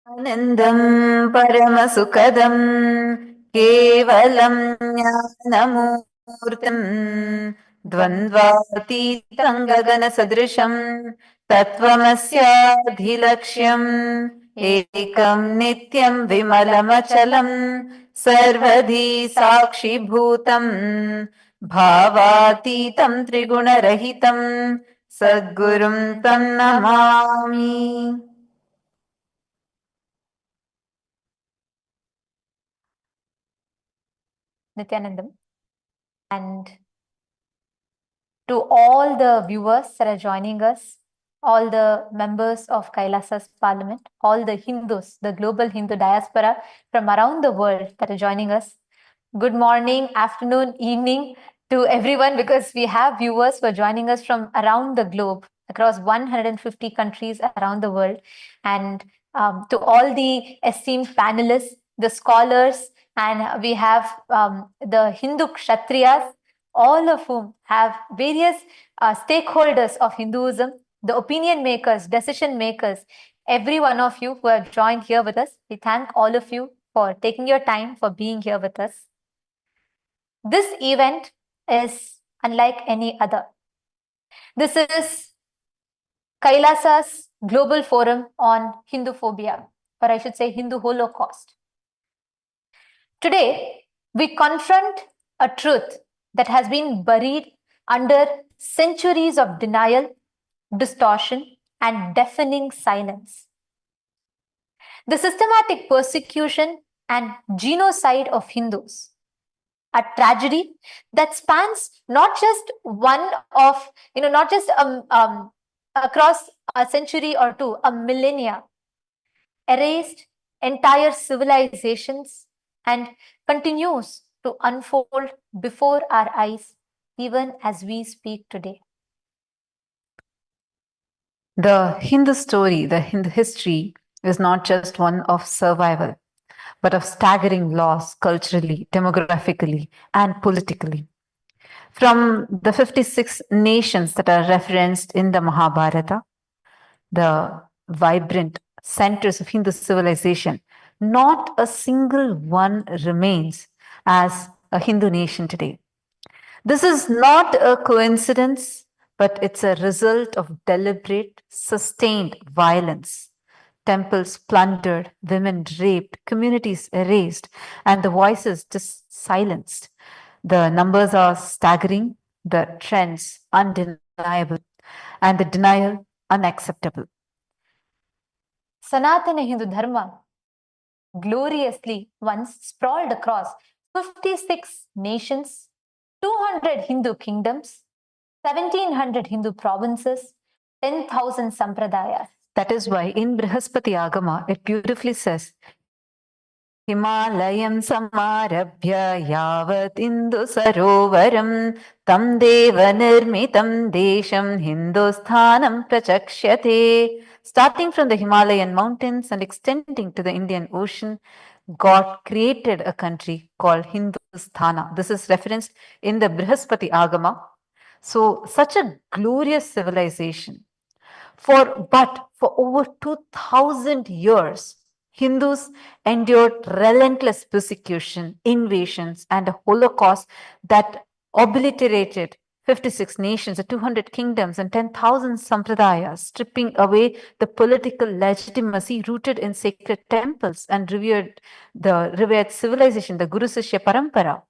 आनन्दं परमसुखदं केवलं ज्ञानमूर्तिम् द्वन्द्वातीतं गगनसदृशं तत्त्वमस्याधिलक्ष्यम् एकं नित्यं विमलमचलं सर्वधी साक्षिभूतम् भावातीतं त्रिगुणरहितं सद्गुरुं तं Namami. Nithyanandam, and to all the viewers that are joining us, all the members of Kailasa's parliament, all the Hindus, the global Hindu diaspora from around the world that are joining us. Good morning, afternoon, evening to everyone, because we have viewers who are joining us from around the globe, across 150 countries around the world. And to all the esteemed panelists, the scholars, and we have the Hindu Kshatriyas, all of whom have various stakeholders of Hinduism, the opinion makers, decision makers, every one of you who have joined here with us. We thank all of you for taking your time for being here with us. This event is unlike any other. This is Kailasa's Global Forum on Hinduphobia, or I should say Hindu Holocaust. Today, we confront a truth that has been buried under centuries of denial, distortion, and deafening silence. The systematic persecution and genocide of Hindus, a tragedy that spans not just across a century or two, a millennia, erased entire civilizations, and continues to unfold before our eyes even as we speak today. The Hindu story, the Hindu history, is not just one of survival, but of staggering loss culturally, demographically, and politically. From the 56 nations that are referenced in the Mahabharata, the vibrant centers of Hindu civilization, not a single one remains as a Hindu nation today. This is not a coincidence, but it's a result of deliberate, sustained violence. Temples plundered, women raped, communities erased, and the voices just silenced. The numbers are staggering, the trends undeniable, and the denial unacceptable. Sanatana Hindu Dharma gloriously once sprawled across 56 nations, 200 Hindu kingdoms, 1700 Hindu provinces, 10,000 sampradayas. That is why in Brihaspati Agama, it beautifully says, Himalayam samarabhya yavat Indu sarovaram tam deva nirmitam desham Hindusthanam prachakshyate. Starting from the Himalayan mountains and extending to the Indian Ocean, God created a country called Hindusthana. This is referenced in the Brihaspati Agama. So, such a glorious civilization. But for over 2000 years, Hindus endured relentless persecution, invasions, and a Holocaust that obliterated 56 nations, 200 kingdoms, and 10,000 sampradayas, stripping away the political legitimacy rooted in sacred temples and revered civilization, the Guru Sishya Parampara.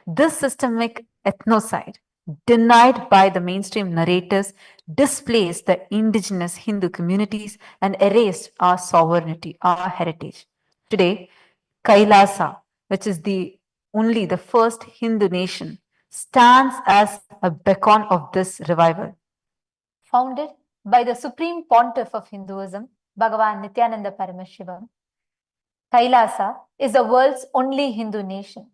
This systemic ethnocide, denied by the mainstream narrators, displaced the indigenous Hindu communities and erased our sovereignty, our heritage. Today, Kailasa, which is the first Hindu nation, stands as a beacon of this revival. Founded by the Supreme Pontiff of Hinduism, Bhagavan Nithyananda Paramashivam, Kailasa is the world's only Hindu nation.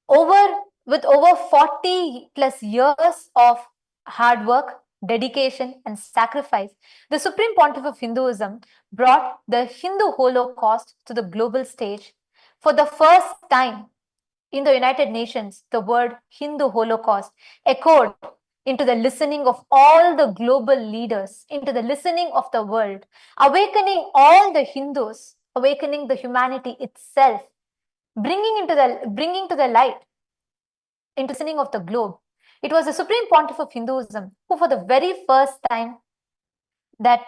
With over 40 plus years of hard work, dedication, and sacrifice, the Supreme Pontiff of Hinduism brought the Hindu Holocaust to the global stage. For the first time in the United Nations, the word Hindu Holocaust echoed into the listening of all the global leaders, into the listening of the world, awakening all the Hindus awakening the humanity itself, bringing to the light into the listening of the globe. It was the Supreme Pontiff of Hinduism who, for the very first time, that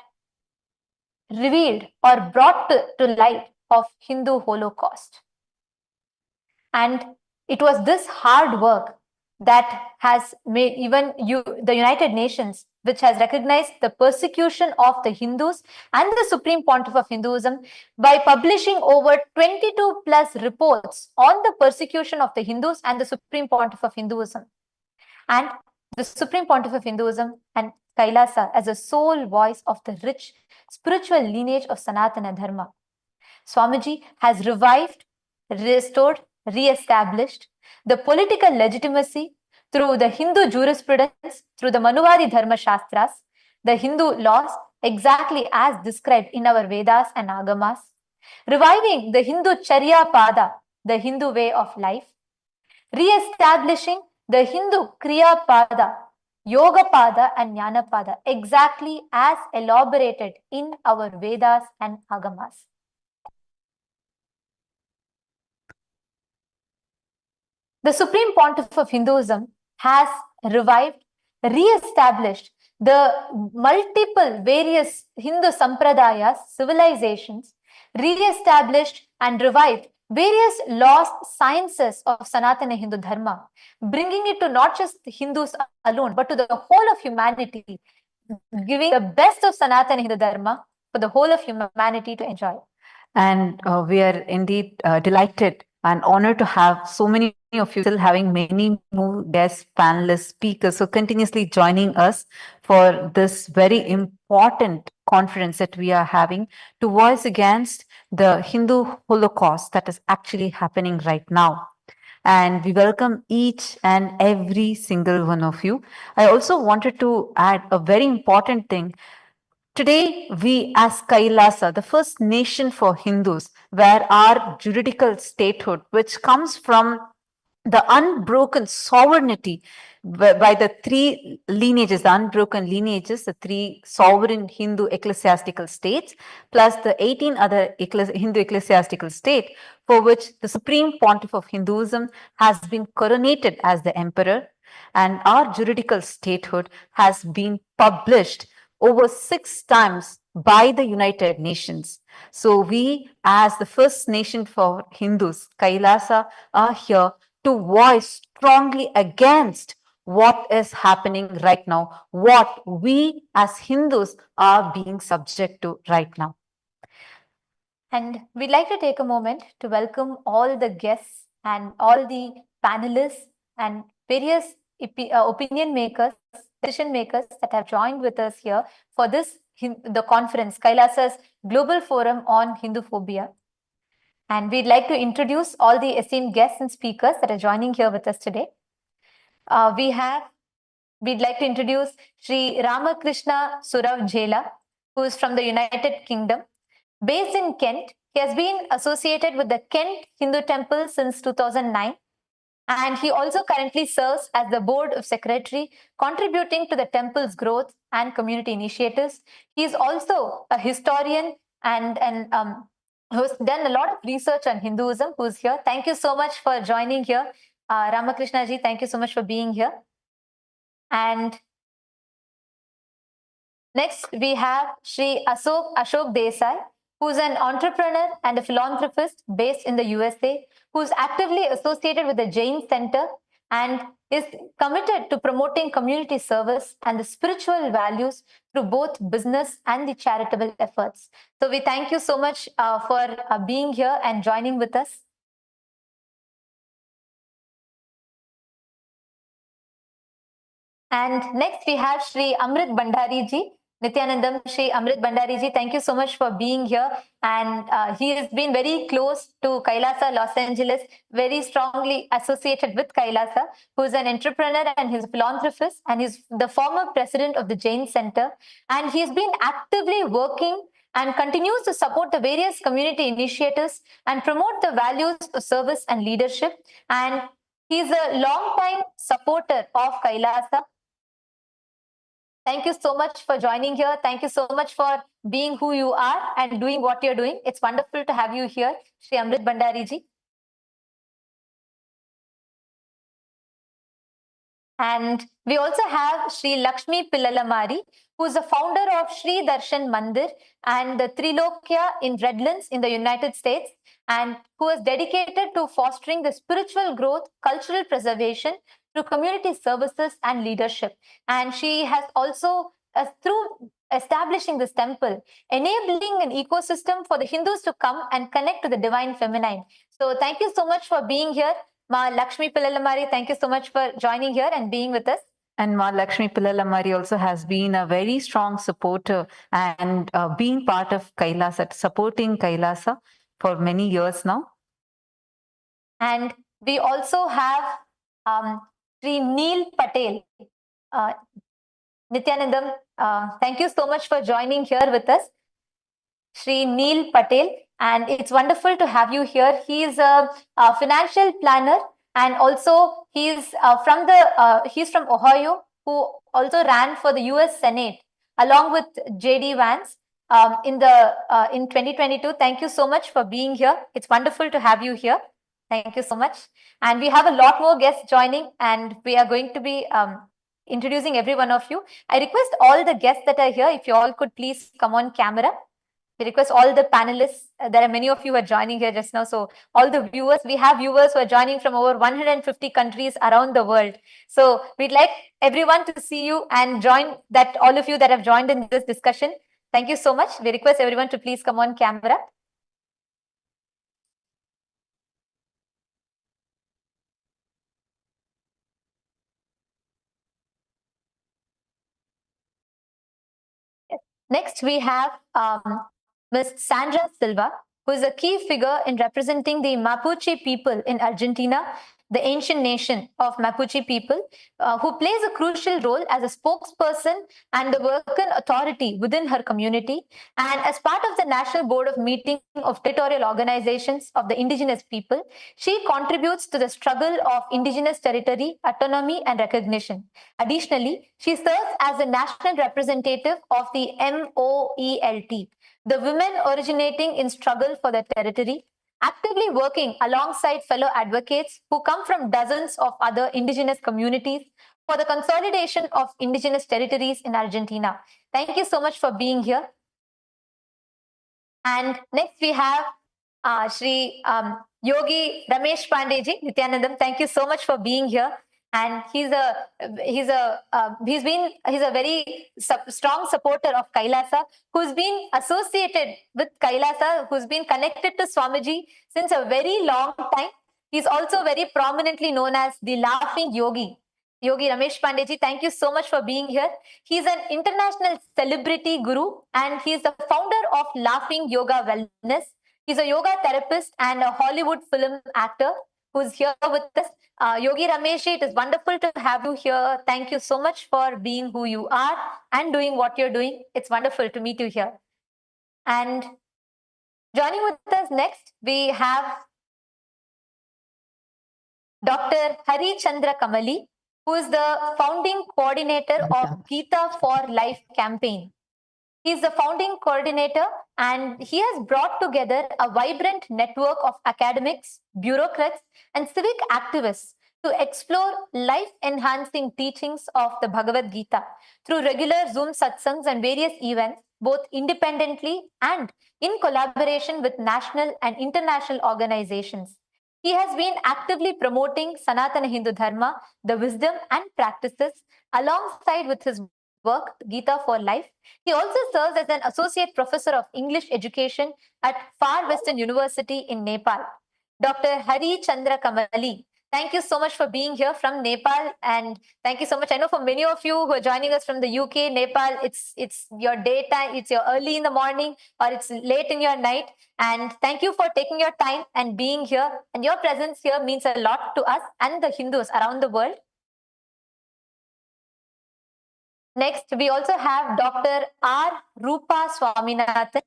revealed or brought to light of Hindu Holocaust. And it was this hard work that has made even the United Nations, which has recognized the persecution of the Hindus and the Supreme Pontiff of Hinduism by publishing over 22 plus reports on the persecution of the Hindus and the Supreme Pontiff of Hinduism. And the Supreme Pontiff of Hinduism and Kailasa as a sole voice of the rich spiritual lineage of Sanatana Dharma. Swamiji has revived, restored, re-established the political legitimacy through the Hindu jurisprudence, through the Manuvadi Dharma Shastras, the Hindu laws exactly as described in our Vedas and Agamas, reviving the Hindu Charya Pada, the Hindu way of life, re-establishing the Hindu Kriya Pada, Yoga Pada and Jnana Pada, exactly as elaborated in our Vedas and Agamas. The Supreme Pontiff of Hinduism has revived, re-established the multiple various Hindu sampradayas, civilizations, re-established and revived various lost sciences of Sanatana Hindu Dharma, bringing it to not just the Hindus alone, but to the whole of humanity, giving the best of Sanatana Hindu Dharma for the whole of humanity to enjoy. And we are indeed delighted and honored to have so many of you, still having many more guest panelists, speakers, so continuously joining us for this very important conference that we are having to voice against the Hindu Holocaust that is actually happening right now. And we welcome each and every single one of you. I also wanted to add a very important thing. Today, we as Kailasa, the first nation for Hindus, where our juridical statehood, which comes from the unbroken sovereignty by the three lineages, the unbroken lineages, the three sovereign Hindu ecclesiastical states, plus the 18 other Hindu ecclesiastical states, for which the Supreme Pontiff of Hinduism has been coronated as the emperor, and our juridical statehood has been published over 6 times by the United Nations. So we, as the first nation for Hindus, Kailasa, are here to voice strongly against what is happening right now, what we as Hindus are being subject to right now. And we'd like to take a moment to welcome all the guests and all the panelists and various opinion makers, decision makers that have joined with us here for this the conference, Kailasa's Global Forum on Hinduphobia. And we'd like to introduce all the esteemed guests and speakers that are joining here with us today. We'd like to introduce Sri Ramakrishna Surav Jela, who is from the United Kingdom. Based in Kent, he has been associated with the Kent Hindu Temple since 2009. And he also currently serves as the board of secretary, contributing to the temple's growth and community initiatives. He is also a historian and who's done a lot of research on Hinduism, who's here. Thank you so much for joining here. Ramakrishna ji, thank you so much for being here. And next, we have Sri Ashok Desai, who's an entrepreneur and a philanthropist based in the USA, who's actively associated with the Jain Center and is committed to promoting community service and the spiritual values through both business and the charitable efforts. So we thank you so much for being here and joining with us. And next we have Sri Amrit Bhandari ji. Nithyanandam, Sri Amrit Bhandari ji, thank you so much for being here. And he has been very close to Kailasa, Los Angeles, very strongly associated with Kailasa, who is an entrepreneur and he's a philanthropist, and he's the former president of the Jain Center. And he's been actively working and continues to support the various community initiatives and promote the values of service and leadership. And he's a long-time supporter of Kailasa. Thank you so much for joining here. Thank you so much for being who you are and doing what you're doing. It's wonderful to have you here, Shri Amrit Bhandari ji. And we also have Sri Lakshmi Pillalamari, who is the founder of Sri Darshan Mandir and the Trilokya in Redlands in the United States, and who is dedicated to fostering the spiritual growth, cultural preservation through community services and leadership. And she has also, through establishing this temple, enabling an ecosystem for the Hindus to come and connect to the divine feminine. So thank you so much for being here. Ma Lakshmi Pillalamari, thank you so much for joining here and being with us. And Ma Lakshmi Pillalamari also has been a very strong supporter and being part of Kailasa, supporting Kailasa for many years now. And we also have Sri Neil Patel. Nithyanandam, thank you so much for joining here with us. Sri Neil Patel, and it's wonderful to have you here. He is a financial planner, and also he's from Ohio, who also ran for the U.S. Senate along with J.D. Vance in 2022. Thank you so much for being here. It's wonderful to have you here. Thank you so much. And we have a lot more guests joining, and we are going to be introducing every one of you. I request all the guests that are here, if you all could please come on camera. We request all the panelists. There are many of you who are joining here just now. So all the viewers, we have viewers who are joining from over 150 countries around the world. So we'd like everyone to see you and join that, all of you that have joined in this discussion. Thank you so much. We request everyone to please come on camera. Next, we have Ms. Sandra Silva, who is a key figure in representing the Mapuche people in Argentina, the ancient nation of Mapuche people, who plays a crucial role as a spokesperson and the worker authority within her community. And as part of the National Board of Meeting of Territorial Organizations of the Indigenous people, she contributes to the struggle of Indigenous territory, autonomy, and recognition. Additionally, she serves as the national representative of the MOELT, the women originating in struggle for the territory, actively working alongside fellow advocates who come from dozens of other indigenous communities for the consolidation of indigenous territories in Argentina. Thank you so much for being here. And next we have Shri Yogi Ramesh Pandeyji, Nithyanandam. Thank you so much for being here. And he's a very strong supporter of Kailasa, who's been associated with Kailasa, who's been connected to Swamiji since a very long time. He's also very prominently known as the Laughing Yogi. Yogi Ramesh Pandeyji, thank you so much for being here. He's an international celebrity guru, and he's the founder of Laughing Yoga Wellness. He's a yoga therapist and a Hollywood film actor who's here with us. Yogi Ramesh, it is wonderful to have you here. Thank you so much for being who you are and doing what you're doing. It's wonderful to meet you here. And joining with us next, we have Dr. Hari Chandra Kamali, who is the founding coordinator of Gita for Life campaign. He's the founding coordinator, and he has brought together a vibrant network of academics, bureaucrats, and civic activists to explore life-enhancing teachings of the Bhagavad Gita through regular Zoom satsangs and various events, both independently and in collaboration with national and international organizations. He has been actively promoting Sanatana Hindu Dharma, the wisdom and practices, alongside with his work, Gita for Life. He also serves as an associate professor of English education at Far Western University in Nepal. Dr. Hari Chandra Kamali, thank you so much for being here from Nepal, and thank you so much. I know for many of you who are joining us from the UK, Nepal, it's your daytime, it's your early in the morning, or it's late in your night. And thank you for taking your time and being here. And your presence here means a lot to us and the Hindus around the world. Next, we also have Dr. R. Rupa Swaminathan.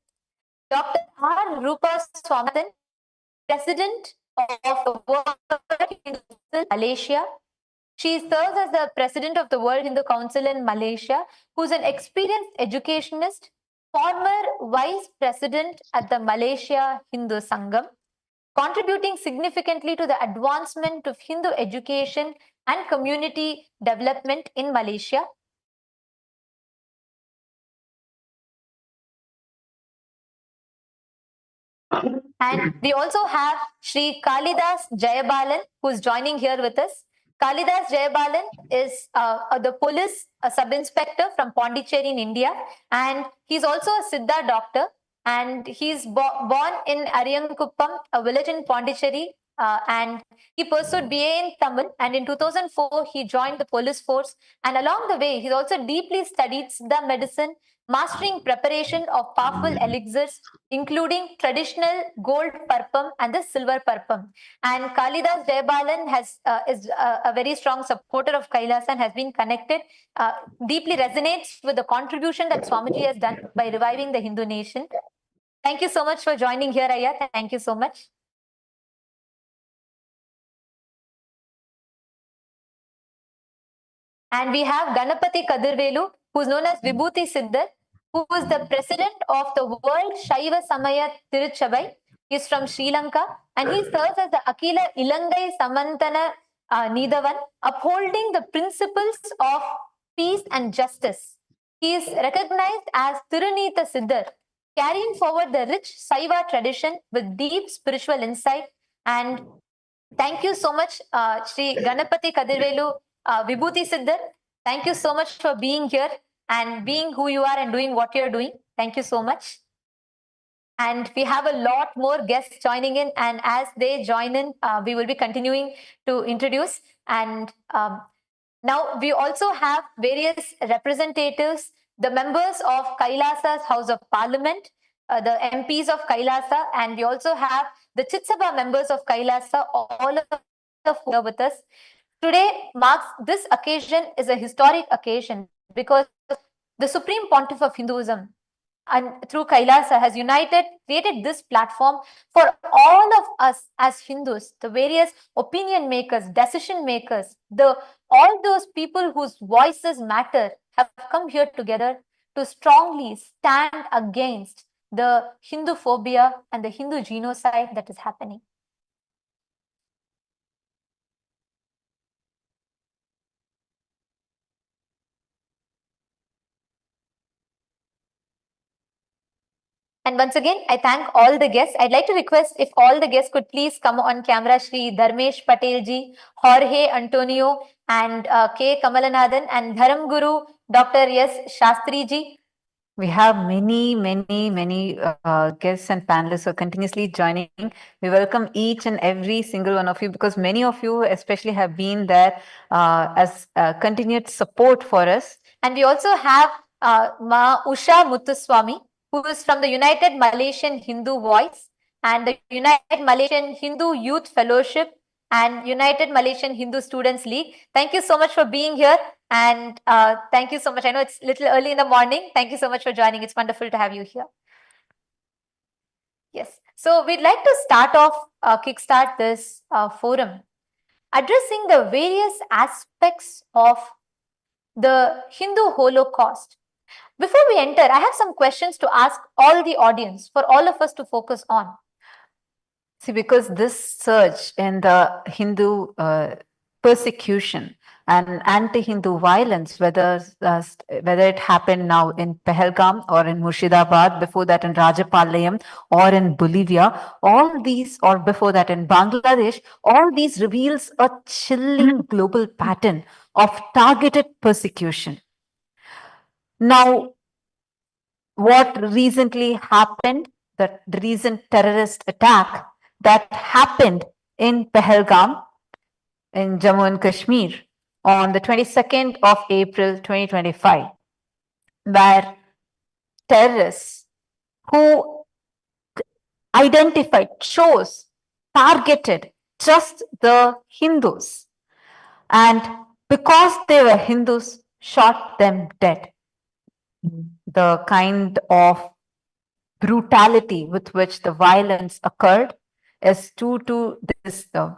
Dr. R. Rupa Swaminathan, President of the World in Malaysia. She serves as the president of the World Hindu Council in Malaysia, who's an experienced educationist, former vice president at the Malaysia Hindu Sangam, contributing significantly to the advancement of Hindu education and community development in Malaysia. And we also have Sri Kalidas Jayabalan, who is joining here with us. Kalidas Jayabalan is the police sub-inspector from Pondicherry in India, and he's also a Siddha doctor, and he's born in Ariyankuppam, a village in Pondicherry, and he pursued BA in Tamil, and in 2004 he joined the police force, and along the way he's also deeply studied Siddha medicine, mastering preparation of powerful elixirs, including traditional gold parpam and the silver parpam. And Kalidas Jayabalan is a very strong supporter of Kailasa and has been connected, deeply resonates with the contribution that Swamiji has done by reviving the Hindu nation. Thank you so much for joining here, Ayya. Thank you so much. And we have Ganapati Kadirvelu, who is known as Vibhuti Siddhar, who is the president of the World Shaiva Samaya Tiruchabai. He is from Sri Lanka, and he serves as the Akila Ilangai Samantana Nidavan, upholding the principles of peace and justice. He is recognized as Tirunitha Siddhar, carrying forward the rich Saiva tradition with deep spiritual insight. And thank you so much, Sri Ganapati Kadirvelu Vibhuti Siddhar. Thank you so much for being here and being who you are and doing what you're doing. Thank you so much. And we have a lot more guests joining in, and as they join in, we will be continuing to introduce. And now we also have various representatives, the members of Kailasa's House of Parliament, the MPs of Kailasa, and we also have the Chitsabha members of Kailasa, all of who are with us. Today marks this occasion is a historic occasion because the Supreme Pontiff of Hinduism and through Kailasa has created this platform for all of us as Hindus, the various opinion makers, decision makers, all those people whose voices matter have come here together to strongly stand against the Hinduphobia and the Hindu genocide that is happening. And once again, I thank all the guests. I'd like to request if all the guests could please come on camera, Shri Dharmesh Patelji, Jorge Antonio, and K. Kamalanathan, and Dharam Guru, Dr. S. Shastriji. We have many guests and panelists who are continuously joining. We welcome each and every single one of you because many of you especially have been there as continued support for us. And we also have Ma Usha Muthuswamy, who is from the United Malaysian Hindu Voice and the United Malaysian Hindu Youth Fellowship and United Malaysian Hindu Students League. Thank you so much for being here, and thank you so much. I know it's a little early in the morning. Thank you so much for joining. It's wonderful to have you here. Yes. So we'd like to start off, kickstart this forum, addressing the various aspects of the Hindu Holocaust. Before we enter, I have some questions to ask all the audience for all of us to focus on. See, because this surge in the Hindu persecution and anti-Hindu violence, whether it happened now in Pahalgam or in Murshidabad, before that in Rajapalayam or in Bolivia, all these, or before that in Bangladesh, all these reveals a chilling global pattern of targeted persecution. Now, what recently happened, the recent terrorist attack that happened in Pahalgam in Jammu and Kashmir on the 22nd of April 2025, where terrorists who targeted just the Hindus, and because they were Hindus, shot them dead. The kind of brutality with which the violence occurred is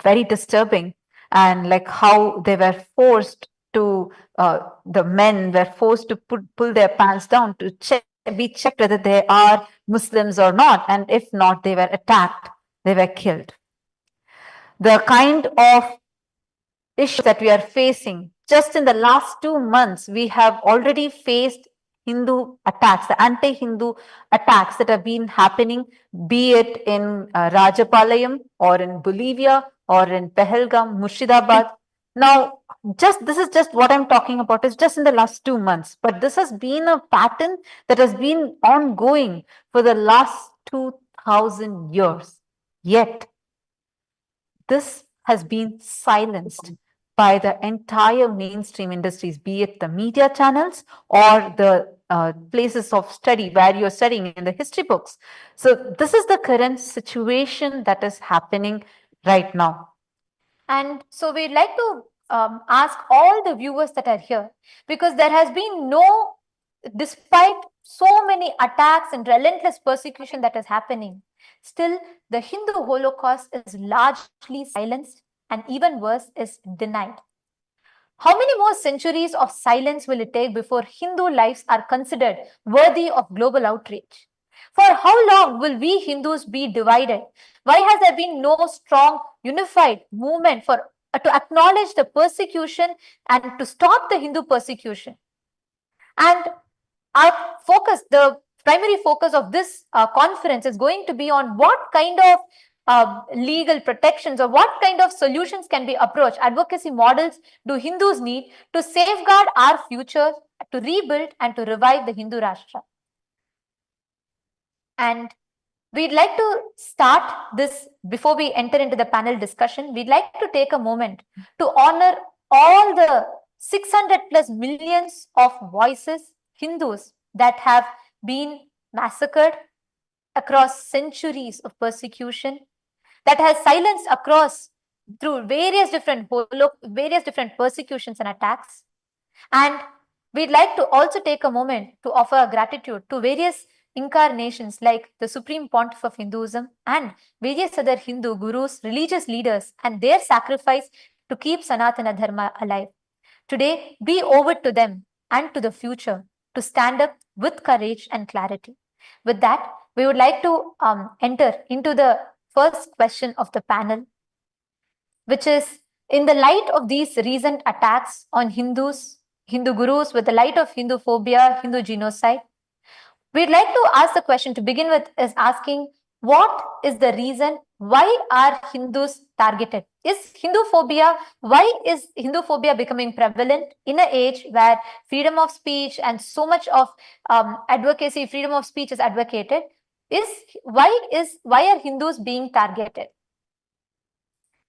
very disturbing. and like how they were forced to, the men were forced to pull their pants down to be checked whether they are Muslims or not, and if not, they were attacked, they were killed. The kind of issues that we are facing, just in the last 2 months, we have already faced Hindu attacks, the anti-Hindu attacks that have been happening, be it in Rajapalayam or in Bolivia or in Pahalgam, Murshidabad. Now, this is just what I'm talking about, is just in the last 2 months, but this has been a pattern that has been ongoing for the last 2000 years. Yet, this has been silenced by the entire mainstream industries, be it the media channels or the places of study where you're studying in the history books. So this is the current situation that is happening right now. And so we'd like to ask all the viewers that are here, because there has been no, despite so many attacks and relentless persecution that is happening, still the Hindu Holocaust is largely silenced, and even worse, is denied. How many more centuries of silence will it take before Hindu lives are considered worthy of global outrage? For how long will we Hindus be divided? Why has there been no strong, unified movement to acknowledge the persecution and to stop the Hindu persecution? And our focus, the primary focus of this conference is going to be on what kind of legal protections or what kind of solutions can be approached, advocacy models do Hindus need to safeguard our future, to rebuild and to revive the Hindu Rashtra. And we'd like to start this, before we enter into the panel discussion, we'd like to take a moment to honor all the 600 plus millions of voices, Hindus, that have been massacred across centuries of persecution, that has silenced across through various different persecutions and attacks. And we'd like to also take a moment to offer gratitude to various incarnations like the Supreme Pontiff of Hinduism and various other Hindu gurus, religious leaders, and their sacrifice to keep Sanatana Dharma alive. Today, we owe it to them and to the future to stand up with courage and clarity. With that, we would like to enter into the first question of the panel, which is, in the light of these recent attacks on Hindus, Hindu gurus, with the light of Hinduphobia, Hindu genocide, we'd like to ask the question to begin with is asking, what is the reason why are Hindus targeted? Why is Hinduphobia becoming prevalent in an age where freedom of speech and so much of advocacy, freedom of speech is advocated? Why are Hindus being targeted?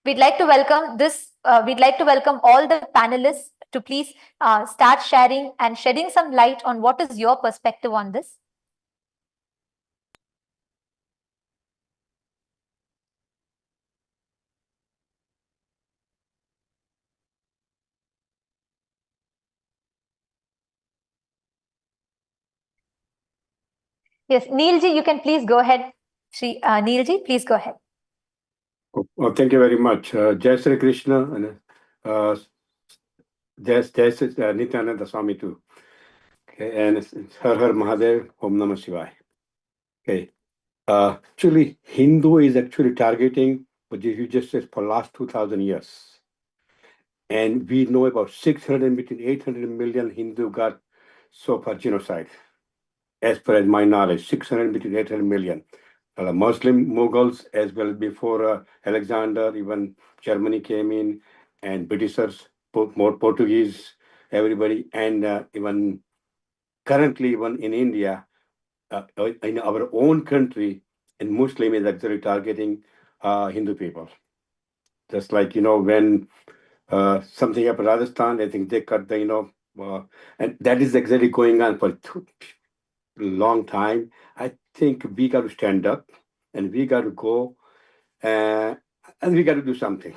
We'd like to welcome all the panelists to please start sharing and shedding some light on what is your perspective on this. Yes, Neilji, you can please go ahead. Neilji, please go ahead. Well, thank you very much. Jai Sri Krishna and Jai Nithyananda Swami too. Okay, and it's Har Har Mahadev, Om Namah Shivaya. Okay. Actually, Hindu is actually targeting what you just said for last 2,000 years. And we know about 600 between 800 million Hindu got so far genocide. As per my knowledge, 600 between 800 million. Muslim Mughals, as well before Alexander, even Germany came in, and Britishers, more Portuguese, everybody, and even currently, even in India, in our own country, and Muslim is actually targeting Hindu people. Just like, when something happened in Rajasthan, I think they cut the, and that is exactly going on for long time. I think we got to stand up and we got to go and we got to do something,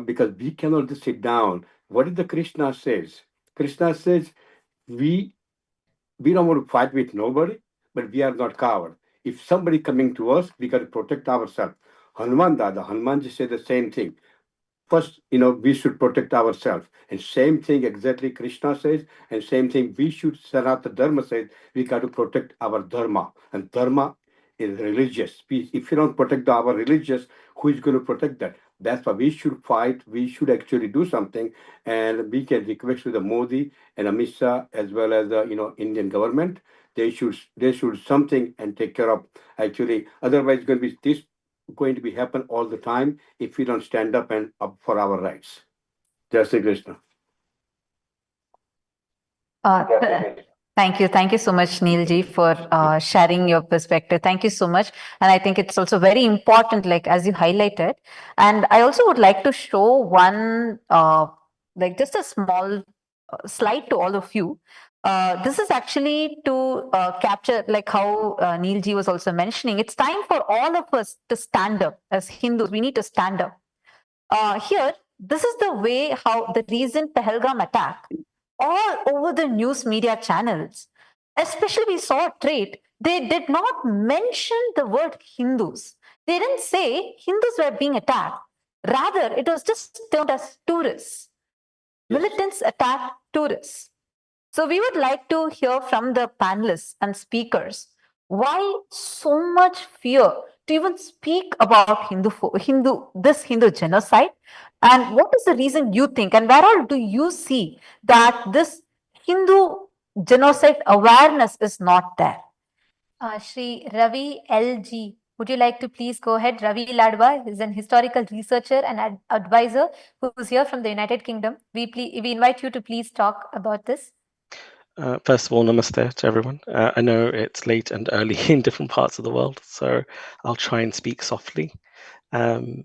because we cannot just sit down. What did the Krishna says? Krishna says, we don't want to fight with nobody, but we are not coward. If somebody coming to us, we got to protect ourselves. Hanuman just said the same thing. first, we should protect ourselves. And same thing exactly Krishna says, and same thing we should, Sanatana Dharma says, we got to protect our dharma. And dharma is religious. If you don't protect our religious, who is going to protect that? That's why we should fight. We should actually do something, and we can request to the Modi and Amit Shah as well as the Indian government. They should something and take care of actually. Otherwise, it's going to be happen all the time if we don't stand up and up for our rights. Jai Shri Krishna. Thank you. Thank you so much, Neilji, for sharing your perspective. Thank you so much. And I think it's also very important, like as you highlighted. And I also would like to show one, like just a small slide to all of you. This is actually to capture, like how Neilji was also mentioning, it's time for all of us to stand up as Hindus. We need to stand up. Here, this is the way how the recent Pahalgam attack all over the news media channels, especially we saw a trait, they did not mention the word Hindus. They didn't say Hindus were being attacked. Rather, it was just termed as tourists. Yes. Militants attacked tourists. So we would like to hear from the panelists and speakers why so much fear to even speak about this Hindu genocide, and what is the reason you think, and where all do you see that this Hindu genocide awareness is not there? Shri Ravi LG, would you like to please go ahead? Ravi Ladwa is an historical researcher and advisor who's here from the United Kingdom. We invite you to please talk about this. First of all, namaste to everyone. I know it's late and early in different parts of the world, so I'll try and speak softly. Again,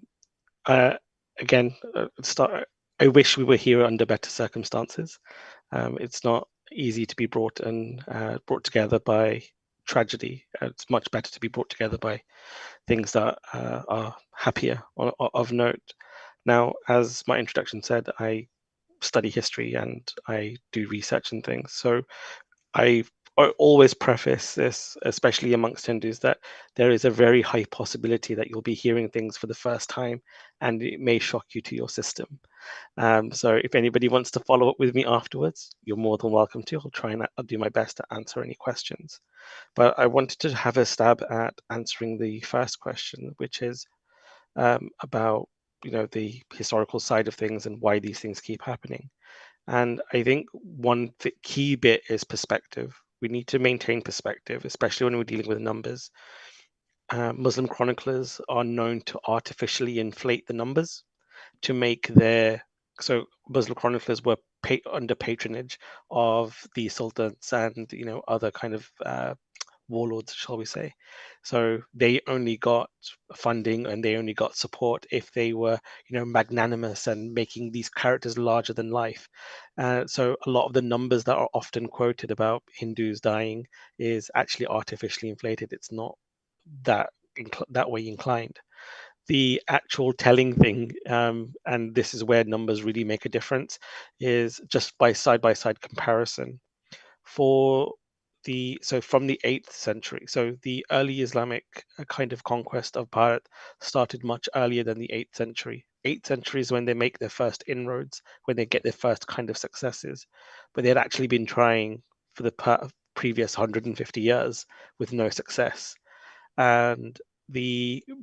I wish we were here under better circumstances. It's not easy to be brought together by tragedy. It's much better to be brought together by things that are happier of note. Now, as my introduction said, I study history and I do research and things. So I always preface this, especially amongst Hindus, that there is a very high possibility that you'll be hearing things for the first time and it may shock you to your system. So if anybody wants to follow up with me afterwards, you're more than welcome to. I'll do my best to answer any questions. But I wanted to have a stab at answering the first question, which is about the historical side of things and why these things keep happening. And I think one key bit is perspective. We need to maintain perspective, especially when we're dealing with numbers. Muslim chroniclers are known to artificially inflate the numbers to make so Muslim chroniclers were under patronage of the sultans and other kind of warlords, shall we say. So they only got funding and they only got support if they were magnanimous and making these characters larger than life. So a lot of the numbers that are often quoted about Hindus dying is actually artificially inflated. It's not that way inclined. The actual telling thing, and this is where numbers really make a difference, is just by side comparison. From the 8th century, so the early Islamic kind of conquest of Bharat started much earlier than the 8th century. 8th century is when they make their first inroads, when they get their first kind of successes, but they had actually been trying for the previous 150 years with no success. And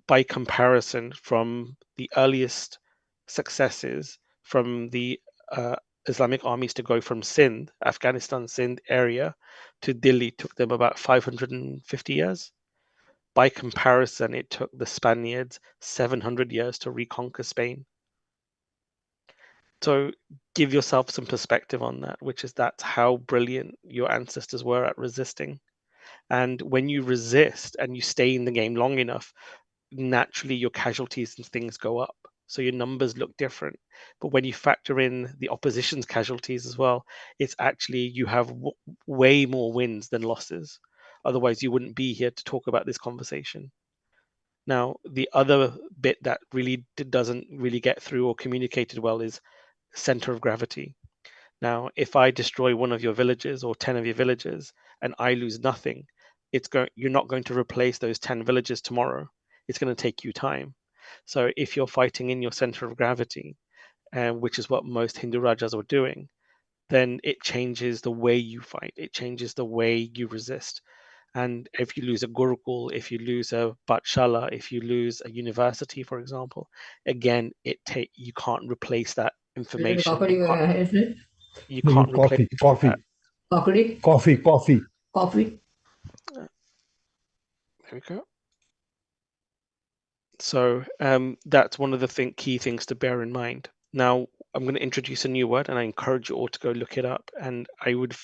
by comparison, from the earliest successes from the Islamic armies to go from Sindh, Afghanistan, Sindh area to Delhi took them about 550 years. By comparison, it took the Spaniards 700 years to reconquer Spain. So give yourself some perspective on that, which is that's how brilliant your ancestors were at resisting. And when you resist and you stay in the game long enough, naturally your casualties and things go up. So your numbers look different. But when you factor in the opposition's casualties as well, it's actually you have way more wins than losses. Otherwise, you wouldn't be here to talk about this conversation. Now, the other bit that really doesn't really get through or communicated well is center of gravity. Now, if I destroy one of your villages or 10 of your villages and I lose nothing, you're not going to replace those 10 villages tomorrow. It's going to take you time. So if you're fighting in your center of gravity which is what most Hindu Rajas were doing, then it changes the way you fight. It changes the way you resist. And if you lose a Gurukul, if you lose a Pathshala, if you lose a university, for example, again, you can't replace that information. You can't replace Coffee. There we go. So that's one of the key things to bear in mind. Now, I'm going to introduce a new word, and I encourage you all to go look it up. And I would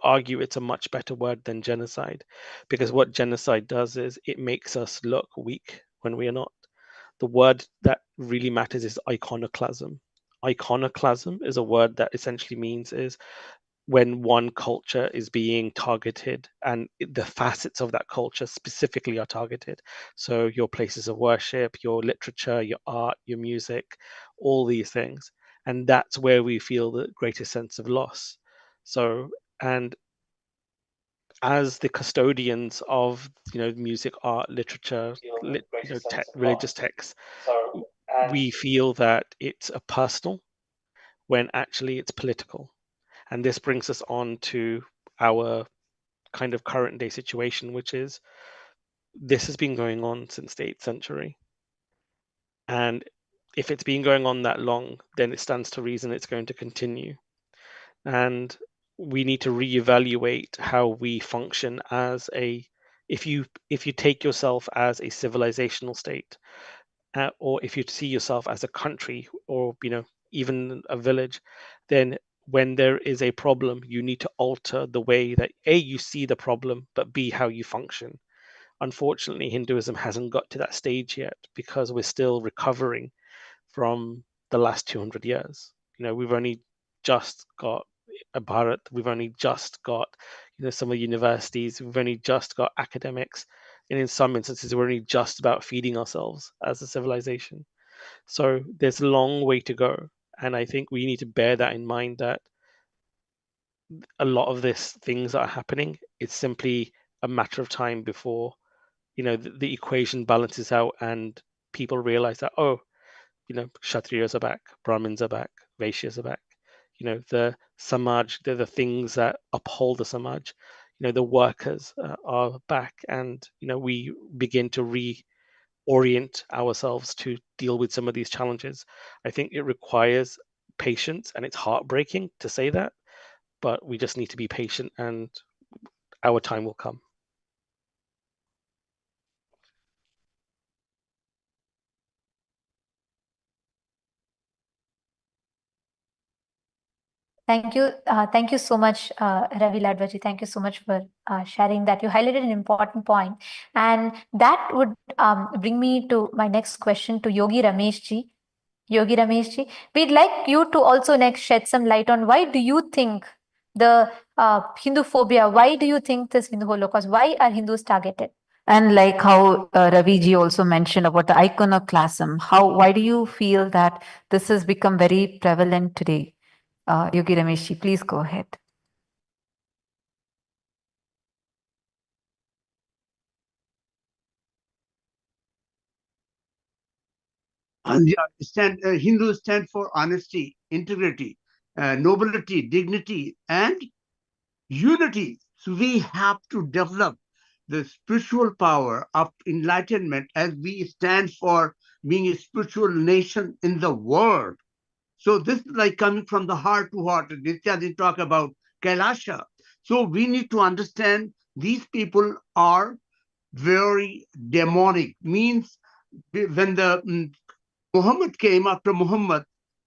argue it's a much better word than genocide, because what genocide does is it makes us look weak when we are not. The word that really matters is iconoclasm. Iconoclasm is a word that essentially means is when one culture is being targeted and the facets of that culture specifically are targeted. So your places of worship, your literature, your art, your music, all these things. And that's where we feel the greatest sense of loss. So, and as the custodians of, music, art, literature, religious texts, we feel that it's a personal when actually it's political. And this brings us on to our kind of current day situation, which is this has been going on since the 8th century. And if it's been going on that long, then it stands to reason it's going to continue. And we need to reevaluate how we function as if you take yourself as a civilizational state, or if you see yourself as a country, or even a village, then when there is a problem, you need to alter the way that A, you see the problem, but B, how you function. Unfortunately, Hinduism hasn't got to that stage yet because we're still recovering from the last 200 years. We've only just got a Bharat, we've only just got some of the universities, we've only just got academics, and in some instances we're only just about feeding ourselves as a civilization. So there's a long way to go. And I think we need to bear that in mind, that a lot of these things that are happening, it's simply a matter of time before, the equation balances out and people realize that, Kshatriyas are back, Brahmins are back, Vaishyas are back. The Samaj, they're the things that uphold the Samaj. The workers are back, and, we begin to reorient ourselves to deal with some of these challenges. I think it requires patience, and it's heartbreaking to say that, but we just need to be patient, and our time will come. Thank you so much, Ravi Ladvaji. Thank you so much for sharing that. You highlighted an important point, and that would bring me to my next question to Yogi Rameshji. Yogi Rameshji, we'd like you to also next shed some light on why do you think the Hinduphobia, why do you think this Hindu Holocaust, why are Hindus targeted? And like how Ravi ji also mentioned about the iconoclasm, why do you feel that this has become very prevalent today? Yogi Rameshji, please go ahead. Hindus stand for honesty, integrity, nobility, dignity, and unity. So we have to develop the spiritual power of enlightenment as we stand for being a spiritual nation in the world. So this is like coming from the heart to heart. Nithyananda talk about Kailasa. So we need to understand these people are very demonic. Means when the Muhammad came, after Muhammad,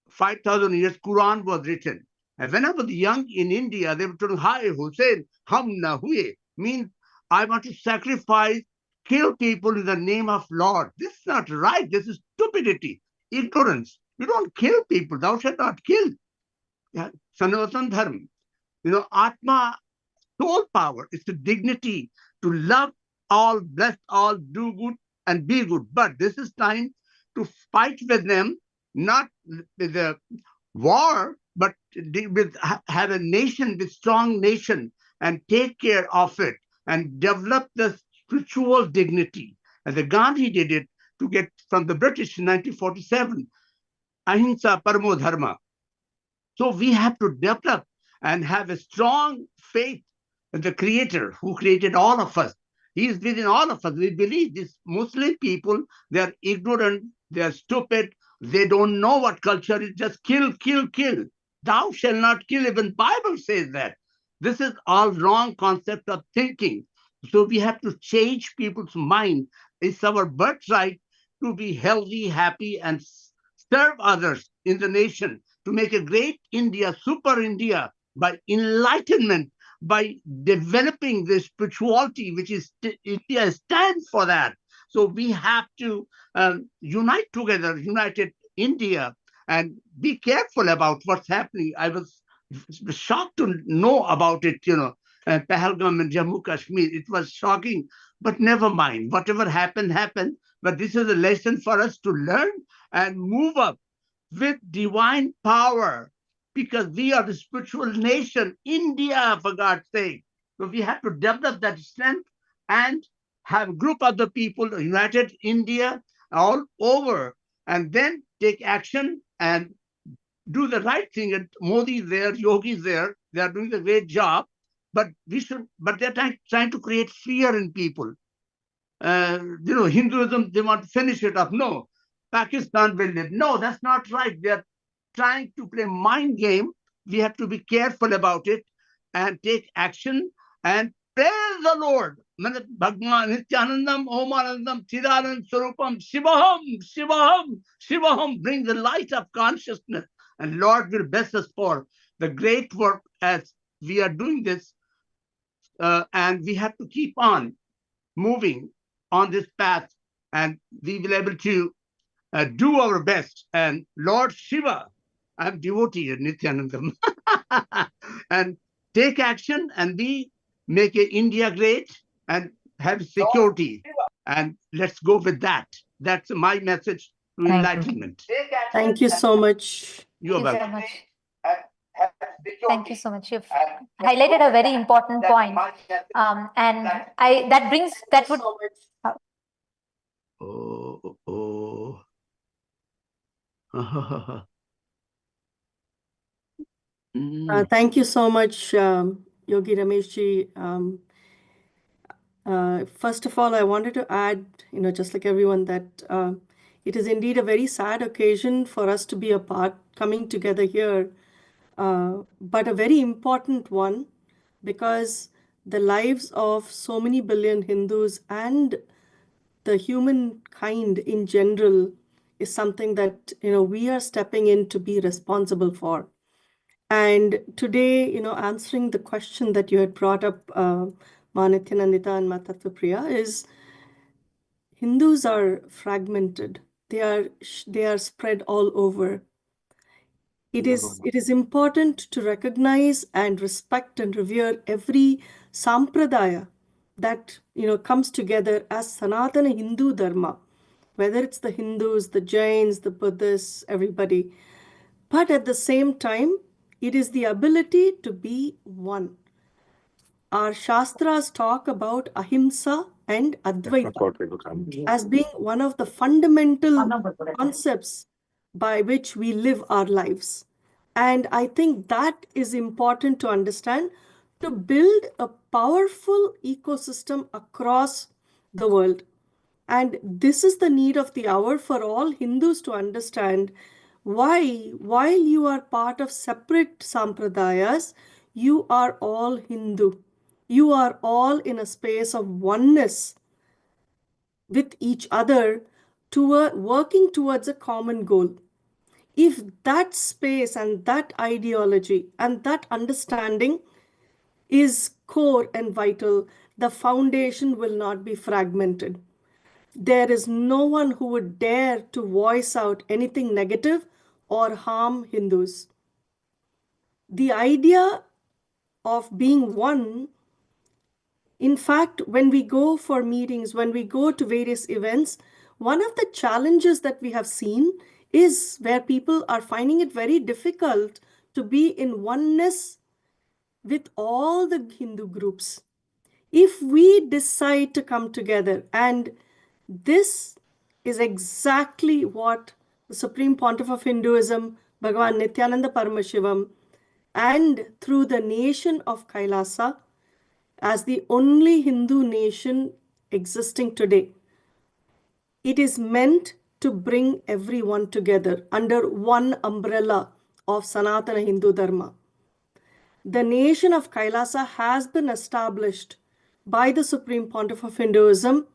5,000 years, Quran was written. And when I was young in India, they were told, Hi, Hussein, hum na huye. Means I want to sacrifice, kill people in the name of Lord. This is not right. This is stupidity, ignorance. You don't kill people. Thou shalt not kill. Sanatan Dharma. Atma, soul power, is the dignity to love all, bless all, do good, and be good. But this is time to fight with them, not with a war, but have a nation, with strong nation, and take care of it and develop the spiritual dignity. And the Gandhi did it to get from the British in 1947. ahimsa paramo dharma. So we have to develop and have a strong faith in the Creator who created all of us. He is within all of us. We believe these Muslim people, they are ignorant, they are stupid, they don't know what culture is. Just kill, kill, kill. Thou shalt not kill. Even Bible says that. This is all wrong concept of thinking. So we have to change people's mind. It's our birthright to be healthy, happy, and serve others in the nation, to make a great India, super India, by enlightenment, by developing the spirituality, which is India stands for that. So we have to unite together, united India, and be careful about what's happening. I was shocked to know about it, Pahalgam and Jammu Kashmir. It was shocking, but never mind. Whatever happened, happened. But this is a lesson for us to learn and move up with divine power, because we are the spiritual nation, India, for God's sake. So we have to develop that strength and have a group of the people, united India all over, and then take action and do the right thing. And Modi is there, Yogi is there, they are doing a great job, but they're trying to create fear in people. Hinduism, they want to finish it up. No, Pakistan will live. No, that's not right. They're trying to play mind game. We have to be careful about it and take action and praise the Lord. Bhagavan, Nithyanandam, Omanandam, Chidanand, Swarupam, Shivaham, Shivaham, Shivaham. Bring the light of consciousness, and Lord will bless us for the great work as we are doing this. And we have to keep on moving on this path, and we will be able to do our best. And Lord Shiva, I'm devotee of Nithyanandam, and take action, and we make India great and have security. And let's go with that. That's my message to Thank you. enlightenment. Thank you so much. You're Thank you so welcome. much. Thank you so much. You've highlighted a very important point. And that would Oh. Thank you so much, Yogi Rameshji. First of all, I wanted to add, just like everyone, that it is indeed a very sad occasion for us to be apart, coming together here, but a very important one, because the lives of so many billion Hindus and the humankind in general is something that we are stepping in to be responsible for. And today, answering the question that you had brought up, Nithyananda and Matattvapriya, is Hindus are fragmented. They are spread all over. It is important to recognize and respect and revere every sampradaya that comes together as Sanatana Hindu Dharma, whether it's the Hindus, the Jains, the Buddhists, everybody. But at the same time, it is the ability to be one. Our Shastras talk about ahimsa and Advaita as being one of the fundamental concepts by which we live our lives. And I think that is important to understand, to build a powerful ecosystem across the world. And this is the need of the hour for all Hindus to understand why, while you are part of separate sampradayas, you are all Hindu. You are all in a space of oneness with each other, working towards a common goal. If that space and that ideology and that understanding is core and vital, the foundation will not be fragmented. There is no one who would dare to voice out anything negative or harm Hindus. The idea of being one, in fact, when we go for meetings, when we go to various events, one of the challenges that we have seen is where people are finding it very difficult to be in oneness with all the Hindu groups. If we decide to come together, and this is exactly what the Supreme Pontiff of Hinduism, Bhagavan Nithyananda Paramashivam, and through the nation of Kailasa, as the only Hindu nation existing today, it is meant to bring everyone together under one umbrella of Sanatana Hindu Dharma. The nation of Kailasa has been established by the Supreme Pontiff of Hinduism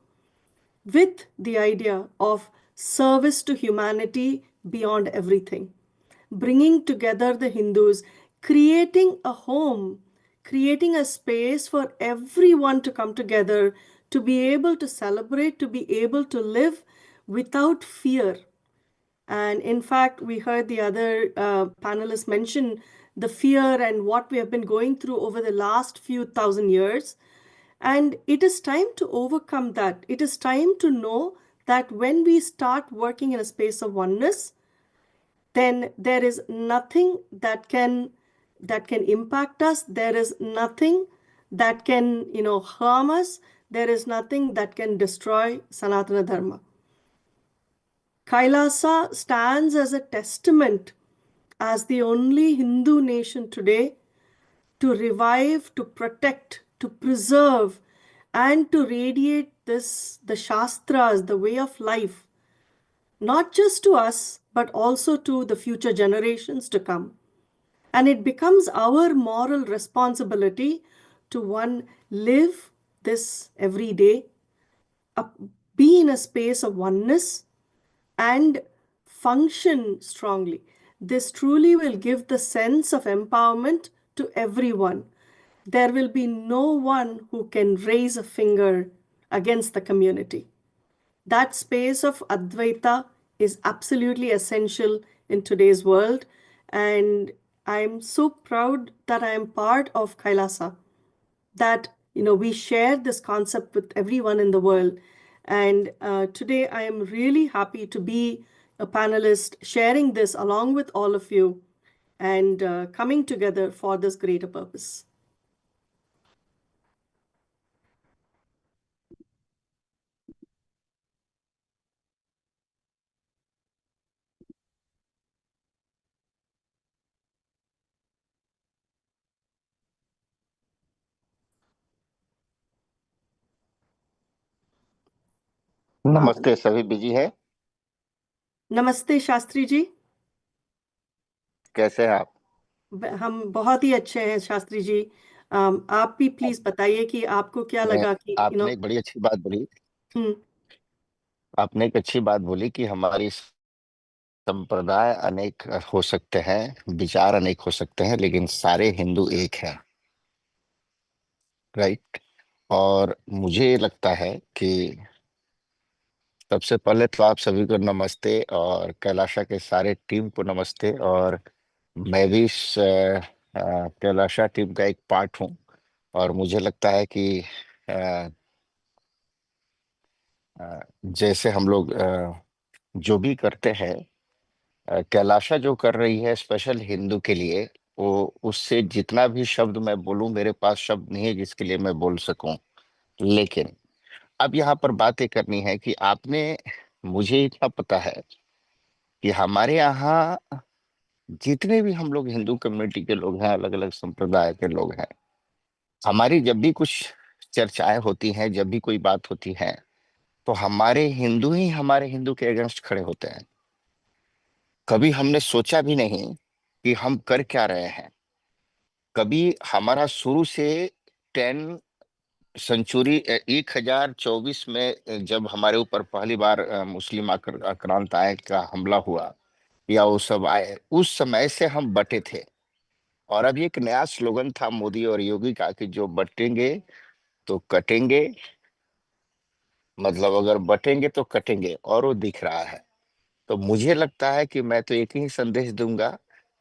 with the idea of service to humanity beyond everything, bringing together the Hindus, creating a home, creating a space for everyone to come together, to be able to celebrate, to be able to live without fear. And in fact, we heard the other panelists mention the fear and what we have been going through over the last few thousand years. And it is time to overcome that. It is time to know that when we start working in a space of oneness, then there is nothing that can impact us. There is nothing that can, harm us. There is nothing that can destroy Sanatana Dharma. Kailasa stands as a testament as the only Hindu nation today to revive, to protect, to preserve, and to radiate the Shastras, the way of life, not just to us, but also to the future generations to come. And it becomes our moral responsibility to, one, live this every day, be in a space of oneness, and function strongly. This truly will give the sense of empowerment to everyone. There will be no one who can raise a finger against the community. That space of Advaita is absolutely essential in today's world. And I'm so proud that I am part of Kailasa, that we share this concept with everyone in the world. And today I am really happy to be a panelist sharing this along with all of you and coming together for this greater purpose. नमस्ते, सभी busy हैं? नमस्ते शास्त्री जी। कैसे हैं आप? हम बहुत ही अच्छे हैं शास्त्री जी। आप भी प्लीज बताइए कि आपको क्या लगा कि आपने एक बड़ी अच्छी बात बोली। आपने एक अच्छी बात बोली कि हमारी संप्रदाय अनेक हो सकते हैं, विचार अनेक हो सकते हैं, लेकिन सारे हिंदू एक हैं, राइट? और मुझे लगता है कि सबसे पहले तो आप सभी को नमस्ते और कैलाशा के सारे टीम को नमस्ते। और मैं भी इस कैलाशा टीम का एक पार्ट हूँ और मुझे लगता है कि जैसे हम लोग जो भी करते हैं, कैलाशा जो कर रही है स्पेशल हिंदू के लिए, वो उससे जितना भी शब्द मैं बोलूं, मेरे पास शब्द नहीं है जिसके लिए मैं बोल सकूं। लेकिन अब यहाँ पर बातें करनी है कि आपने, मुझे इतना पता है कि हमारे यहाँ जितने भी हम लोग हिंदू कम्युनिटी के लोग हैं, अलग अलग संप्रदाय के लोग हैं, हमारी जब भी कुछ चर्चाएं होती हैं, जब भी कोई बात होती है, तो हमारे हिंदू ही हमारे हिंदू के अगेंस्ट खड़े होते हैं। कभी हमने सोचा भी नहीं कि हम कर क्या रहे हैं। कभी हमारा शुरू से 10 सेंचुरी 1024 में जब हमारे ऊपर पहली बार मुस्लिम आक्रांताएं का हमला हुआ या वो सब आए, उस समय से हम बटे थे। और अब एक नया स्लोगन था मोदी और योगी का कि जो बटेंगे तो कटेंगे, मतलब अगर बटेंगे तो कटेंगे, और वो दिख रहा है। तो मुझे लगता है कि मैं तो एक ही संदेश दूंगा,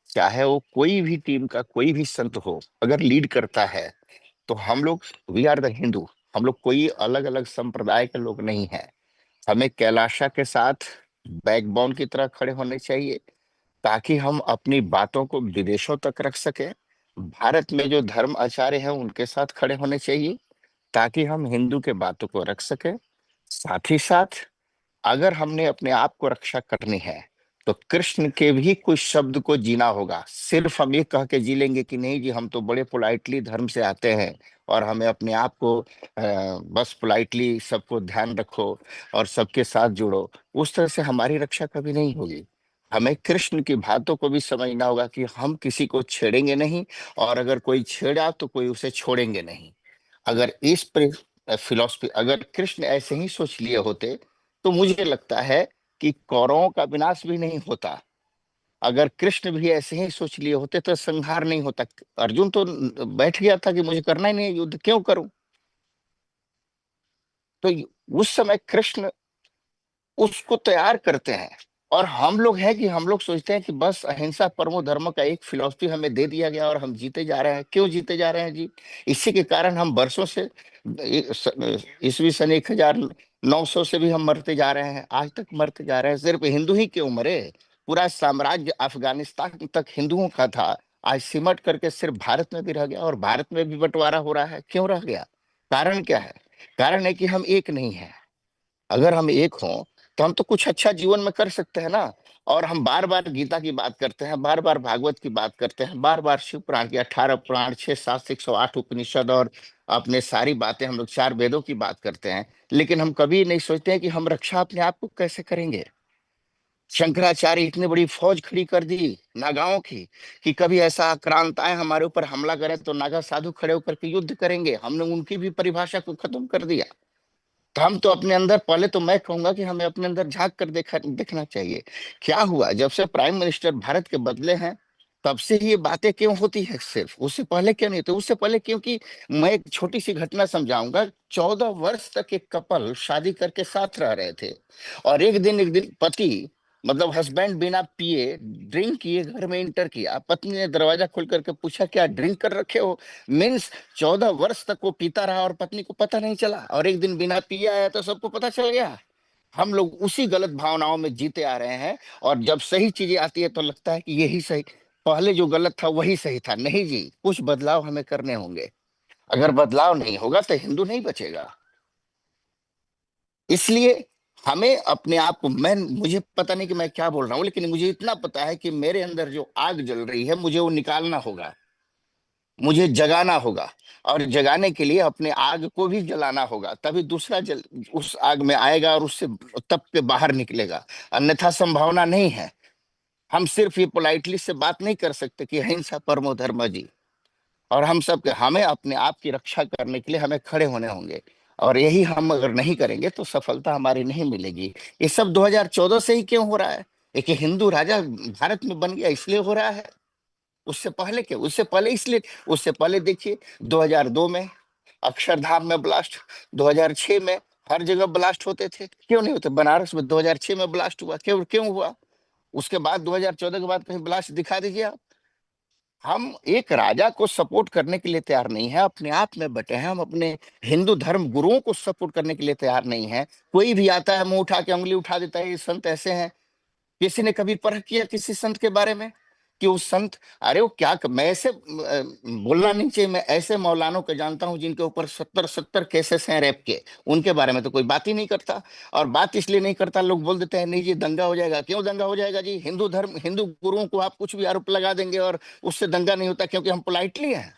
चाहे वो कोई भी टीम का कोई भी संत हो, अगर लीड करता है तो हम लोग, वी आर द हिंदू, हम लोग कोई अलग अलग संप्रदाय के लोग नहीं हैं। हमें कैलाशा के साथ बैकबोन की तरह खड़े होने चाहिए ताकि हम अपनी बातों को विदेशों तक रख सकें। भारत में जो धर्म आचार्य हैं उनके साथ खड़े होने चाहिए ताकि हम हिंदू के बातों को रख सकें। साथ ही साथ अगर हमने अपने आप को रक्षा करनी है तो कृष्ण के भी कुछ शब्द को जीना होगा। सिर्फ हम ये कह के जी लेंगे कि नहीं जी हम तो बड़े पोलाइटली धर्म से आते हैं और हमें अपने आप को बस पोलाइटली सबको ध्यान रखो और सबके साथ जुड़ो, उस तरह से हमारी रक्षा कभी नहीं होगी। हमें कृष्ण की बातों को भी समझना होगा कि हम किसी को छेड़ेंगे नहीं, और अगर कोई छेड़ा तो कोई उसे छोड़ेंगे नहीं। अगर इस फिलॉसफी, अगर कृष्ण ऐसे ही सोच लिए होते तो मुझे लगता है कि कौरवों का विनाश भी नहीं होता। अगर कृष्ण भी ऐसे ही सोच लिए होते तो संहार नहीं होता। अर्जुन तो बैठ गया था कि मुझे करना ही नहीं है युद्ध, क्यों करूं। तो उस समय कृष्ण उसको तैयार करते हैं, और हम लोग हैं कि हम लोग सोचते हैं कि बस अहिंसा परमो धर्म का एक फिलॉसफी हमें दे दिया गया और हम जीते जा रहे हैं। क्यों जीते जा रहे हैं जी? इसी के कारण हम वर्षों से, ईस्वी सन 1900 से भी हम मरते जा रहे हैं, आज तक मरते जा रहे हैं। सिर्फ हिंदू ही क्यों मरे, पूरा साम्राज्य अफगानिस्तान तक हिंदुओं का था, आज सिमट करके सिर्फ भारत में भी रह गया, और भारत में भी बंटवारा हो रहा है। क्यों रह गया? कारण क्या है? कारण है कि हम एक नहीं है। अगर हम एक हों तो हम तो कुछ अच्छा जीवन में कर सकते हैं ना। और हम बार बार गीता की बात करते हैं, बार बार भागवत की बात करते हैं, बार बार शिव पुराण की 18 पुराण, 6 7 108 उपनिषद, और अपने सारी बातें हम लोग 4 वेदों की बात करते हैं, लेकिन हम कभी नहीं सोचते हैं कि हम रक्षा अपने आप को कैसे करेंगे। शंकराचार्य इतनी बड़ी फौज खड़ी कर दी नागाओं की कि कभी ऐसा आक्रांत आए हमारे ऊपर हमला करें तो नागा साधु खड़े होकर के युद्ध करेंगे। हमने उनकी भी परिभाषा को खत्म कर दिया। तो हम तो अपने अंदर, पहले तो मैं कहूंगा कि हमें अपने अंदर झांक कर देखना चाहिए। क्या हुआ जब से प्राइम मिनिस्टर भारत के बदले हैं, तब से ही ये बातें क्यों होती है? सिर्फ उससे पहले क्यों नहीं? तो उससे पहले क्योंकि मैं एक छोटी सी घटना समझाऊंगा। 14 वर्ष तक एक कपल शादी करके साथ रह रहे थे, और एक दिन पति, मतलब हस्बैंड, बिना पिए ड्रिंक किए घर में इंटर किया। पत्नी ने दरवाजा खोल करके पूछा क्या ड्रिंक कर रखे हो? मीन्स 14 वर्ष तक वो पीता रहा और पत्नी को पता नहीं चला, और एक दिन बिना पिया आया तो सबको पता चल गया। हम लोग उसी गलत भावनाओं में जीते आ रहे हैं, और जब सही चीजें आती है तो लगता है कि यही सही, पहले जो गलत था वही सही था। नहीं जी, कुछ बदलाव हमें करने होंगे। अगर बदलाव नहीं होगा तो हिंदू नहीं बचेगा। इसलिए हमें अपने आप को, मुझे पता नहीं कि मैं क्या बोल रहा हूं, लेकिन मुझे इतना पता है कि मेरे अंदर जो आग जल रही है मुझे वो निकालना होगा, मुझे जगाना होगा, और जगाने के लिए अपने आग को भी जलाना होगा, तभी दूसरा उस आग में आएगा और उससे तप के बाहर निकलेगा। अन्यथा संभावना नहीं है। हम सिर्फ ये पोलाइटली से बात नहीं कर सकते कि अहिंसा परमो धर्म जी, और हम सब, हमें अपने आप की रक्षा करने के लिए हमें खड़े होने होंगे, और यही हम अगर नहीं करेंगे तो सफलता हमारी नहीं मिलेगी। ये सब 2014 से ही क्यों हो रहा है? एक हिंदू राजा भारत में बन गया इसलिए हो रहा है। उससे पहले क्या? उससे पहले इसलिए, उससे पहले देखिए 2002 में अक्षरधाम में ब्लास्ट, 2006 में हर जगह ब्लास्ट होते थे, क्यों नहीं होते? बनारस में 2006 में ब्लास्ट हुआ, क्यों क्यों हुआ? उसके बाद 2014 के बाद कहीं ब्लास्ट दिखा दीजिए आप। हम एक राजा को सपोर्ट करने के लिए तैयार नहीं है, अपने आप में बटे हैं। हम अपने हिंदू धर्म गुरुओं को सपोर्ट करने के लिए तैयार नहीं है। कोई भी आता है मुंह उठा के उंगली उठा देता है ये संत ऐसे हैं। किसी ने कभी परख किया किसी संत के बारे में कि वो संत, अरे वो क्या, मैं ऐसे बोलना नहीं चाहिए, मैं ऐसे मौलानों को जानता हूं जिनके ऊपर 70 केसेस हैं रैप के, उनके बारे में तो कोई बात ही नहीं करता। और बात इसलिए नहीं करता, लोग बोल देते हैं नहीं जी दंगा हो जाएगा। क्यों दंगा हो जाएगा जी? हिंदू धर्म, हिंदू गुरुओं को आप कुछ भी आरोप लगा देंगे और उससे दंगा नहीं होता, क्योंकि हम पोलाइटली हैं।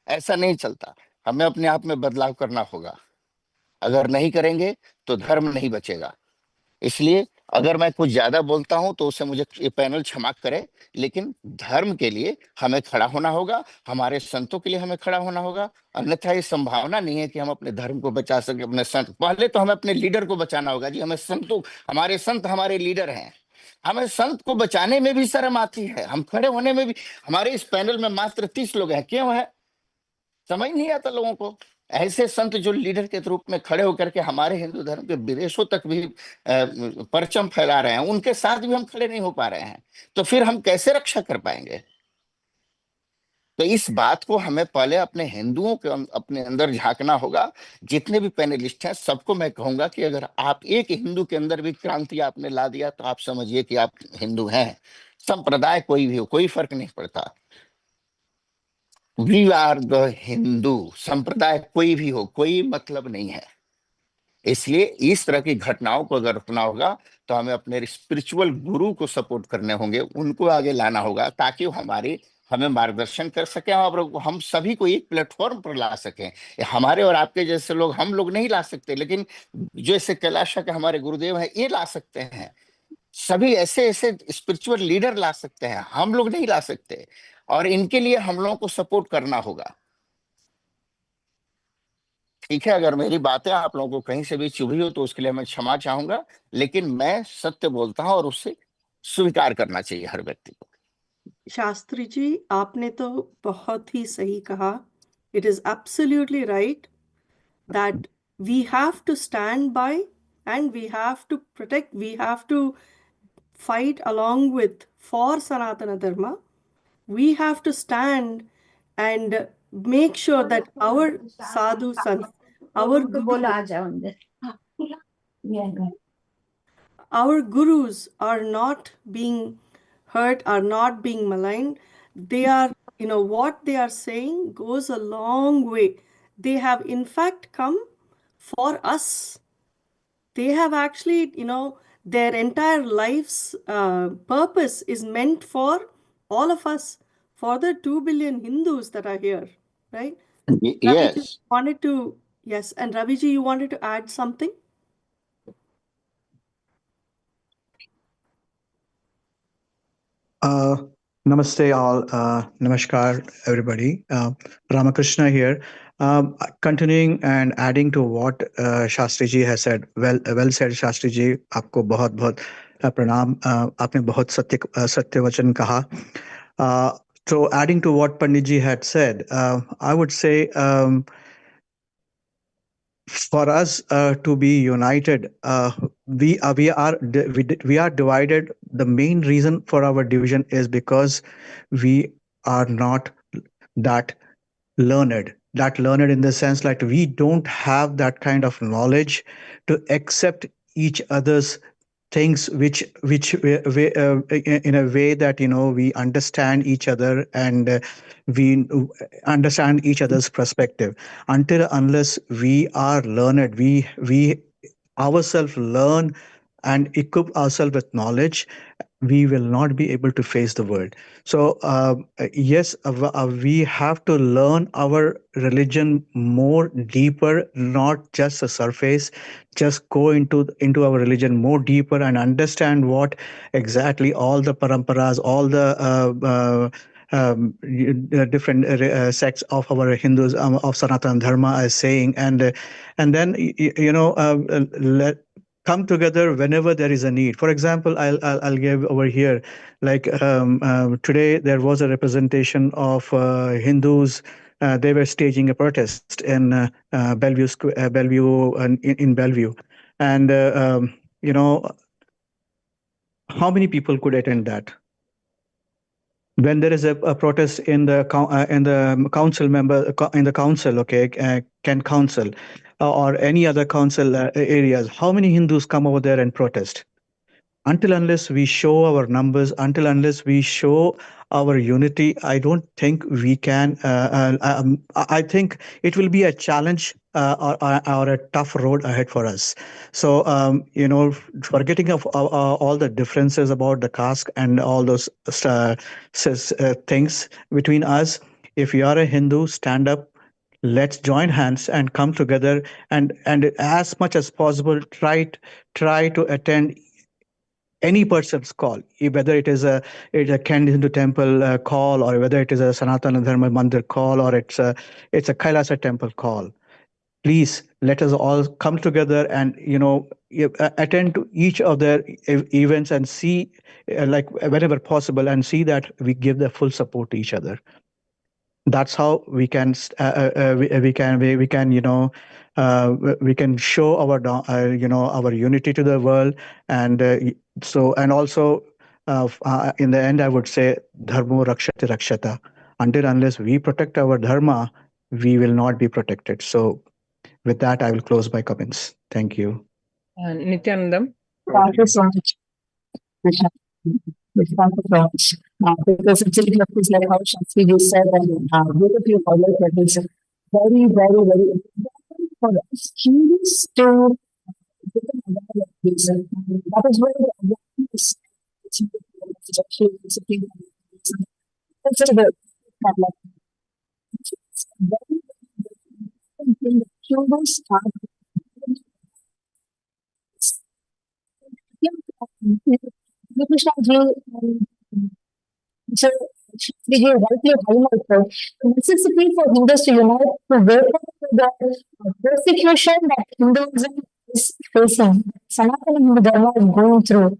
ऐसा नहीं चलता। हमें अपने आप में बदलाव करना होगा। अगर नहीं करेंगे तो धर्म नहीं बचेगा। इसलिए अगर मैं कुछ ज्यादा बोलता हूं तो उससे मुझे ये पैनल क्षमा करे, लेकिन धर्म के लिए हमें खड़ा होना होगा, हमारे संतों के लिए हमें खड़ा होना होगा। अन्यथा ये संभावना नहीं है कि हम अपने धर्म को बचा सके, अपने संत। पहले तो हमें अपने लीडर को बचाना होगा जी। हमें संतों, हमारे संत हमारे लीडर हैं। हमें संत को बचाने में भी शर्म आती है, हम खड़े होने में भी। हमारे इस पैनल में मात्र 30 लोग हैं, क्यों है? समझ नहीं आता लोगों को। ऐसे संत जो लीडर के रूप में खड़े होकर के हमारे हिंदू धर्म के विदेशों तक भी परचम फैला रहे हैं, उनके साथ भी हम खड़े नहीं हो पा रहे हैं, तो फिर हम कैसे रक्षा कर पाएंगे? तो इस बात को हमें पहले अपने हिंदुओं के अपने अंदर झांकना होगा। जितने भी पैनलिस्ट हैं सबको मैं कहूंगा कि अगर आप एक हिंदू के अंदर भी क्रांति आपने ला दिया तो आप समझिए कि आप हिंदू हैं। संप्रदाय कोई भी हो, कोई फर्क नहीं पड़ता। We are the Hindu. संप्रदाय कोई भी हो, कोई मतलब नहीं है। इसलिए इस तरह की घटनाओं को अगर रुकना होगा तो हमें अपने स्पिरिचुअल गुरु को सपोर्ट करने होंगे, उनको आगे लाना होगा ताकि वो हमें मार्गदर्शन कर सके और हम सभी को एक प्लेटफॉर्म पर ला सकें। हमारे और आपके जैसे लोग, हम लोग नहीं ला सकते, लेकिन जो ऐसे कैलाशा के हमारे गुरुदेव हैं ये ला सकते हैं। सभी ऐसे ऐसे स्पिरिचुअल लीडर ला सकते हैं, हम लोग नहीं ला सकते, और इनके लिए हम लोगों को सपोर्ट करना होगा। ठीक है, अगर मेरी बातें आप लोगों को कहीं से भी चुभी हो तो उसके लिए मैं क्षमा चाहूंगा, लेकिन मैं सत्य बोलता हूं और उससे स्वीकार करना चाहिए हर व्यक्ति को। शास्त्री जी, आपने तो बहुत ही सही कहा. It is absolutely right that we have to stand by and we have to protect, we have to fight along with for Sanatana Dharma. We have to stand and make sure that our sadhu sants, our gurus are not being hurt, are not being maligned. They are, what they are saying goes a long way. They have in fact come for us. They have actually, their entire life's purpose is meant for all of us, for the 2 billion Hindus that are here, right? Yes. Yes, and Raviji, you wanted to add something? Namaste all. Namaskar everybody. Ramakrishna here. Continuing and adding to what Shastri ji has said. Well said, Shastri ji. आपको बहुत बहुत प्रणाम. आपने बहुत सत्य वचन कहा. So adding to what Pandit ji had said, I would say for us to be united, we are divided. The main reason for our division is because we are not that learned. That learned in the sense like we don't have that kind of knowledge to accept each other's things, which in a way that we understand each other and we understand each other's perspective. Until unless we are learned, we ourselves learn and equip ourselves with knowledge, we will not be able to face the world. So yes, we have to learn our religion more deeper, not just the surface. Just go into our religion more deeper and understand what exactly all the paramparas, all the different sects of our Hindus, of Sanatana Dharma is saying, and then let come together whenever there is a need. For example, I'll give over here, like today there was a representation of Hindus. They were staging a protest in Bellevue, in Bellevue, and how many people could attend that? When there is a protest in the council member in the council, okay, Kent Council, or any other council areas, how many Hindus come over there and protest? Until unless we show our numbers, until unless we show our unity, I don't think we can. I think it will be a challenge or a tough road ahead for us. So, forgetting of all the differences about the caste and all those things between us, if you are a Hindu, stand up. Let's join hands and come together, and as much as possible try to attend any person's call, whether it is a Kent Hindu temple call, or whether it is a Sanatana Dharma Mandir call, or it's a Kailasa temple call. Please let us all come together and attend to each of their events and see, like whenever possible, and see that we give the full support to each other. That's how we can we can show our our unity to the world. And and also in the end I would say dharmo rakshati rakshata. Until unless we protect our dharma, we will not be protected. So with that I will close my comments. Thank you. Nithyanandam. Thank you so much. Thank you so much. Because it's just like how Shakti just said, and both of you highlight that it's very, very, very important for us Hindus to That is where the awareness is actually discipline. Consider the humans are so did you rightly highlight the necessity for Hindus to unite to wake up to the persecution that Hinduism is facing, Sanatana Hindu Dharma is going through.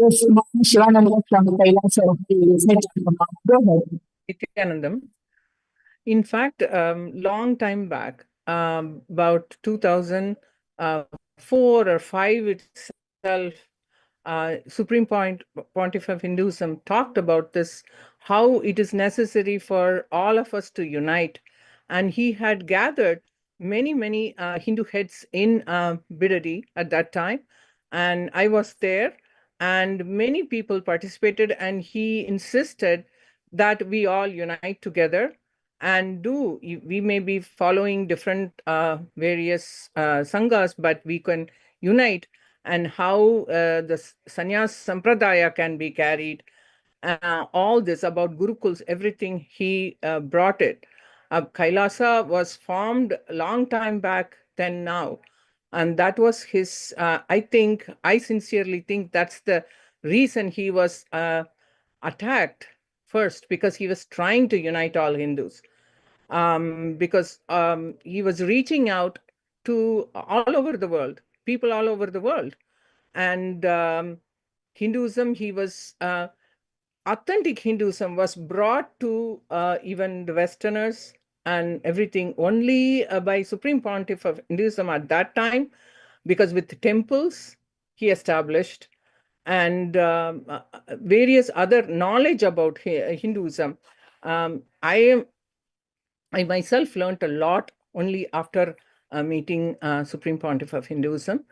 Yes, Shivananda from Kailasa. Go ahead. Nithyanandam. In fact, long time back, about 2004 or 5 itself, Supreme Pontiff of Hinduism talked about this, how it is necessary for all of us to unite. And he had gathered many Hindu heads in Bidadi at that time. And I was there, and many people participated, and he insisted that we all unite together and we may be following different various sanghas, but we can unite, and how the sannyas sampradaya can be carried. All this about gurukuls, everything he brought it. Kailasa was formed a long time back than now. And that was his, I sincerely think that's the reason he was attacked first, because he was trying to unite all Hindus. Because he was reaching out to all over the world, people all over the world. And Hinduism, authentic Hinduism was brought to even the Westerners and everything only by Supreme Pontiff of Hinduism at that time, because with temples he established and various other knowledge about Hinduism. I myself learned a lot only after meeting Supreme Pontiff of Hinduism.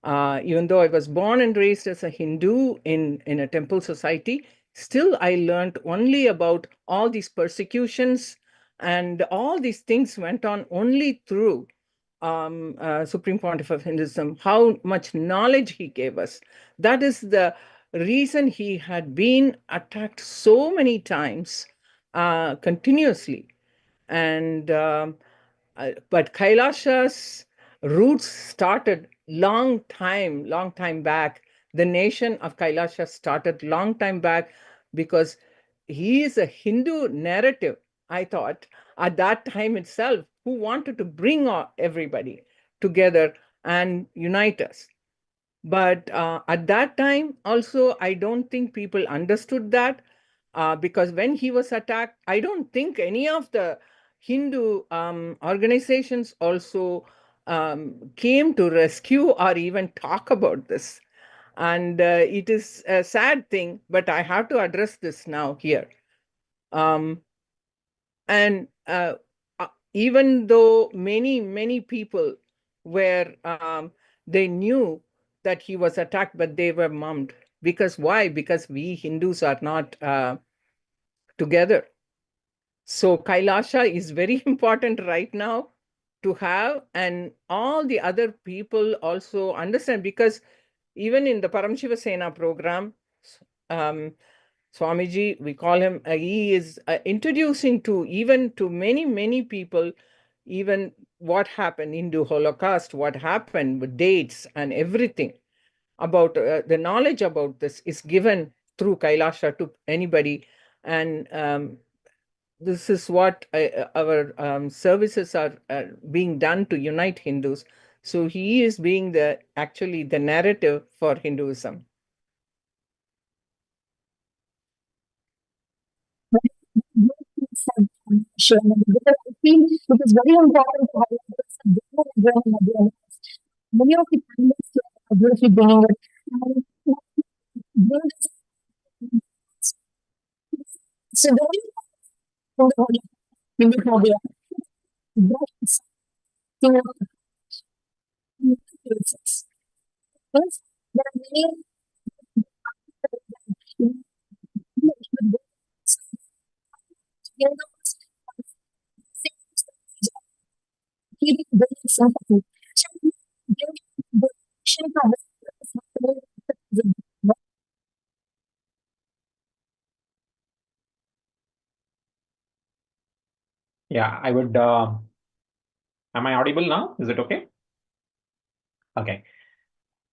Even though I was born and raised as a Hindu in a temple society, still I learned only about all these persecutions, and all these things went on only through Supreme Pontiff of Hinduism, how much knowledge he gave us. That is the reason he had been attacked so many times continuously. And but Kailasha's roots started long time back. The nation of Kailasa started long time back, because he is a Hindu narrative, I thought, at that time itself, who wanted to bring everybody together and unite us. But at that time also, I don't think people understood that, because when he was attacked, I don't think any of the Hindu organizations also came to rescue or even talk about this. And it is a sad thing, but I have to address this now here. And even though many people were, they knew that he was attacked, but they were mummed. Because why? Because we Hindus are not together. So Kailasa is very important right now to have, and all the other people also understand, because even in the Paramashiva Sena program, Swamiji, we call him, he is introducing to many people, even what happened, Hindu Holocaust, what happened with dates and everything about the knowledge about this is given through Kailasa to anybody. And this is what our services are being done to unite Hindus. So he is being actually the narrative for Hinduism. Sure, because I feel it is very important to highlight this again and again. Many of the panelists are beautifully bringing it. So very Hinduphobia. There are many keep building sympathy. Yeah, I would. Am I audible now? Is it okay? Okay.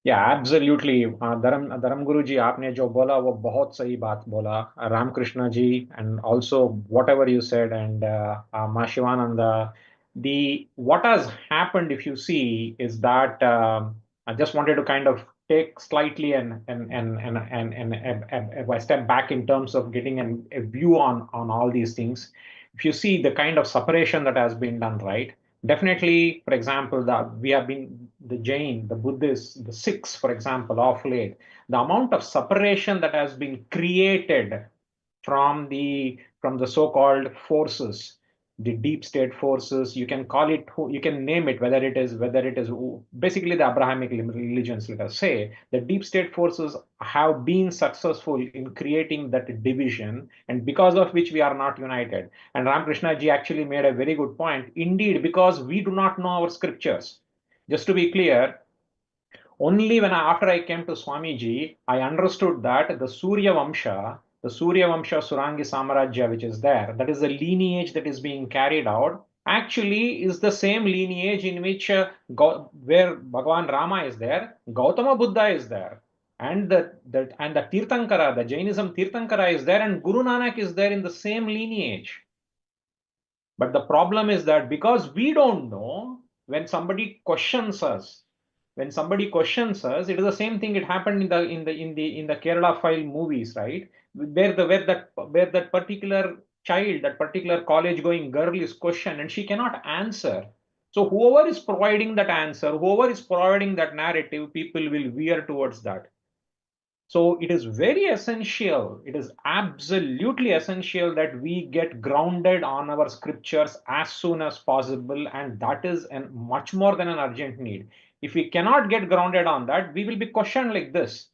Yeah, absolutely. धर्म गुरु जी आपने जो बोला वो बहुत सही बात बोला. Ramakrishna ji, and also whatever you said, and Ma Shivananda. What has happened, if you see, is that I just wanted to kind of take slightly and a step back in terms of getting a view on all these things. If you see the kind of separation that has been done, right? Definitely, for example, we have been the Jain, the Buddhists, the Sikhs, for example, of late, the amount of separation that has been created from the so-called forces, the deep state forces, you can call it, you can name it, whether it is basically the Abrahamic religions, let us say, the deep state forces have been successful in creating that division, and because of which we are not united. And Ramakrishna ji actually made a very good point. Indeed, because we do not know our scriptures. Just to be clear, only after I came to Swamiji, I understood that the Surya Vamsha Surangi Samarajya, which is there, that is the lineage that is being carried out, actually is the same lineage in which where Bhagavan Rama is there, Gautama Buddha is there, and the Tirthankara, the Jainism Tirthankara is there, and Guru Nanak is there in the same lineage. But the problem is that because we don't know, when somebody questions us, it is the same thing. It happened in the Kerala File movies, right? Where that particular child, that particular college-going girl is questioned and she cannot answer. So whoever is providing that answer, whoever is providing that narrative, people will veer towards that. So it is very essential, it is absolutely essential that we get grounded on our scriptures as soon as possible, and that is much more than an urgent need. If we cannot get grounded on that, we will be questioned like this.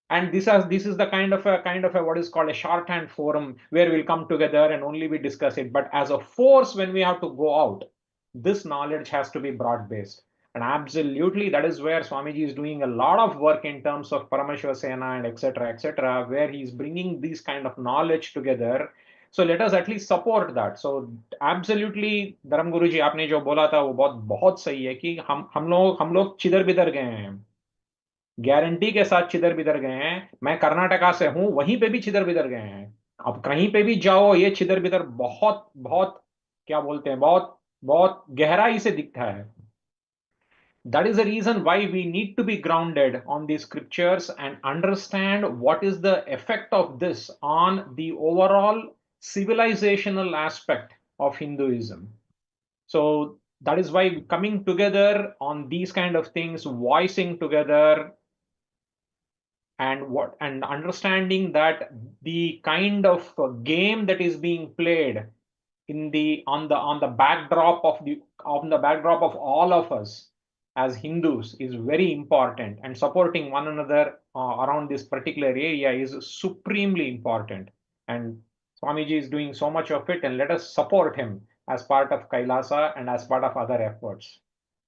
And this is the kind of a what is called a shorthand forum where we'll come together and only we discuss it. But as a force, when we have to go out, this knowledge has to be broad-based. And absolutely, that is where Swamiji is doing a lot of work in terms of Paramashiva Sena and etc., where he's bringing these kind of knowledge together. So let us at least support that. So absolutely, धर्म गुरु जी आपने जो बोला था वो बहुत सही है कि हम लोग चिदर बिदर गए हैं, गारंटी के साथ छिदर बिदर गए हैं. मैं कर्नाटका से हूं, वहीं पे भी छिदर बिदर गए हैं. अब कहीं पे भी जाओ, ये छिदर बिदर बहुत बहुत क्या बोलते हैं, बहुत बहुत गहराई से दिखता है. That is the reason why we need to be grounded on these scriptures and understand what is the effect of this on the overall civilizational aspect of Hinduism. So that is why coming together on these kind of things, voicing together, and understanding that the kind of game that is being played on the backdrop of all of us as Hindus is very important, and supporting one another around this particular area is supremely important. And Swamiji is doing so much of it, and let us support him as part of Kailasa and as part of other efforts.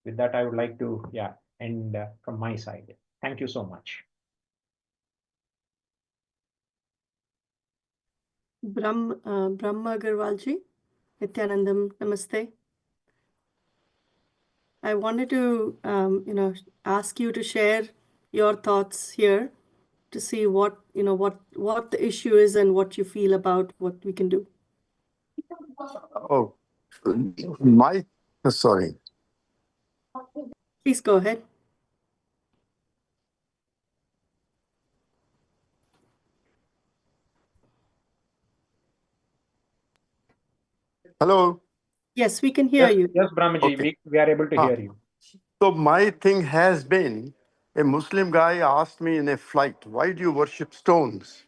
With that, I would like to end from my side. Thank you so much. Brahma Agarwal ji, Nithyanandam, namaste. I wanted to, ask you to share your thoughts here to see what the issue is and what you feel about what we can do. Oh, sorry. Please go ahead. Hello. Yes, we can hear you. Yes, Brahmaji, Okay. we are able to hear you. So my thing has been, a Muslim guy asked me in a flight, why do you worship stones?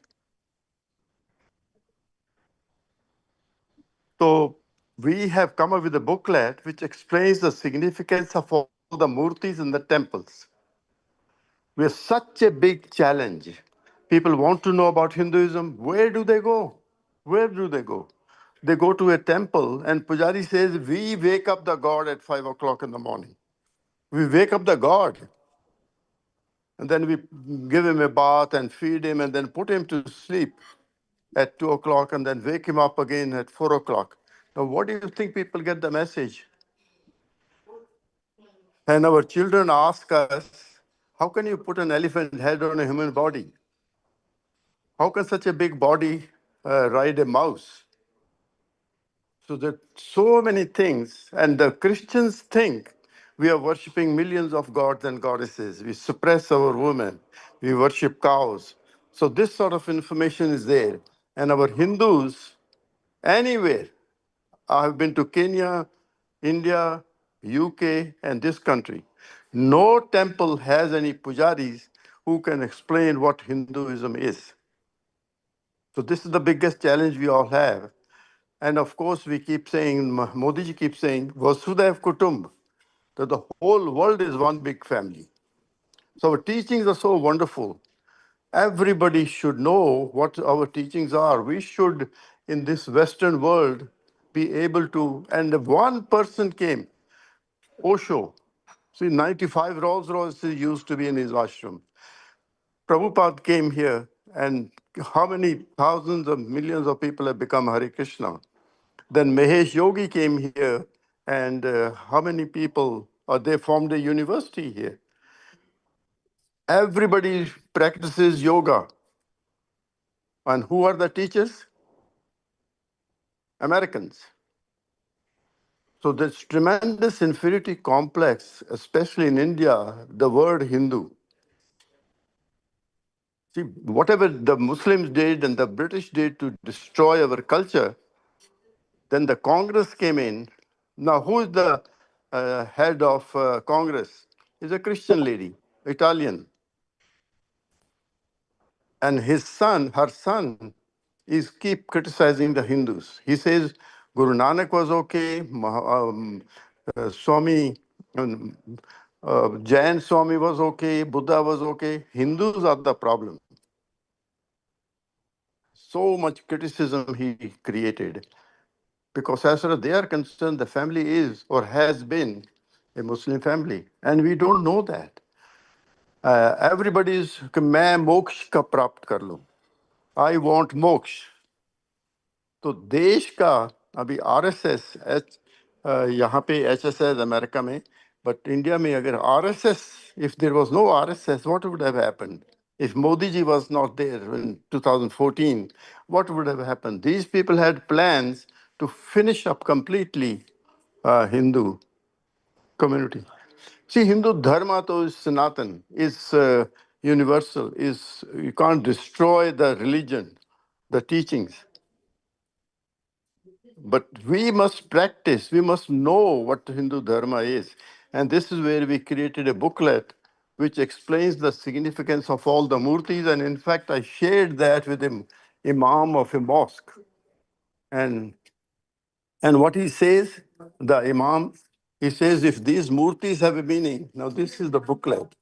So we have come up with a booklet which explains the significance of all the murtis in the temples. We're such a big challenge. People want to know about Hinduism. Where do they go? Where do they go? They go to a temple and Pujari says, we wake up the god at 5 o'clock in the morning. We wake up the god. and then we give him a bath and feed him and then put him to sleep at 2 o'clock and then wake him up again at 4 o'clock. Now, what do you think people get the message? And our children ask us, how can you put an elephant head on a human body? How can such a big body ride a mouse? So there are so many things, and the Christians think we are worshiping millions of gods and goddesses. We suppress our women. We worship cows. So this sort of information is there. And our Hindus, anywhere, I have been to Kenya, India, UK, and this country. No temple has any pujaris who can explain what Hinduism is. So this is the biggest challenge we all have. And of course, we keep saying, Modi ji keeps saying, Vasudhaiv Kutumb, that the whole world is one big family. So our teachings are so wonderful. Everybody should know what our teachings are. We should, in this Western world, be able to, and one person came, Osho. See, 95 Rolls Royces used to be in his ashram. Prabhupada came here, and how many thousands of millions of people have become Hare Krishna? Then Mahesh Yogi came here, and how many people, they formed a university here. Everybody practices yoga. And who are the teachers? Americans. So there's tremendous inferiority complex, especially in India, the word Hindu. See, whatever the Muslims did and the British did to destroy our culture, then the Congress came in. Now, who is the head of Congress? Is a Christian lady, Italian. And his son, her son, is keep criticizing the Hindus. He says Guru Nanak was okay, Swami, Jain Swami was okay, Buddha was okay. Hindus are the problem. So much criticism he created. Because as far as they are concerned, the family is or has been a Muslim family. And we don't know that. Everybody's, मैं मोक्ष का प्राप्त कर लूं. I want मोक्ष. तो देश का अभी आरएसएस यहाँ पे एचएसएस अमेरिका में, बट इंडिया में अगर RSS, if there was no RSS, what would have happened? If Modi ji was not there in 2014, what would have happened? These people had plans to finish up completely Hindu community. See, Hindu dharma to is Sanatan, is universal, is you can't destroy the religion, the teachings. But we must practice, we must know what Hindu dharma is. And this is where we created a booklet which explains the significance of all the murtis. And in fact, I shared that with him, imam of a mosque. And what he says, the imam, he says, if these murtis have a meaning, now this is the booklet,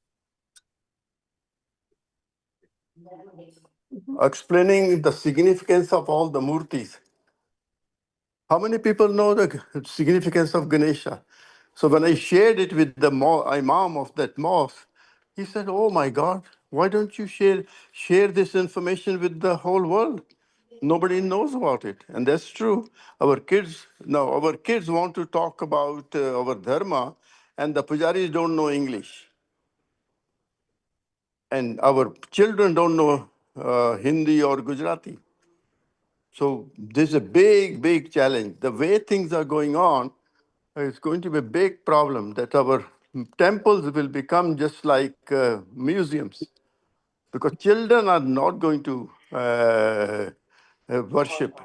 explaining the significance of all the murtis. How many people know the significance of Ganesha? So when I shared it with the imam of that mosque, he said, oh my God, why don't you share this information with the whole world? Nobody knows about it. And that's true. Our kids want to talk about our dharma, and the pujaris don't know English. And our children don't know Hindi or Gujarati. So there's a big, big challenge. The way things are going on, it's going to be a big problem that our temples will become just like museums, because children are not going to worship.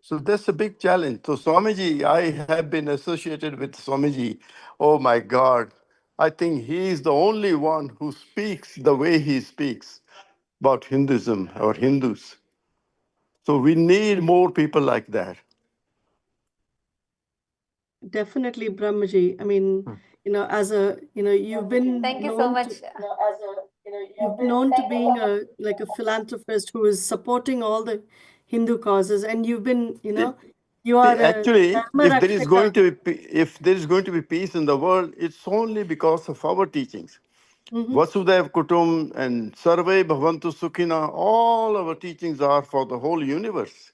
So that's a big challenge. So Swamiji, I have been associated with Swamiji. Oh my God. I think he is the only one who speaks the way he speaks about Hinduism or Hindus. So we need more people like that. Definitely, Brahmaji. I mean, as a, you've been Thank you so known much. you've been known to being like a philanthropist who is supporting all the Hindu causes, and you've been, you are Actually, Dharma if there is Rakshaka. going to be peace in the world, it's only because of our teachings. Vasudev Kutum and Sarve Bhavantu Sukhina, all our teachings are for the whole universe.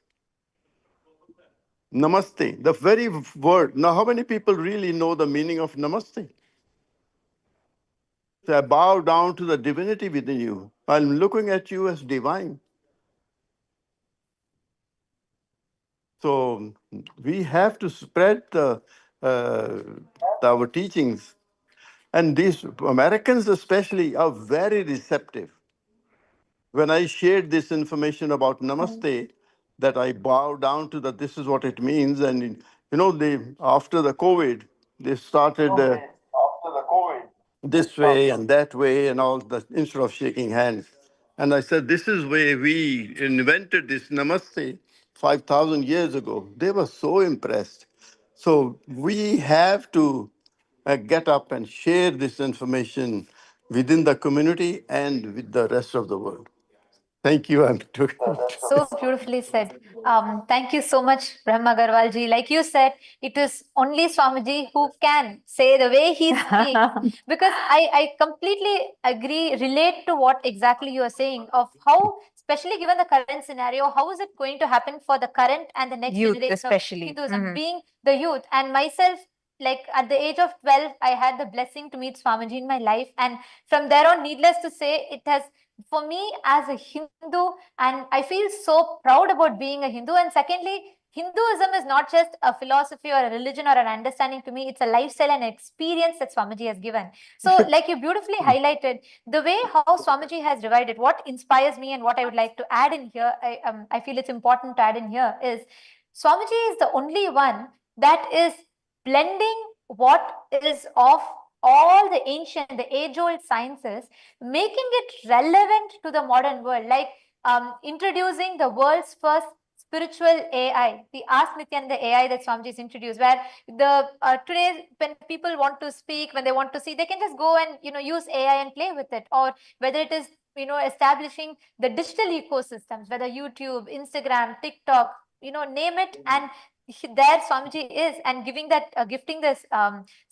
Namaste, the very word. Now, how many people really know the meaning of namaste? So I bow down to the divinity within you. I'm looking at you as divine. So we have to spread our teachings. And these Americans especially are very receptive. When I shared this information about namaste, that I bow down to that, this is what it means. And they after the COVID, they started this way and that way and all that instead of shaking hands. And I said, this is where we invented this namaste 5,000 years ago. They were so impressed. So we have to get up and share this information within the community and with the rest of the world. Thank you. So beautifully said. Thank you so much, Brahma Agarwalji. Like you said, it is only Swamiji who can say the way he speaks. Because I completely agree, relate to what exactly you are saying of how, especially given the current scenario, how is it going to happen for the current and the next Youth generation especially. of Hinduism, being the youth. And myself, like at the age of 12, I had the blessing to meet Swamiji in my life. And from there on, needless to say, it has, for me as a Hindu, and I feel so proud about being a Hindu. And secondly, Hinduism is not just a philosophy or a religion or an understanding to me. It's a lifestyle and experience that Swamiji has given. So like you beautifully highlighted, the way how Swamiji has divided, what inspires me and what I would like to add in here, I feel it's important to add in here is Swamiji is the only one that is blending what is of all the ancient, the age-old sciences, making it relevant to the modern world, like introducing the world's first spiritual AI, the Ask Nithyananda AI that Swamiji has introduced, where the today when people want to speak, when they want to see, they can just go and use AI and play with it, or whether it is establishing the digital ecosystems, whether YouTube, Instagram, TikTok, name it, and there Swamiji is, and gifting this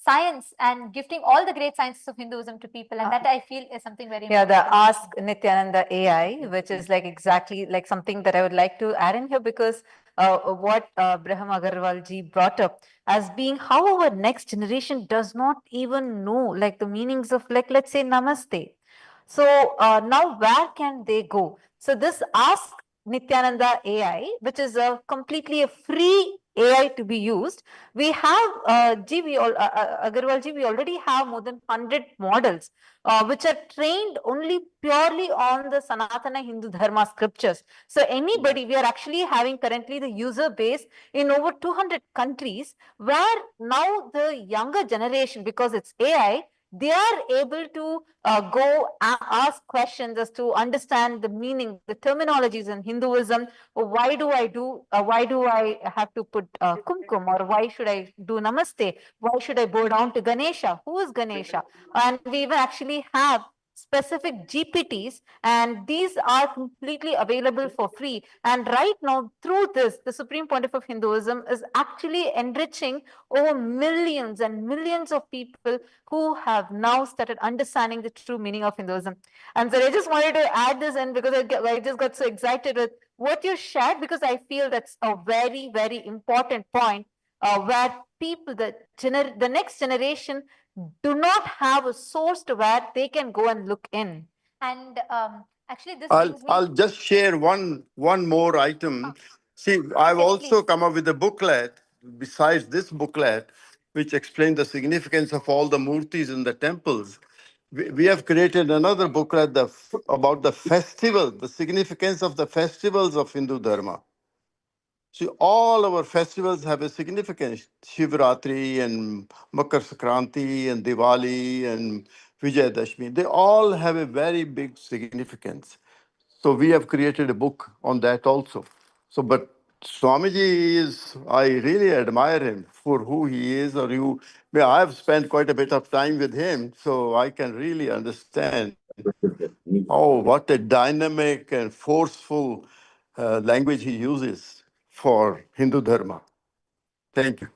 science and gifting all the great sciences of Hinduism to people, and that I feel is something very important. The Ask Nithyananda AI, which is like exactly like something that I would like to add in here, because what Brahma Agarwalji brought up as being how our next generation does not even know like the meanings of, like, let's say namaste. So now where can they go? So this Ask Nithyananda AI, which is a completely a free AI to be used. We have Agarwal ji, we already have more than 100 models which are trained only purely on the Sanatana Hindu Dharma scriptures. So anybody, we are actually having currently the user base in over 200 countries, where now the younger generation, because it's AI, they are able to go ask questions as to understand the meaning, the terminologies in Hinduism. Why do I have to put kumkum, or why should I do namaste? Why should I bow down to Ganesha? Who is Ganesha? And we even actually have specific GPTs, and these are completely available for free. And right now, through this, the Supreme Pontiff of Hinduism is actually enriching over millions and millions of people who have now started understanding the true meaning of Hinduism. And so I just wanted to add this in because I just got so excited with what you shared, because I feel that's a very, very important point where people, the next generation, do not have a source to where they can go and look in. And actually, this brings me. I'll just share one more item. See, I've also come up with a booklet besides this booklet, which explains the significance of all the murtis in the temples. We have created another booklet about the festival, the significance of the festivals of Hindu Dharma. See, all our festivals have a significance. Shivratri and Makar Sankranti and Diwali and Vijayadashmi, they all have a very big significance. So we have created a book on that also. So, but Swamiji I really admire him for who he is, or you. I have spent quite a bit of time with him, so I can really understand. Oh, what a dynamic and forceful language he uses for Hindu Dharma. Thank you.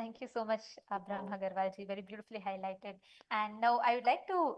Thank you so much, Brahma Agarwalji, very beautifully highlighted. And now I would like to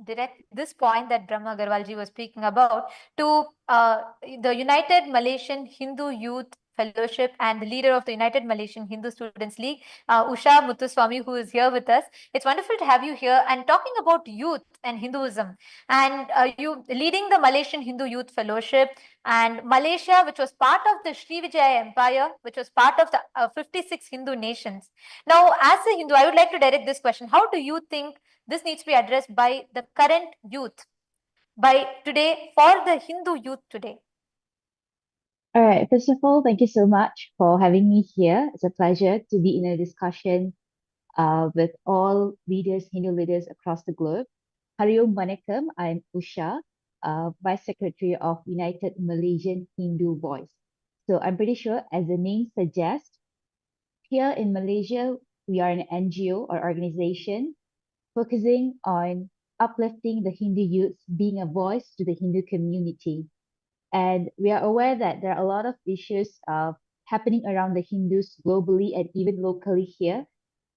direct this point that Brahma Agarwalji was speaking about to the United Malaysian Hindu Youth Fellowship and the leader of the United Malaysian Hindu Students League, Usha Muthuswamy, who is here with us. It's wonderful to have you here and talking about youth and Hinduism. And you leading the Malaysian Hindu Youth Fellowship, and Malaysia, which was part of the Srivijaya Empire, which was part of the 56 Hindu nations. Now, as a Hindu, I would like to direct this question. How do you think this needs to be addressed by the current youth, by today, for the Hindu youth today? All right. First of all, thank you so much for having me here. It's a pleasure to be in a discussion with all leaders, Hindu leaders across the globe. Hari Om Vanakkam. I'm Usha, Vice Secretary of United Malaysian Hindu Voice. So I'm pretty sure, as the name suggests, here in Malaysia, we are an NGO or organization focusing on uplifting the Hindu youth, being a voice to the Hindu community. And we are aware that there are a lot of issues happening around the Hindus globally and even locally here.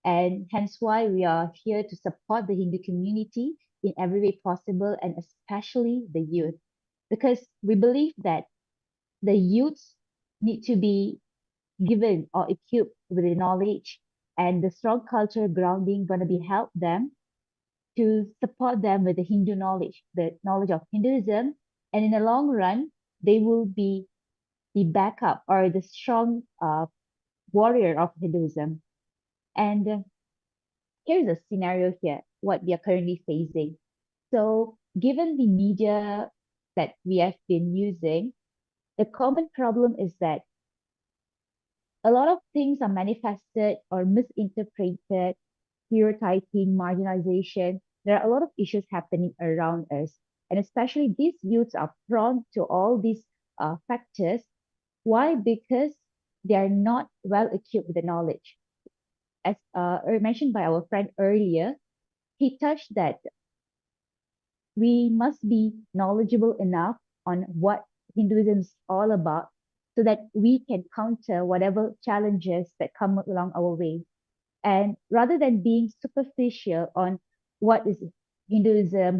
And hence why we are here to support the Hindu community in every way possible, and especially the youth. Because we believe that the youths need to be given or equipped with the knowledge and the strong cultural grounding going to be help them to support them with the Hindu knowledge, the knowledge of Hinduism. And in the long run, they will be the backup or the strong warrior of Hinduism. And here's a scenario here, what we are currently facing. So given the media that we have been using, the common problem is that a lot of things are manifested or misinterpreted, stereotyping, marginalization. There are a lot of issues happening around us. And especially these youths are prone to all these factors. Why? Because they are not well equipped with the knowledge. As mentioned by our friend earlier, he touched that we must be knowledgeable enough on what Hinduism is all about so that we can counter whatever challenges that come along our way. And rather than being superficial on what is Hinduism,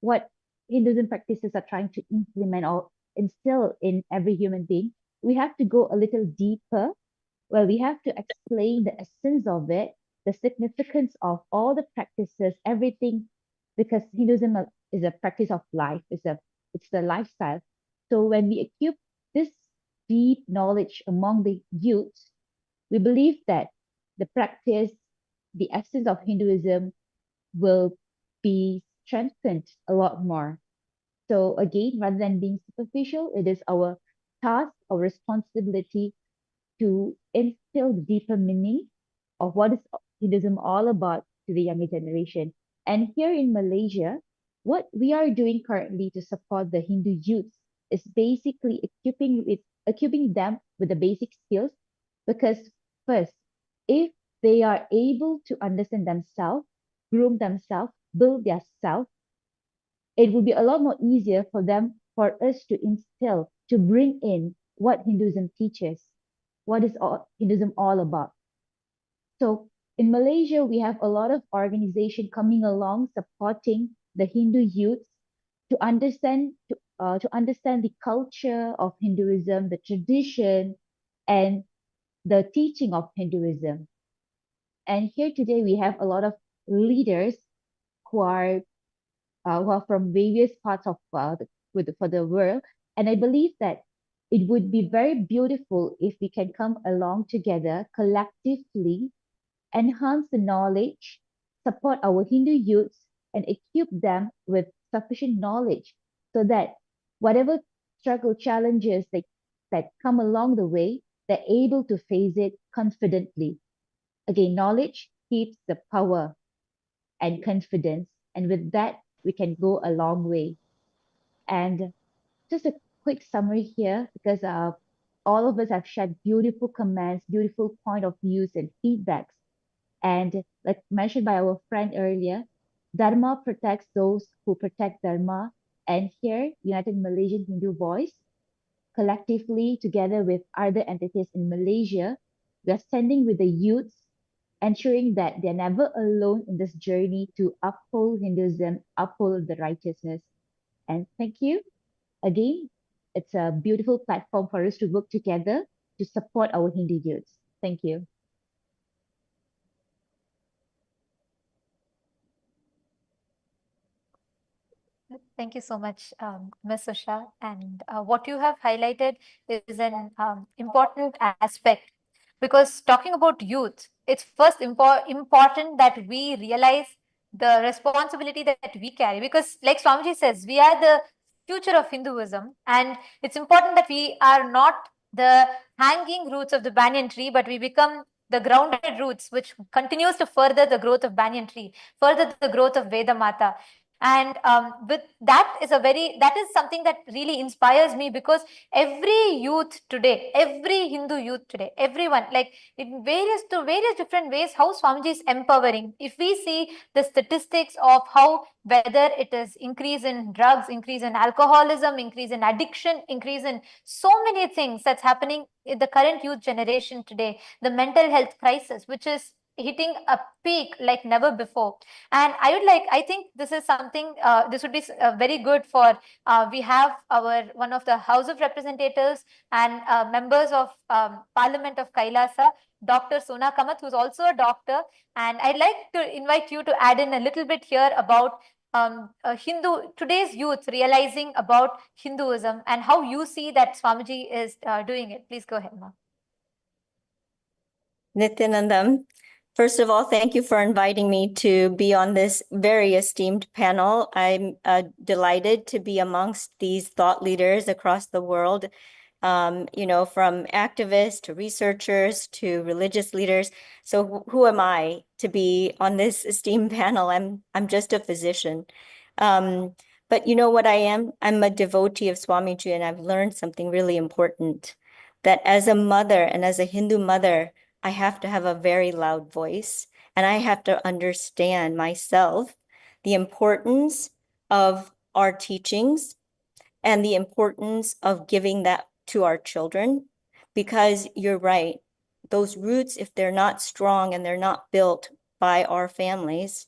what Hinduism practices are trying to implement or instill in every human being, we have to go a little deeper. Well, we have to explain the essence of it, the significance of all the practices, everything, because Hinduism is a practice of life, it's the lifestyle. So when we equip this deep knowledge among the youth, we believe that the practice, the essence of Hinduism will be strengthened a lot more. So again, rather than being superficial, it is our task, our responsibility to instill the deeper meaning of what is Hinduism all about to the younger generation. And here in Malaysia, what we are doing currently to support the Hindu youth is basically equipping them with the basic skills. Because first, if they are able to understand themselves, groom themselves, build their self, it will be a lot more easier for us to instill, to bring in what Hinduism teaches, what is Hinduism all about. So in Malaysia, we have a lot of organization coming along supporting the Hindu youth to understand the culture of Hinduism, the tradition, and the teaching of Hinduism. And here today we have a lot of leaders who are from various parts of for the world, and I believe that it would be very beautiful if we can come along together collectively, enhance the knowledge, support our Hindu youths, and equip them with sufficient knowledge so that whatever struggle challenges that come along the way, they're able to face it confidently. Again, knowledge keeps the power and confidence, and with that, we can go a long way. And just a quick summary here, because all of us have shared beautiful comments, beautiful point of views and feedbacks. And like mentioned by our friend earlier, Dharma protects those who protect Dharma. And here, United Malaysian Hindu Voice, collectively, together with other entities in Malaysia, We are standing with the youths, ensuring that they're never alone in this journey to uphold Hinduism, uphold the righteousness. And thank you again. It's a beautiful platform for us to work together to support our Hindu youths. Thank you. Thank you so much, Ms. Usha. And what you have highlighted is an important aspect, because talking about youth, it's first important that we realize the responsibility that we carry. Because, like Swamiji says, we are the future of Hinduism, and it's important that we are not the hanging roots of the banyan tree, but we become the grounded roots, which continues to further the growth of banyan tree, further the growth of Veda Mata. And with that is something that really inspires me, because every youth today, every Hindu youth today, everyone, like in various different ways, how Swamiji is empowering. If we see the statistics of how, whether it is increase in drugs, increase in alcoholism, increase in addiction, increase in so many things that's happening in the current youth generation today, the mental health crisis, which is hitting a peak like never before. And I think this is something, this would be very good for, we have our one of the House of Representatives and members of Parliament of Kailasa, Dr. Sona Kamath, who's also a doctor. And I'd like to invite you to add in a little bit here about today's youth realizing about Hinduism and how you see that Swamiji is doing it. Please go ahead, Ma. Nithyananda, first of all, thank you for inviting me to be on this very esteemed panel. I'm delighted to be amongst these thought leaders across the world, from activists to researchers to religious leaders. So who am I to be on this esteemed panel? I'm just a physician. But you know what I am? I'm a devotee of Swamiji, and I've learned something really important, that as a mother and as a Hindu mother, I have to have a very loud voice, and I have to understand myself the importance of our teachings and the importance of giving that to our children. Because you're right, those roots, if they're not strong and they're not built by our families,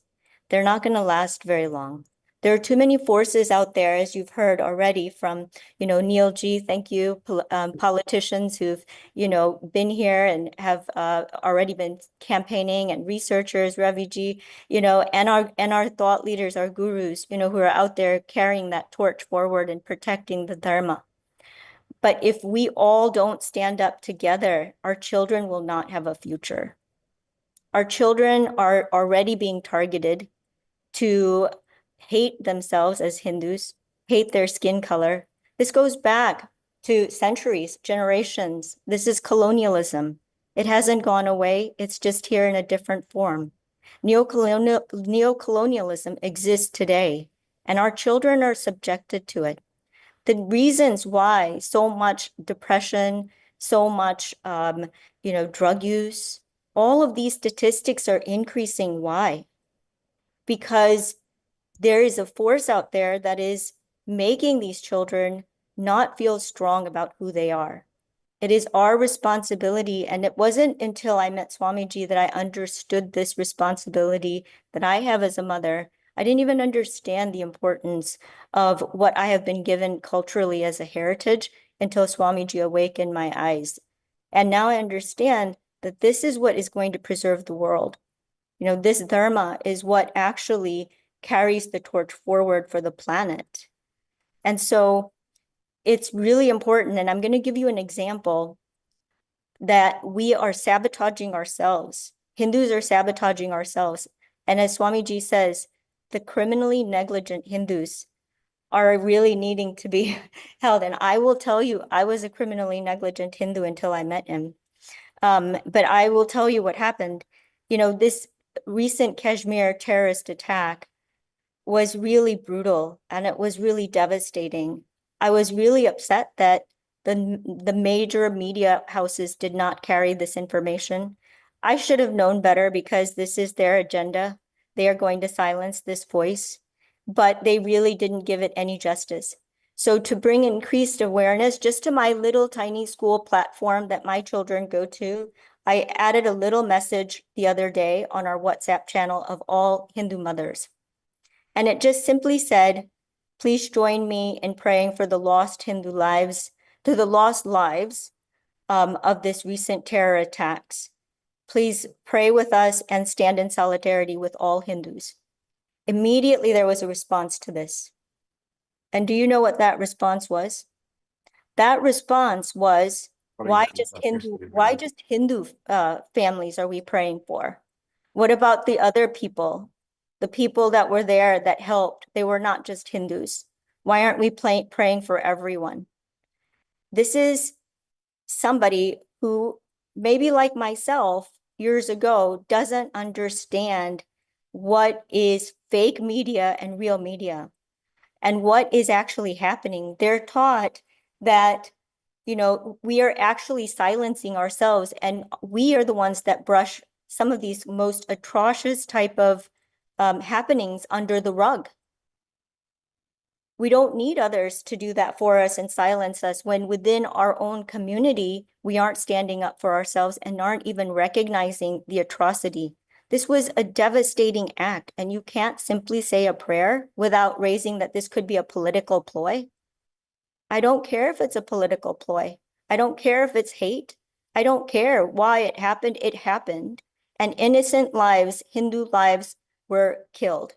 they're not going to last very long. There are too many forces out there, as you've heard already from, Neil G, thank you, politicians who've, been here and have already been campaigning, and researchers, Ravi G, and our thought leaders, our gurus, who are out there carrying that torch forward and protecting the Dharma. But if we all don't stand up together, our children will not have a future. Our children are already being targeted to hate themselves as Hindus, hate their skin color. This goes back to centuries, generations. This is colonialism. It hasn't gone away. It's just here in a different form. Neocolonialism exists today, and our children are subjected to it. The reasons why so much depression, so much, drug use, all of these statistics are increasing. Why? Because there is a force out there that is making these children not feel strong about who they are. It is our responsibility, and it wasn't until I met Swamiji that I understood this responsibility that I have as a mother. I didn't even understand the importance of what I have been given culturally as a heritage until Swamiji awakened my eyes. And now I understand that this is what is going to preserve the world. This Dharma is what actually carries the torch forward for the planet. And so it's really important, and I'm going to give you an example, that we are sabotaging ourselves. Hindus are sabotaging ourselves. And as Swamiji says, the criminally negligent Hindus are really needing to be held. And I will tell you, I was a criminally negligent Hindu until I met him. But I will tell you what happened. This recent Kashmir terrorist attack was really brutal, and it was really devastating. I was really upset that the major media houses did not carry this information. I should have known better, because this is their agenda. They are going to silence this voice, but they really didn't give it any justice. So to bring increased awareness just to my little tiny school platform that my children go to, I added a little message the other day on our WhatsApp channel of all Hindu mothers. And it just simply said, please join me in praying for the lost Hindu lives, to the lost lives of this recent terror attacks. Please pray with us and stand in solidarity with all Hindus. Immediately there was a response to this. And do you know what that response was? That response was, why just Hindu families are we praying for? What about the other people? The people that were there that helped, they were not just Hindus. Why aren't we praying for everyone? This is somebody who, maybe like myself years ago, doesn't understand what is fake media and real media and what is actually happening. They're taught that, you know, we are actually silencing ourselves, and we are the ones that brush some of these most atrocious type of happenings under the rug. We don't need others to do that for us and silence us when within our own community, we aren't standing up for ourselves and aren't even recognizing the atrocity. This was a devastating act, and you can't simply say a prayer without raising that this could be a political ploy. I don't care if it's a political ploy. I don't care if it's hate. I don't care why it happened. It happened. And innocent lives, Hindu lives, were killed.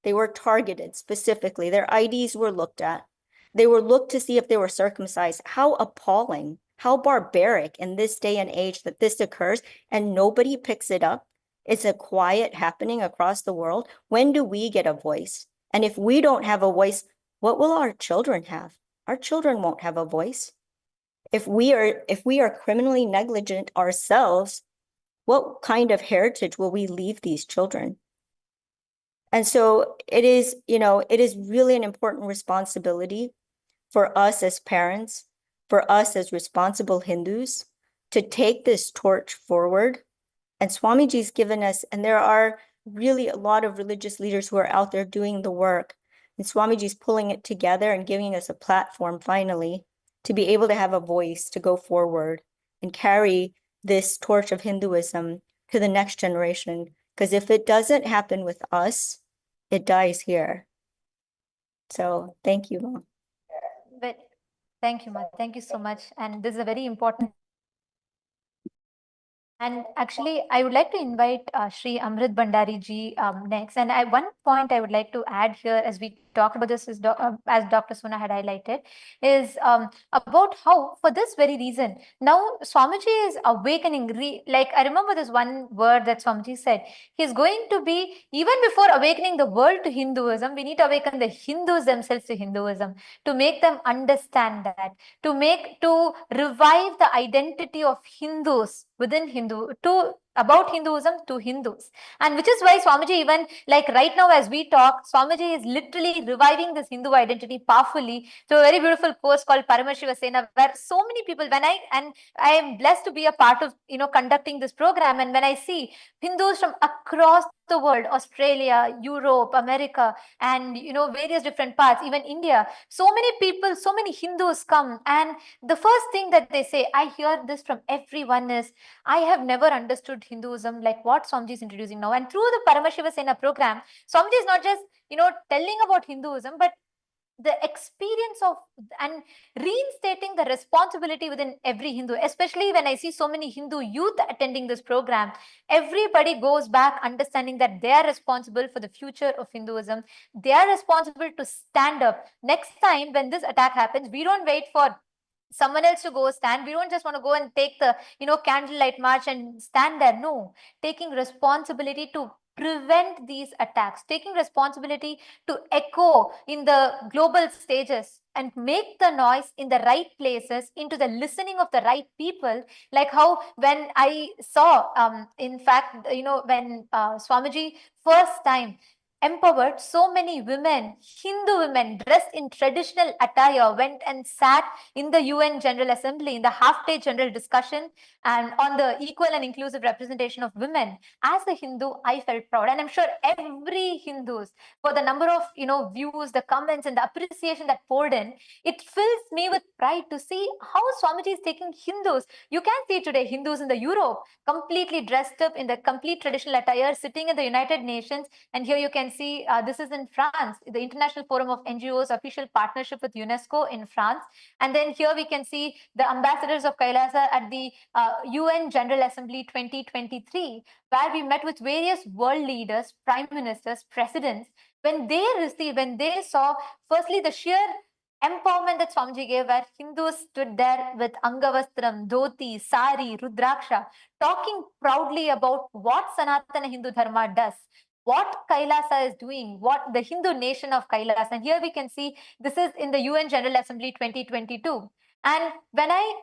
They were targeted specifically. Their IDs were looked at. They were looked to see if they were circumcised. How appalling, how barbaric in this day and age that this occurs and nobody picks it up. It's a quiet happening across the world. When do we get a voice? And if we don't have a voice, what will our children have? Our children won't have a voice. If we are criminally negligent ourselves, what kind of heritage will we leave these children? And so it is, you know, it is really an important responsibility for us as parents, for us as responsible Hindus, to take this torch forward. And Swamiji's given us, and there are really a lot of religious leaders who are out there doing the work. And Swamiji's pulling it together and giving us a platform finally to be able to have a voice to go forward and carry this torch of Hinduism to the next generation. Because if it doesn't happen with us, it dies here. So thank you, Mom. But thank you, Ma. Thank you so much. And this is a very important. And actually, I would like to invite Shri Amrit Bhandari ji next. And one point I would like to add here, as we talked about this, is as Dr. Suna had highlighted, is about how, for this very reason, now Swamiji is awakening. Like I remember this one word that Swamiji said. He's going to be, even before awakening the world to Hinduism, we need to awaken the Hindus themselves to Hinduism, to make them understand that, to revive the identity of Hindus within about Hinduism to Hindus. And which is why Swamiji, even like right now as we talk, Swamiji is literally reviving this Hindu identity powerfully through a very beautiful course called Paramashivam, where so many people, I am blessed to be a part of, conducting this program. And when I see Hindus from across the world, Australia, Europe, America, and, various different parts, even India, so many people, so many Hindus come. And the first thing that they say, I hear this from everyone, is, I have never understood Hinduism like what Swamiji is introducing now. And through the Paramashivam program, Swamiji is not just, telling about Hinduism, but the experience of and reinstating the responsibility within every Hindu, especially when I see so many Hindu youth attending this program. Everybody goes back understanding that they are responsible for the future of Hinduism. They are responsible to stand up. Next time when this attack happens, we don't wait for someone else to go stand. We don't just want to go and take the, candlelight march and stand there. No, taking responsibility to prevent these attacks, taking responsibility to echo in the global stages and make the noise in the right places, into the listening of the right people. Like how when I saw, in fact, when Swamiji first time empowered so many women, Hindu women dressed in traditional attire, went and sat in the UN General Assembly in the half-day general discussion and on the equal and inclusive representation of women. As a Hindu, I felt proud, and I'm sure every Hindus, for the number of views, the comments, and the appreciation that poured in, it fills me with pride to see how Swamiji is taking Hindus. You can see today Hindus in the Europe completely dressed up in the complete traditional attire, sitting in the United Nations. And here you can see this is in France, the International Forum of NGOs, official partnership with UNESCO in France. And then here we can see the ambassadors of Kailasa at the UN General Assembly 2023, where we met with various world leaders, prime ministers, presidents. When they saw, firstly, the sheer empowerment that Swamiji gave, where Hindus stood there with Angavastram, Dhoti, Sari, Rudraksha, talking proudly about what Sanatana Hindu Dharma does, what Kailasa is doing, what the Hindu nation of Kailasa. And here we can see this is in the UN General Assembly 2022. And when I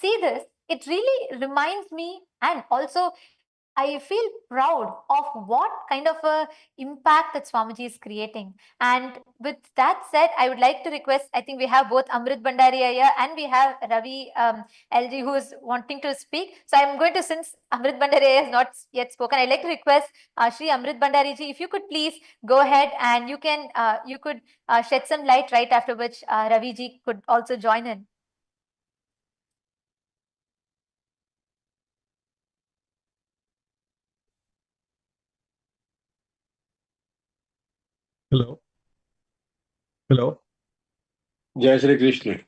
see this, it really reminds me, and also I feel proud of what kind of a impact that Swamiji is creating. And with that said, I would like to request, I think we have both Amrit Bhandari here and we have Ravi LG who is wanting to speak. So I'm going to, since Amrit Bhandari has not yet spoken, I'd like to request Shri Amrit Bhandari ji, if you could please go ahead and you could shed some light, right after which Ravi ji could also join in. Hello. Hello. Jai Shri Krishna.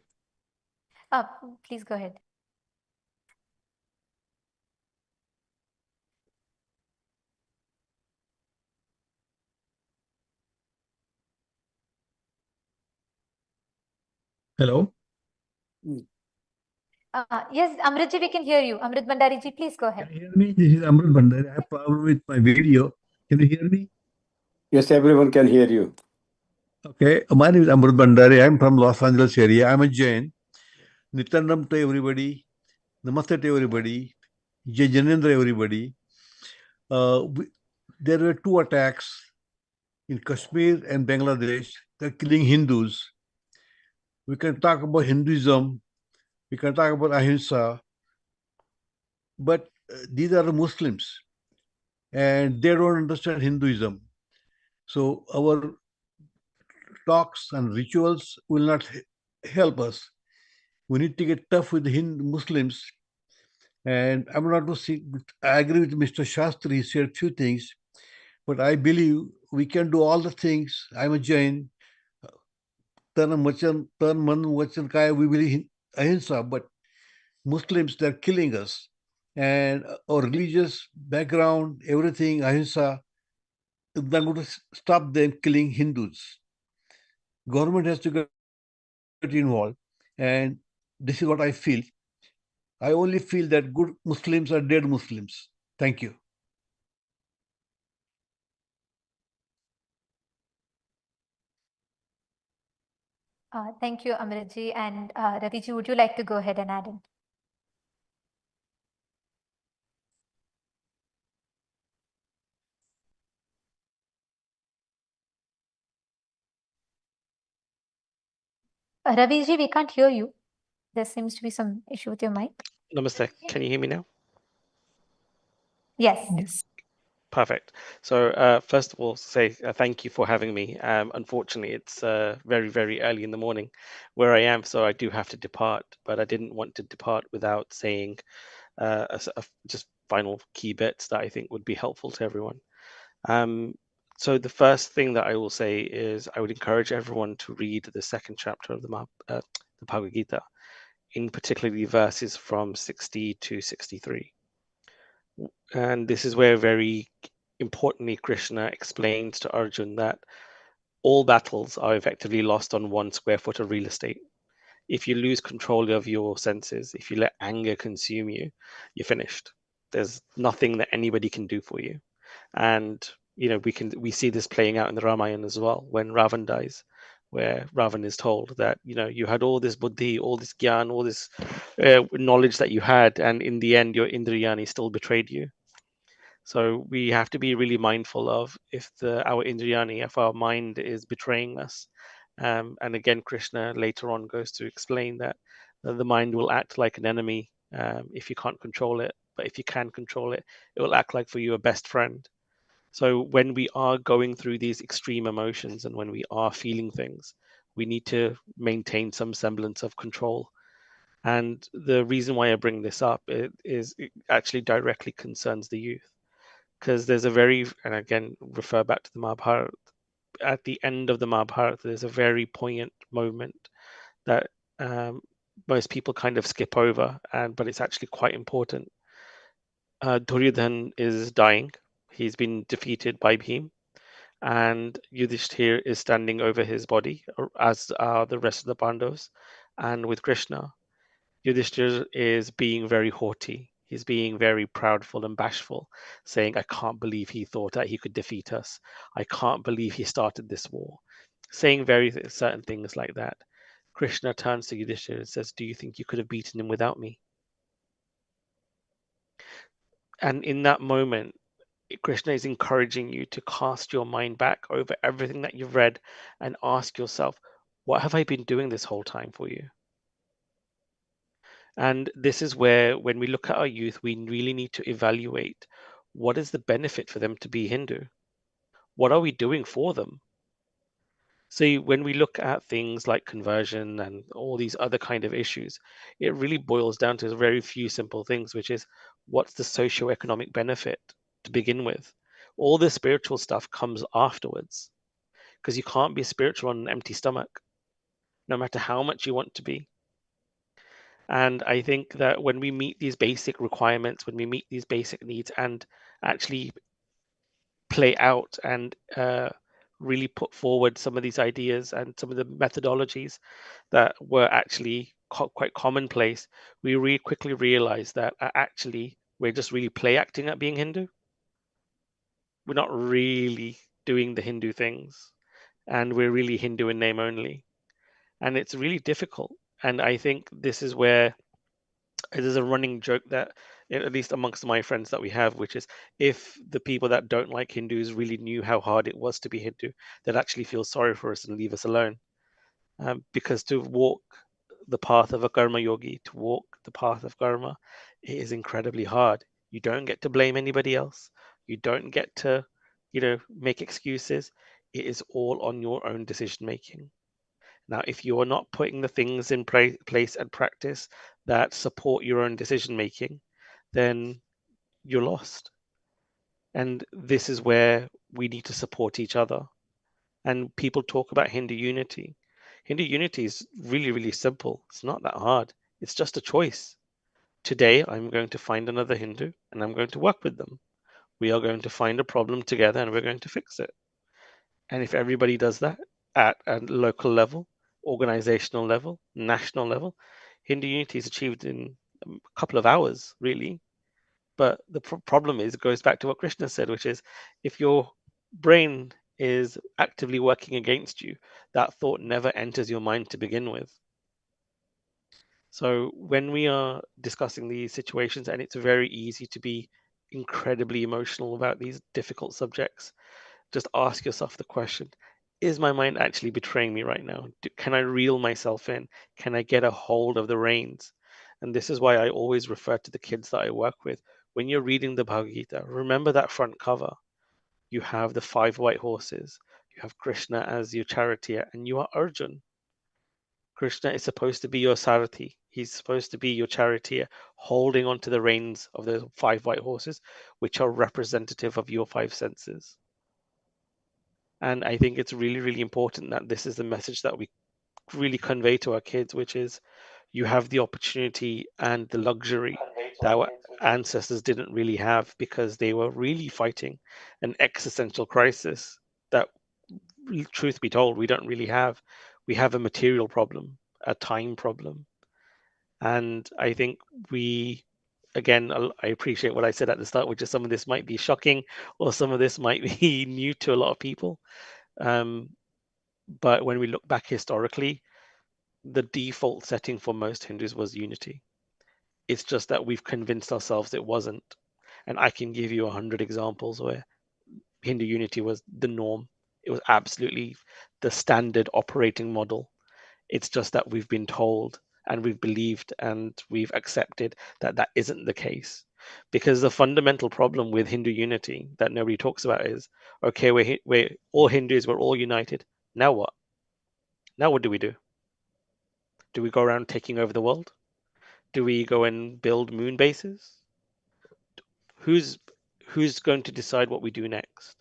Please go ahead. Hello. Yes, Amritji, we can hear you. Amrit Bhandari ji, please go ahead. Can you hear me? This is Amrit Bhandari. I have problem with my video. Can you hear me? Yes, everyone can hear you. Okay. My name is Amrit Bhandari. I'm from Los Angeles area. I'm a Jain. Nityananda to everybody. Namaste to everybody. Jai Janendra everybody. There were 2 attacks in Kashmir and Bangladesh. They're killing Hindus. We can talk about Hinduism. We can talk about Ahimsa. But these are the Muslims. And they don't understand Hinduism. So our talks and rituals will not help us. We need to get tough with the Hindu Muslims. And I'm not to see, I agree with Mr. Shastri, he said few things, but I believe we can do all the things. I'm a Jain. Tan man vachan kaya, we believe in ahimsa, but Muslims, they're killing us. And our religious background, everything, ahimsa, is not going to stop them killing Hindus. Government has to get involved. And this is what I feel. I only feel that good Muslims are dead Muslims. Thank you. Thank you, Amritji. And Raviji, would you like to go ahead and add in? Raviji, we can't hear you. There seems to be some issue with your mic. Namaste. Can you hear me now? Yes. Yes. Perfect. So first of all, say thank you for having me. Unfortunately, it's very, very early in the morning where I am, so I do have to depart, but I didn't want to depart without saying just final key bits that I think would be helpful to everyone. So the first thing that I will say is I would encourage everyone to read the second chapter of the Bhagavad Gita, in particularly verses from 60 to 63. And this is where very importantly Krishna explains to Arjun that all battles are effectively lost on 1 square foot of real estate. If you lose control of your senses, if you let anger consume you, you're finished. There's nothing that anybody can do for you. And we see this playing out in the Ramayana as well, when Ravan dies, where Ravan is told that you had all this buddhi, all this gyan, all this knowledge that you had, and in the end your Indriyani still betrayed you. So we have to be really mindful of if our Indriyani, if our mind is betraying us. And again, Krishna later on goes to explain that the mind will act like an enemy if you can't control it. But if you can control it, it will act like for you a best friend. So when we are going through these extreme emotions and when we are feeling things, we need to maintain some semblance of control. And the reason why I bring this up it actually directly concerns the youth. Because there's a very, and again, refer back to the Mahabharata, at the end of the Mahabharata, there's a very poignant moment that most people kind of skip over, but it's actually quite important. Duryodhan is dying. He's been defeated by Bhim, and Yudhishthir is standing over his body, as are the rest of the Pandavas, and with Krishna. Yudhishthir is being very haughty. He's being very proudful and bashful, saying, I can't believe he thought that he could defeat us. I can't believe he started this war. Saying very certain things like that. Krishna turns to Yudhishthir and says, do you think you could have beaten him without me? And in that moment, Krishna is encouraging you to cast your mind back over everything that you've read and ask yourself, what have I been doing this whole time for you? And this is where, when we look at our youth, we really need to evaluate what is the benefit for them to be Hindu? What are we doing for them? See, when we look at things like conversion and all these other kind of issues, it really boils down to very few simple things, which is what's the socio-economic benefit to begin with? All the spiritual stuff comes afterwards, because you can't be spiritual on an empty stomach, no matter how much you want to be. And I think that when we meet these basic requirements, when we meet these basic needs and actually play out and really put forward some of these ideas and some of the methodologies that were actually quite commonplace, we really quickly realize that actually we're just really play acting at being Hindu. We're not really doing the Hindu things, and we're really Hindu in name only. And it's really difficult. And I think this is where it is a running joke that, at least amongst my friends that we have, which is if the people that don't like Hindus really knew how hard it was to be Hindu, they'd actually feel sorry for us and leave us alone. Because to walk the path of a karma yogi, to walk the path of karma, it is incredibly hard. You don't get to blame anybody else. You don't get to, make excuses. It is all on your own decision making. Now, if you are not putting the things in place and practice that support your own decision making, then you're lost. And this is where we need to support each other. And people talk about Hindu unity. Hindu unity is really, really simple. It's not that hard. It's just a choice. Today, I'm going to find another Hindu and I'm going to work with them. We are going to find a problem together and we're going to fix it. And if everybody does that at a local level, organizational level, national level, Hindu unity is achieved in a couple of hours, really. But the problem is, it goes back to what Krishna said, which is if your brain is actively working against you, that thought never enters your mind to begin with. So when we are discussing these situations, and it's very easy to be incredibly emotional about these difficult subjects, just ask yourself the question, is my mind actually betraying me right now? Can I reel myself in? Can I get a hold of the reins? And this is why I always refer to the kids that I work with. When you're reading the Bhagavad Gita, remember that front cover. You have the 5 white horses. You have Krishna as your charioteer, and you are Arjun. Krishna is supposed to be your Sarathi. He's supposed to be your charioteer, holding onto the reins of the 5 white horses, which are representative of your 5 senses. And I think it's really, really important that this is the message that we really convey to our kids, which is you have the opportunity and the luxury that our ancestors didn't really have, because they were really fighting an existential crisis that, truth be told, we don't really have. We have a material problem, a time problem. And I think again, I appreciate what I said at the start, which is some of this might be shocking or some of this might be new to a lot of people. But when we look back historically, the default setting for most Hindus was unity. It's just that we've convinced ourselves it wasn't. And I can give you 100 examples where Hindu unity was the norm. It was absolutely the standard operating model. It's just that we've been told and we've believed and we've accepted that that isn't the case. Because the fundamental problem with Hindu unity that nobody talks about is, okay, we're all Hindus, we're all united. Now what? Now what do we do? Do we go around taking over the world? Do we go and build moon bases? Who's going to decide what we do next?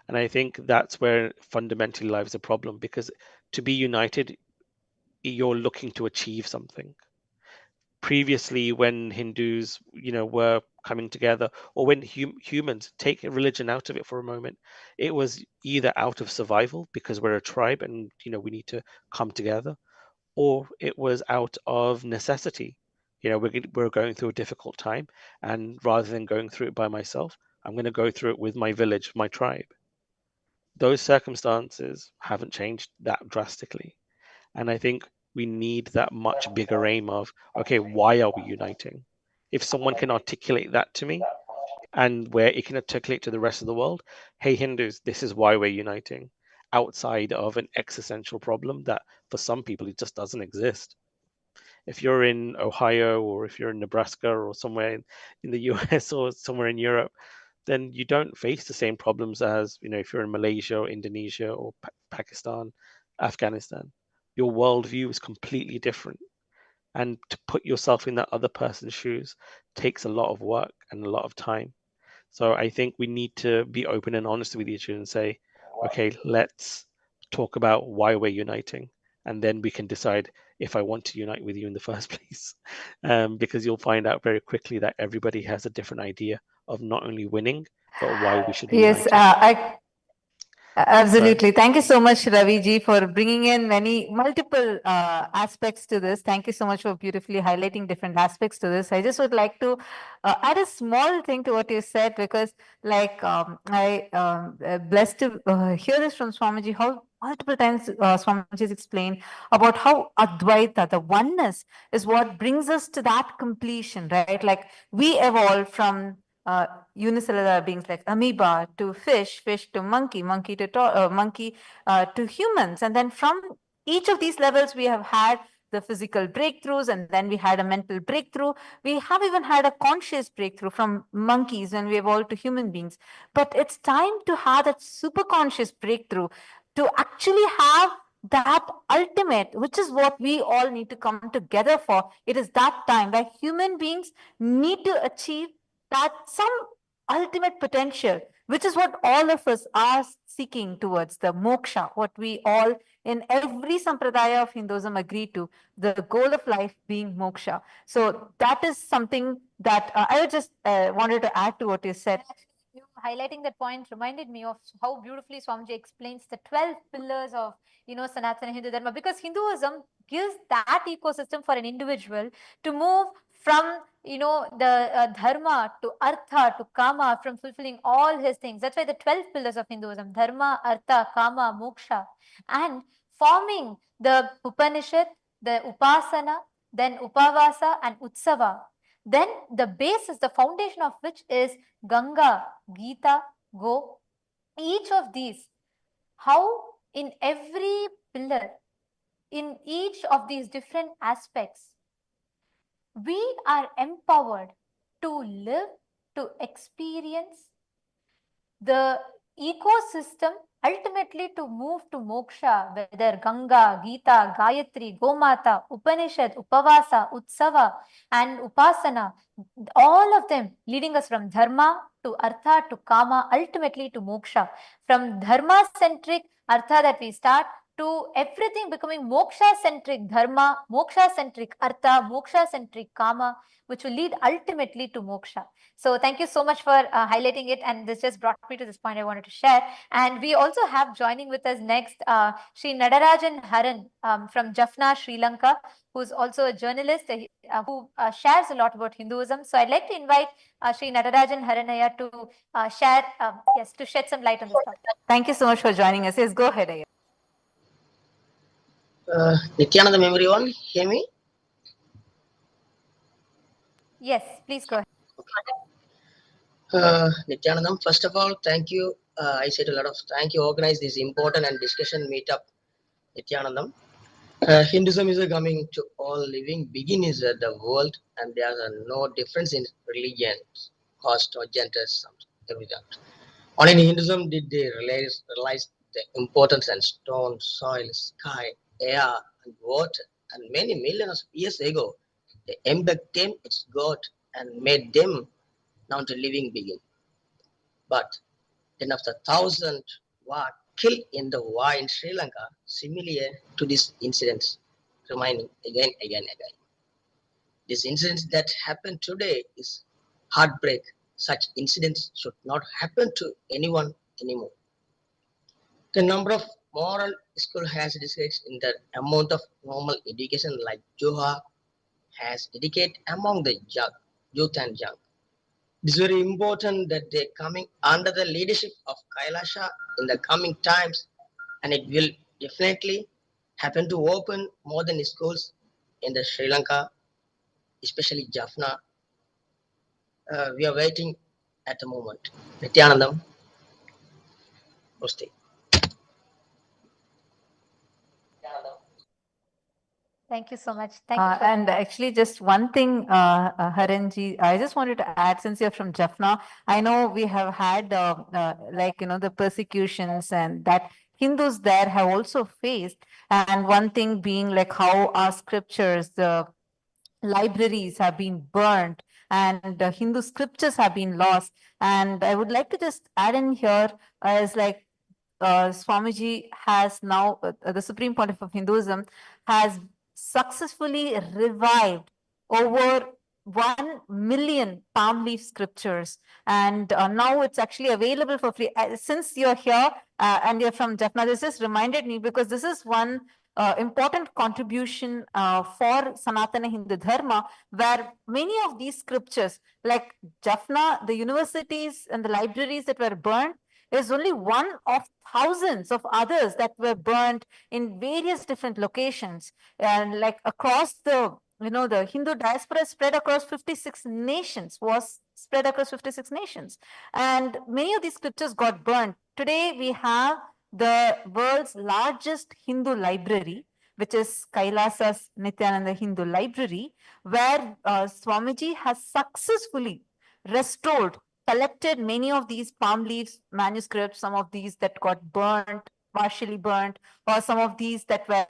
And I think that's where fundamentally lies the problem, because to be united, you're looking to achieve something. Previously, when Hindus, were coming together, or when humans, take religion out of it for a moment, it was either out of survival because we're a tribe and we need to come together, or it was out of necessity. We're going through a difficult time, and rather than going through it by myself, I'm going to go through it with my village, my tribe. Those circumstances haven't changed that drastically. And I think we need that much bigger aim of, okay, why are we uniting? If someone can articulate that to me, and where it can articulate to the rest of the world, hey, Hindus, this is why we're uniting, outside of an existential problem that for some people, it just doesn't exist. If you're in Ohio, or if you're in Nebraska, or somewhere in the US or somewhere in Europe, then you don't face the same problems as, if you're in Malaysia or Indonesia or Pakistan, Afghanistan. Your worldview is completely different. And to put yourself in that other person's shoes takes a lot of work and a lot of time. So I think we need to be open and honest with each other and say, okay, let's talk about why we're uniting. And then we can decide if I want to unite with you in the first place. Because you'll find out very quickly that everybody has a different idea of not only winning, but why we should be Yes, united. absolutely. Thank you so much, Ravi ji, for bringing in multiple aspects to this. Thank you so much for beautifully highlighting different aspects to this. I just would like to add a small thing to what you said, because I blessed to hear this from Swamiji, how multiple times Swamiji has explained about how Advaita, the oneness, is what brings us to that completion, right? Like we evolved from unicellular beings like amoeba to fish to monkey, monkey to humans. And then from each of these levels, we have had the physical breakthroughs, and then we had a mental breakthrough. We have even had a conscious breakthrough from monkeys when we evolved to human beings. But it's time to have that super conscious breakthrough to actually have that ultimate, which is what we all need to come together for. It is that time where human beings need to achieve that some ultimate potential, which is what all of us are seeking towards, the moksha, what we all in every sampradaya of Hinduism agree to, the goal of life being moksha. So that is something that I just wanted to add to what you said. You highlighting that point reminded me of how beautifully Swamiji explains the 12 pillars of, Sanatana Hindu Dharma, because Hinduism gives that ecosystem for an individual to move from, the dharma to artha to kama, from fulfilling all his things. That's why the 12 pillars of Hinduism, dharma, artha, kama, moksha, and forming the Upanishad, the upasana, then upavasa and utsava. Then the basis, the foundation of which is Ganga, Gita, Go. Each of these, how in every pillar, in each of these different aspects, we are empowered to live, to experience the ecosystem, ultimately to move to moksha, whether Ganga, Gita, Gayatri, Gomata, Upanishad, Upavasa, Utsava, and Upasana, all of them leading us from dharma to artha to kama, ultimately to moksha. From dharma-centric artha that we start, to everything becoming moksha-centric dharma, moksha-centric artha, moksha-centric kama, which will lead ultimately to moksha. So thank you so much for highlighting it. And this just brought me to this point I wanted to share. And we also have joining with us next, Sri Nadarajan Haran from Jaffna, Sri Lanka, who's also a journalist who shares a lot about Hinduism. So I'd like to invite Sri Nadarajan Haranaya to share, to shed some light on this topic. Thank you so much for joining us. Yes, go ahead, Ayya. Nithyananda, everyone, hear me? Yes, please go ahead. Nithyanandam, first of all, thank you. I said a lot of thank you. Organize this important and discussion meetup, Nithyanandam. Hinduism is coming to all living beings of the world, and there are no difference in religion, caste, or gender, everything. Only in Hinduism did they realize the importance and stone, soil, sky, air, and water. And many millions of years ago, they embedded them its God and made them now to living being. But then after 1,000 were killed in the war in Sri Lanka, similar to these incidents, remaining again. This incident that happened today is heartbreak. Such incidents should not happen to anyone anymore. The number of moral school has decreased in the amount of normal education like Johar has educated among the youth and young. It is very important that they are coming under the leadership of Kailasa in the coming times, and it will definitely happen to open more than schools in the Sri Lanka, especially Jaffna. We are waiting at the moment. Nithyanandam, Musti. Thank you so much. Thank you. And actually, just one thing, Haranji, I just wanted to add, since you're from Jaffna, I know we have had the persecutions and that Hindus there have also faced. And one thing being like how our scriptures, the libraries have been burned and the Hindu scriptures have been lost. And I would like to just add in here as like Swamiji has now, the Supreme Pontiff of Hinduism, has successfully revived over 1 million palm leaf scriptures. And now it's actually available for free. Since you're here and you're from Jaffna, this just reminded me because this is one important contribution for Sanatana Hindu Dharma, where many of these scriptures, like Jaffna, the universities and the libraries that were burned, is only one of thousands of others that were burned in various different locations. And like across the Hindu diaspora spread across 56 nations, was spread across 56 nations. And many of these scriptures got burned. Today we have the world's largest Hindu library, which is Kailasa's Nithyananda Hindu Library, where Swamiji has successfully restored, collected many of these palm leaves manuscripts, some of these that got burnt, partially burnt, or some of these that were,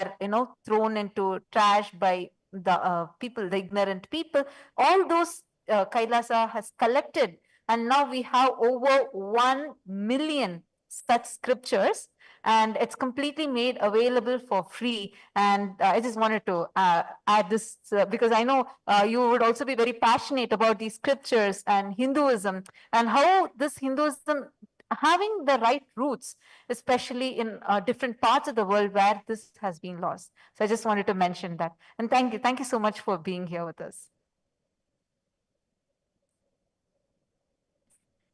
thrown into trash by the people, the ignorant people. All those Kailasa has collected, and now we have over 1 million such scriptures, and it's completely made available for free. And I just wanted to add this because I know you would also be very passionate about these scriptures and Hinduism and how this Hinduism having the right roots, especially in different parts of the world where this has been lost. So I just wanted to mention that. And thank you so much for being here with us.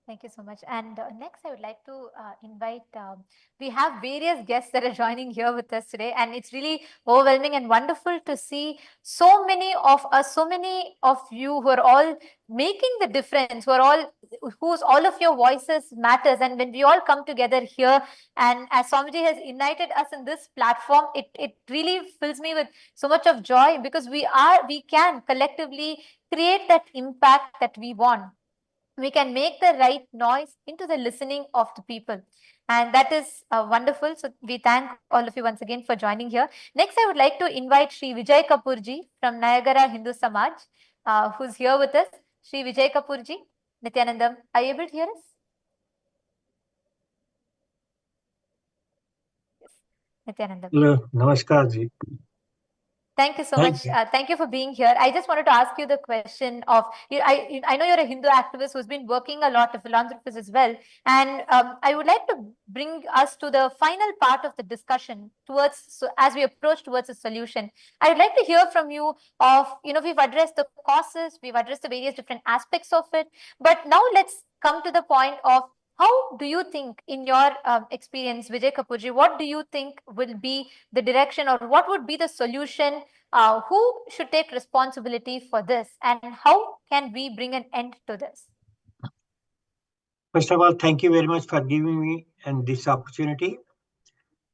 Thank you so much. And next, I would like to invite, we have various guests that are joining here with us today. And it's really overwhelming and wonderful to see so many of us, so many of you who are all making the difference, whose all of your voices matters. And when we all come together here, and as Swamiji has united us in this platform, it really fills me with so much of joy because we can collectively create that impact that we want. We can make the right noise into the listening of the people. And that is wonderful. So we thank all of you once again for joining here. Next, I would like to invite Sri Vijay Kapoorji from Niagara Hindu Samaj, who's here with us. Sri Vijay Kapoorji, Nithyanandam, are you able to hear us? Yes. Nithyanandam. Hello, Namaskar ji. Thank you so much. Thank you for being here. I just wanted to ask you the question of, I know you're a Hindu activist who's been working a lot, a philanthropist as well. And I would like to bring us to the final part of the discussion as we approach towards a solution. I would like to hear from you of, we've addressed the causes, we've addressed the various different aspects of it. But now let's come to the point of, how do you think, in your experience, Vijay Kapoorji, what do you think will be the direction or what would be the solution? Who should take responsibility for this and how can we bring an end to this? First of all, thank you very much for giving me this opportunity.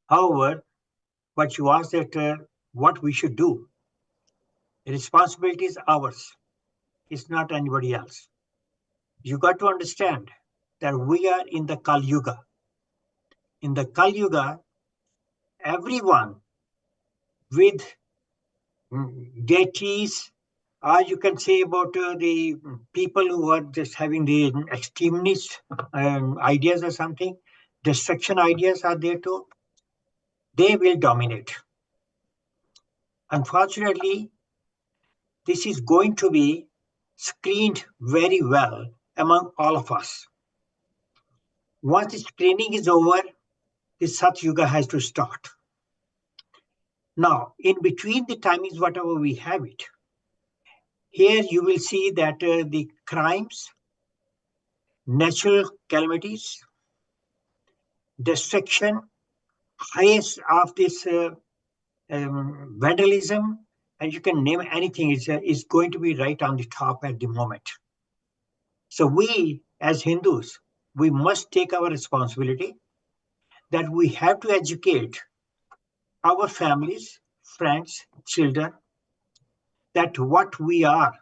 However, what you asked that what we should do, the responsibility is ours. It's not anybody else. You got to understand that we are in the Kali Yuga. In the Kali Yuga, everyone with deities, or you can say about the people who are just having the extremist ideas or something, destruction ideas are there too. They will dominate. Unfortunately, this is going to be screened very well among all of us. Once the screening is over, the Sat Yuga has to start. Now, in between the timings, whatever we have it, here you will see that the crimes, natural calamities, destruction, highest of this vandalism, and you can name anything, is going to be right on the top at the moment. So we, as Hindus, we must take our responsibility that we have to educate our families, friends, children, that what we are,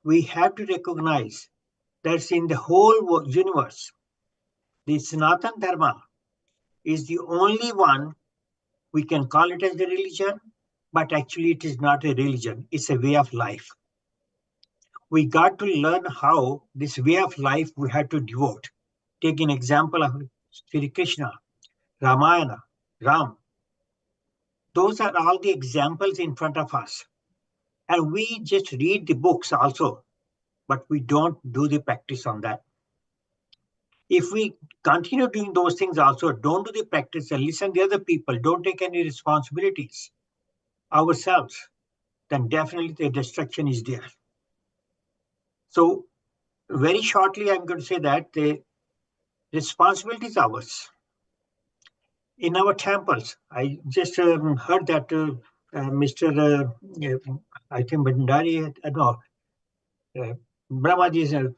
we have to recognize that in the whole universe, the Sanatana Dharma is the only one. We can call it as a religion, but actually it is not a religion, it's a way of life. We got to learn how this way of life we have to devote. Take an example of Sri Krishna, Ramayana, Ram. Those are all the examples in front of us. And we just read the books also, but we don't do the practice on that. If we continue doing those things also, don't do the practice and listen to other people, don't take any responsibilities ourselves, then definitely the destruction is there. So very shortly, I'm going to say that the responsibility is ours. In our temples, I just heard that Mr. I think Bhandari, Brahmaji,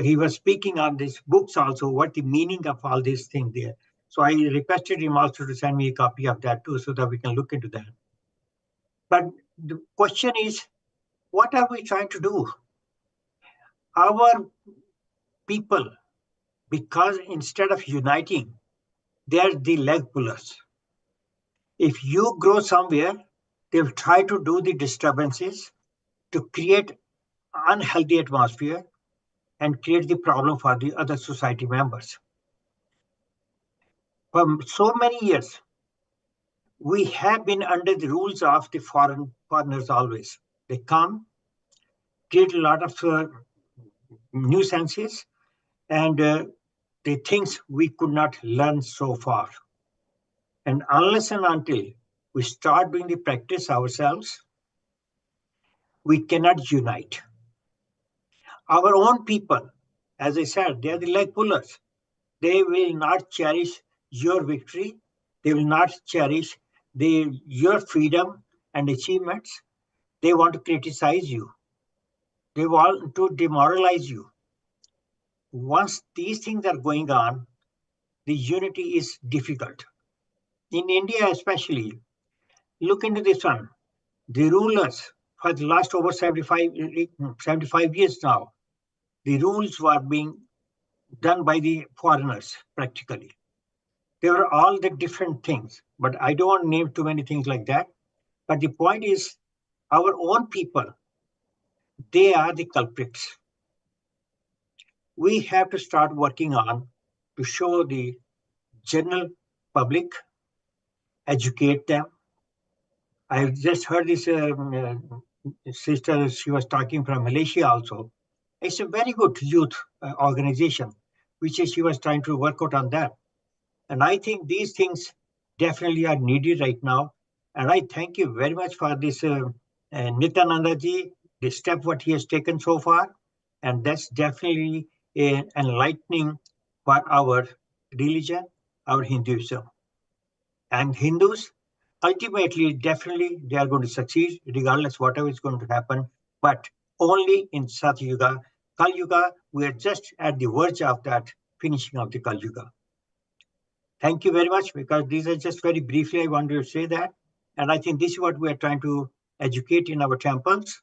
he was speaking on these books also, what the meaning of all these things there. So I requested him also to send me a copy of that too, so that we can look into that. But the question is, what are we trying to do? Our people, because instead of uniting, they are the leg pullers. If you grow somewhere, they will try to do the disturbances to create unhealthy atmosphere and create the problem for the other society members. For so many years, we have been under the rules of the foreigners always. They come, create a lot of nuisances, and the things we could not learn so far. And unless and until we start doing the practice ourselves, we cannot unite. Our own people, as I said, they are the leg pullers. They will not cherish your victory. They will not cherish your freedom and achievements. They want to criticize you. They want to demoralize you. Once these things are going on, the unity is difficult. In India especially, look into this one. The rulers for the last over 75 years now, the rules were being done by the foreigners practically. They were all the different things, but I don't want to name too many things like that. But the point is, our own people, they are the culprits. We have to start working on to show the general public, educate them. I just heard this sister, she was talking from Malaysia also. It's a very good youth organization, which is she was trying to work out on that. And I think these things definitely are needed right now. And I thank you very much for this Nithyananda ji, the step what he has taken so far. And that's definitely an enlightening for our religion, our Hinduism. And Hindus, ultimately, definitely, they are going to succeed regardless whatever is going to happen, but only in Sat Yuga, Kali Yuga, we are just at the verge of that finishing of the Kali Yuga. Thank you very much, because these are just very briefly, I wanted to say that. And I think this is what we are trying to educate in our temples.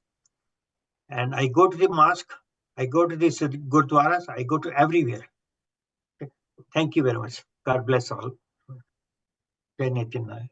And I go to the mosque, I go to the gurdwaras, I go to everywhere. Okay. Thank you very much. God bless all. Jai Nithyananda.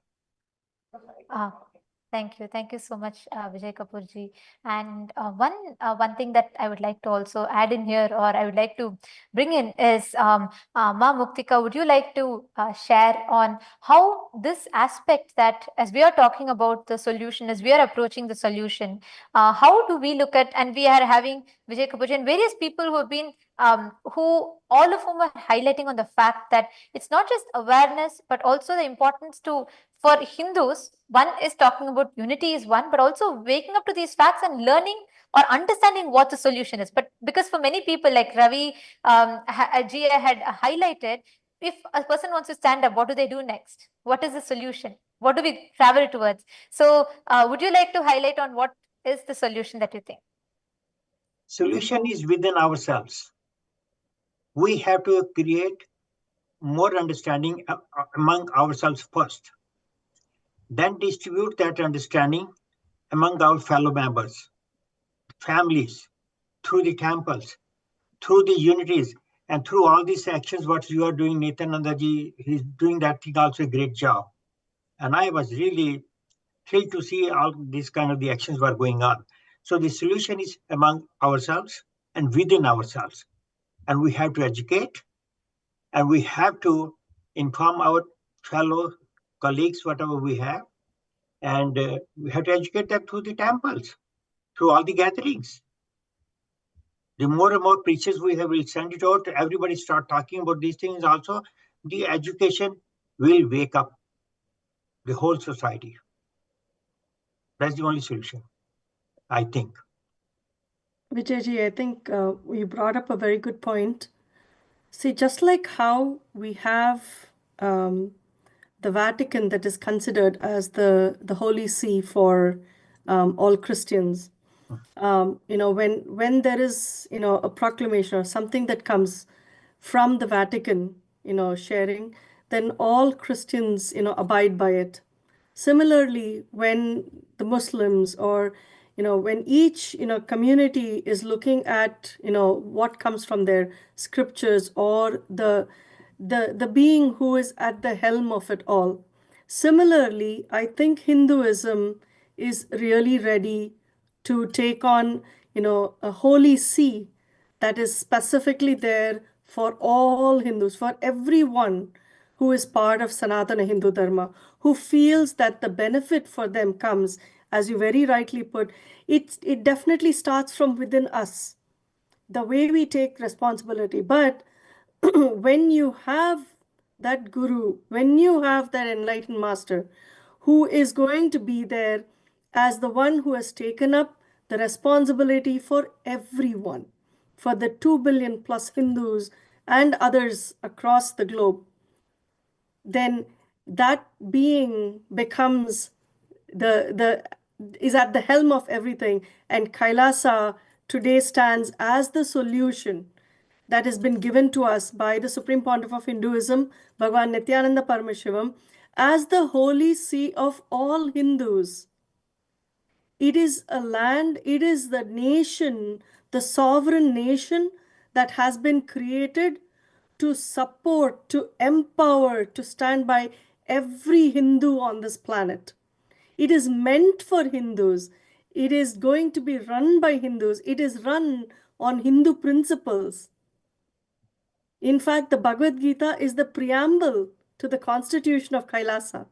Thank you so much, Vijay Kapoorji. And one thing that I would like to also add in here, or I would like to bring in, is Ma Muktika, would you like to share on how this aspect, that as we are talking about the solution, as we are approaching the solution, how do we look at, and we are having Vijay Kapoorji and various people who have been who all of whom are highlighting on the fact that it's not just awareness, but also the importance to, for Hindus, one is talking about unity is one, but also waking up to these facts and learning or understanding what the solution is. But because for many people, like Ravi Ji had highlighted, if a person wants to stand up, what do they do next? What is the solution? What do we travel towards? So would you like to highlight on what is the solution that you think? Solution is within ourselves. We have to create more understanding among ourselves first, then distribute that understanding among our fellow members, families, through the temples, through the unities, and through all these actions. What you are doing, Nithyananda ji, he's doing that thing also a great job. And I was really thrilled to see all these kind of the actions were going on. So the solution is among ourselves and within ourselves. And we have to educate, and we have to inform our fellow colleagues, whatever we have, and we have to educate them through the temples, through all the gatherings. The more and more preachers we have, we'll send it out, everybody start talking about these things also. The education will wake up the whole society. That's the only solution, I think. Vijayji, I think you brought up a very good point. See, just like how we have the Vatican that is considered as the Holy See for all Christians, when there is, a proclamation or something that comes from the Vatican, sharing, then all Christians, abide by it. Similarly, when the Muslims or, when each, community is looking at, what comes from their scriptures or the being who is at the helm of it all. Similarly, I think Hinduism is really ready to take on, a holy see that is specifically there for all Hindus, for everyone who is part of Sanatana Hindu Dharma, who feels that the benefit for them comes, as you very rightly put, it definitely starts from within us, the way we take responsibility. But when you have that guru, when you have that enlightened master who is going to be there as the one who has taken up the responsibility for everyone, for the 2 billion plus Hindus and others across the globe, then that being becomes is at the helm of everything. And Kailasa today stands as the solution that has been given to us by the Supreme Pontiff of Hinduism, Bhagavan Nithyananda Paramashivam, as the holy see of all Hindus. It is a land, it is the nation, the sovereign nation that has been created to support, to empower, to stand by every Hindu on this planet. It is meant for Hindus. It is going to be run by Hindus. It is run on Hindu principles. In fact, the Bhagavad Gita is the preamble to the constitution of Kailasa.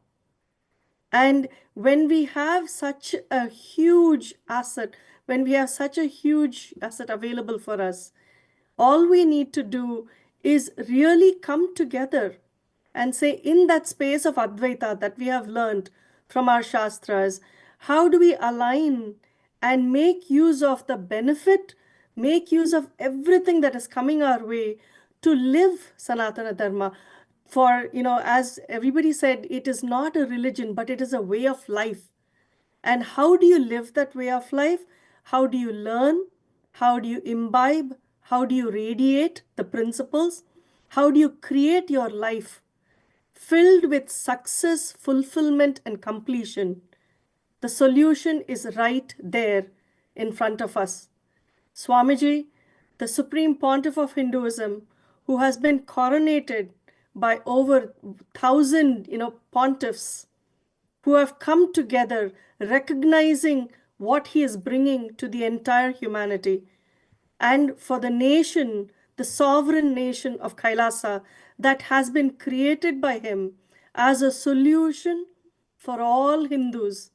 And when we have such a huge asset, available for us, all we need to do is really come together and say, in that space of Advaita that we have learned from our Shastras, how do we align and make use of the benefit, make use of everything that is coming our way to live Sanatana Dharma? For, as everybody said, it is not a religion, but it is a way of life. And how do you live that way of life? How do you learn? How do you imbibe? How do you radiate the principles? How do you create your life filled with success, fulfillment, and completion? The solution is right there in front of us. Swamiji, the Supreme Pontiff of Hinduism, who has been coronated by over 1,000, pontiffs, who have come together recognizing what he is bringing to the entire humanity. And for the nation, the sovereign nation of Kailasa, that has been created by him as a solution for all Hindus.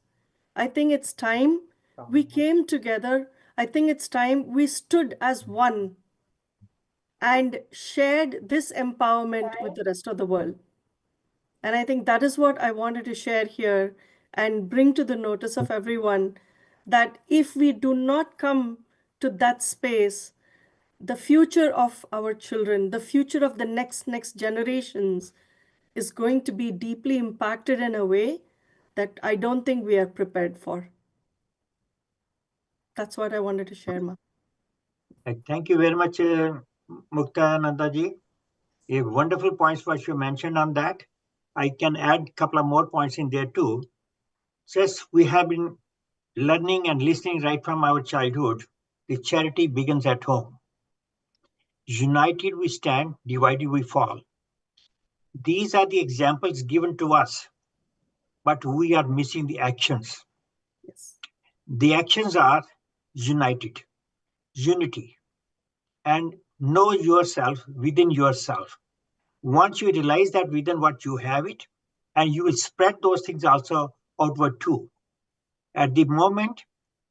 I think it's time we came together. I think it's time we stood as one and shared this empowerment with the rest of the world. And I think that is what I wanted to share here and bring to the notice of everyone, that if we do not come to that space, the future of our children, the future of the next generations is going to be deeply impacted in a way that I don't think we are prepared for. That's what I wanted to share, Ma. Thank you very much, Muktananda ji. A wonderful points what you mentioned on that. I can add a couple of more points in there too. Since we have been learning and listening right from our childhood, the charity begins at home. United we stand, divided we fall. These are the examples given to us, but we are missing the actions. Yes. The actions are united, unity, and know yourself within yourself. Once you realize that within what you have it, and you will spread those things also outward too. At the moment,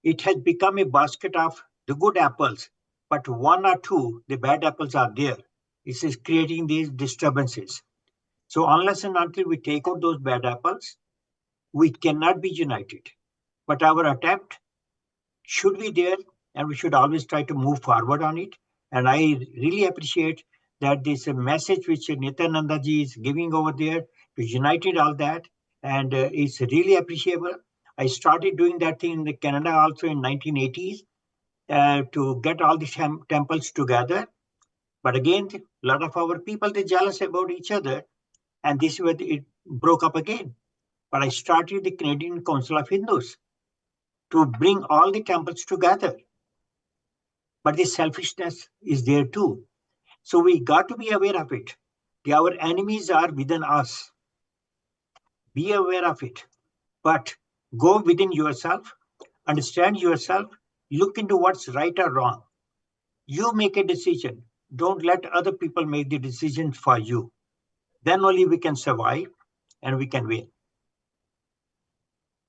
it has become a basket of the good apples, but one or two, the bad apples are there. It is creating these disturbances. So unless and until we take out those bad apples, we cannot be united. But our attempt should be there, and we should always try to move forward on it. And I really appreciate that this message which Nithyananda ji is giving over there to united all that, and it's really appreciable. I started doing that thing in Canada also in 1980s to get all the temples together. But again, a lot of our people, they're jealous about each other, and this is where it broke up again. But I started the Canadian Council of Hindus to bring all the temples together. But the selfishness is there too. So we got to be aware of it. Our enemies are within us. Be aware of it. But go within yourself, understand yourself, look into what's right or wrong. You make a decision. Don't let other people make the decision for you. Then only we can survive and we can win.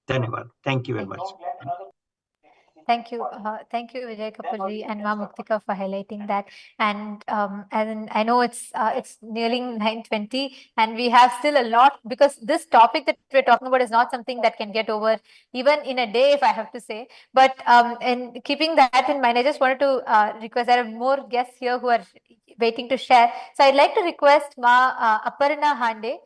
Dhanyavad. Thank you very much. Thank you, Vijay Kapurji and Ma Muktika for highlighting that. And I know it's nearing 9:20, and we have still a lot, because this topic that we're talking about is not something that can get over even in a day, if I have to say. But and keeping that in mind, I just wanted to request, there are more guests here who are waiting to share. So I'd like to request Ma Aparna Hande,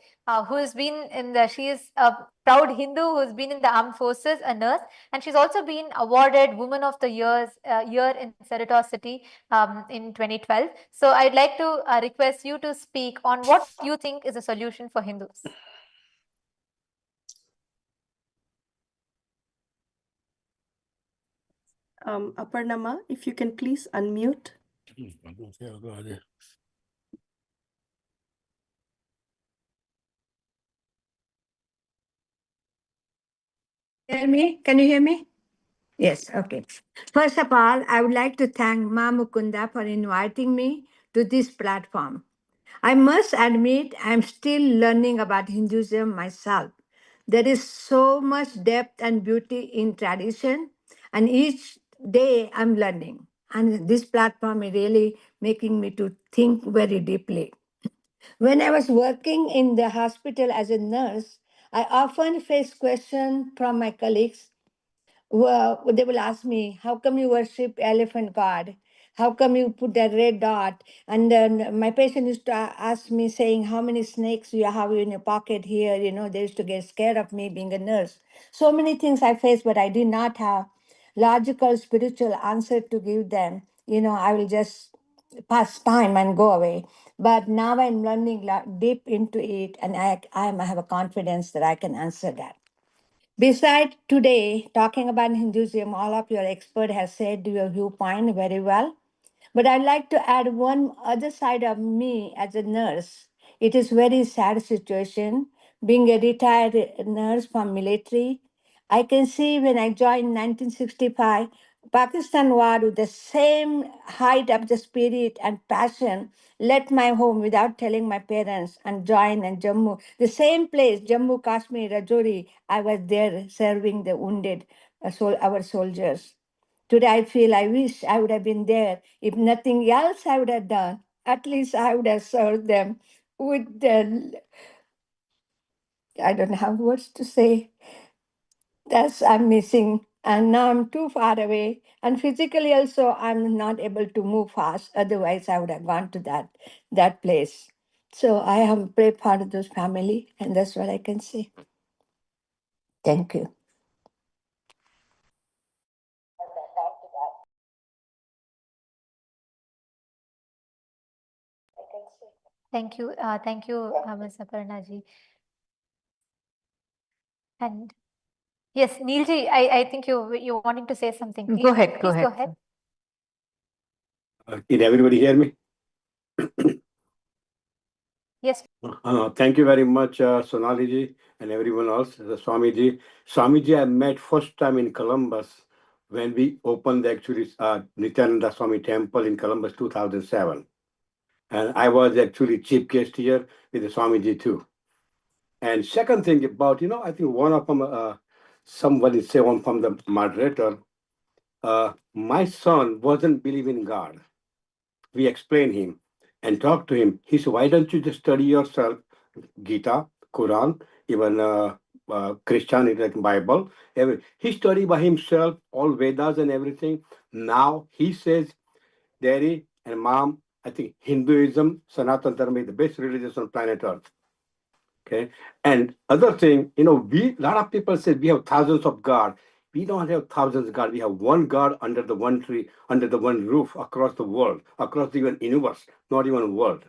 who has been she is a proud Hindu who's been in the armed forces, a nurse, and she's also been awarded Woman of the Year in Cerritos City in 2012. So I'd like to request you to speak on what you think is a solution for Hindus. Aparna, if you can please unmute. Hear me? Can you hear me? Yes, okay. First of all, I would like to thank Ma Mukunda for inviting me to this platform. I must admit, I'm still learning about Hinduism myself. There is so much depth and beauty in tradition, and each day I'm learning. And this platform is really making me to think very deeply. When I was working in the hospital as a nurse, I often faced questions from my colleagues. Well, they will ask me, how come you worship elephant god? How come you put that red dot? And then my patient used to ask me, saying, how many snakes you have in your pocket here? You know, they used to get scared of me being a nurse. So many things I faced, but I did not have logical, spiritual answer to give them. You know, I will just pass time and go away. But now I'm learning deep into it, and I have a confidence that I can answer that. Besides today, talking about Hinduism, all of your expert has said your viewpoint very well. But I'd like to add one other side of me as a nurse. It is very sad situation. Being a retired nurse from military, I can see when I joined 1965, Pakistan war with the same height of the spirit and passion, left my home without telling my parents and joined in Jammu. The same place, Jammu, Kashmir, Rajouri, I was there serving the wounded, our soldiers. Today, I feel I wish I would have been there. If nothing else I would have done, at least I would have served them with the, I don't have words to say. That's I'm missing. And now I'm too far away. And physically also, I'm not able to move fast. Otherwise, I would have gone to that place. So I am a brave part of those family, and that's what I can say. Thank you. Thank you, Ms. Aparnaji. And yes, Neelji, I think you're wanting to say something. Please, Go ahead. Go ahead. Can everybody hear me? Yes. Thank you very much, Sonaliji and everyone else, Swamiji. Swamiji, I met first time in Columbus when we opened the actually Nithyananda Swami Temple in Columbus 2007. And I was actually chief guest here with the Swamiji too. And second thing about, I think one of them, somebody say one from the moderator, my son wasn't believing in God. We explained him and talked to him. He said, why don't you just study yourself, Gita, Quran, even Christianity, like Bible. He studied by himself, all Vedas and everything. Now he says, Daddy and Mom, I think Hinduism, Sanatana Dharma is the best religion on planet Earth. Okay. And other thing, a lot of people say we have thousands of God. We don't have thousands of God. We have one God under the one tree, under the one roof, across the world, across the even universe, not even world.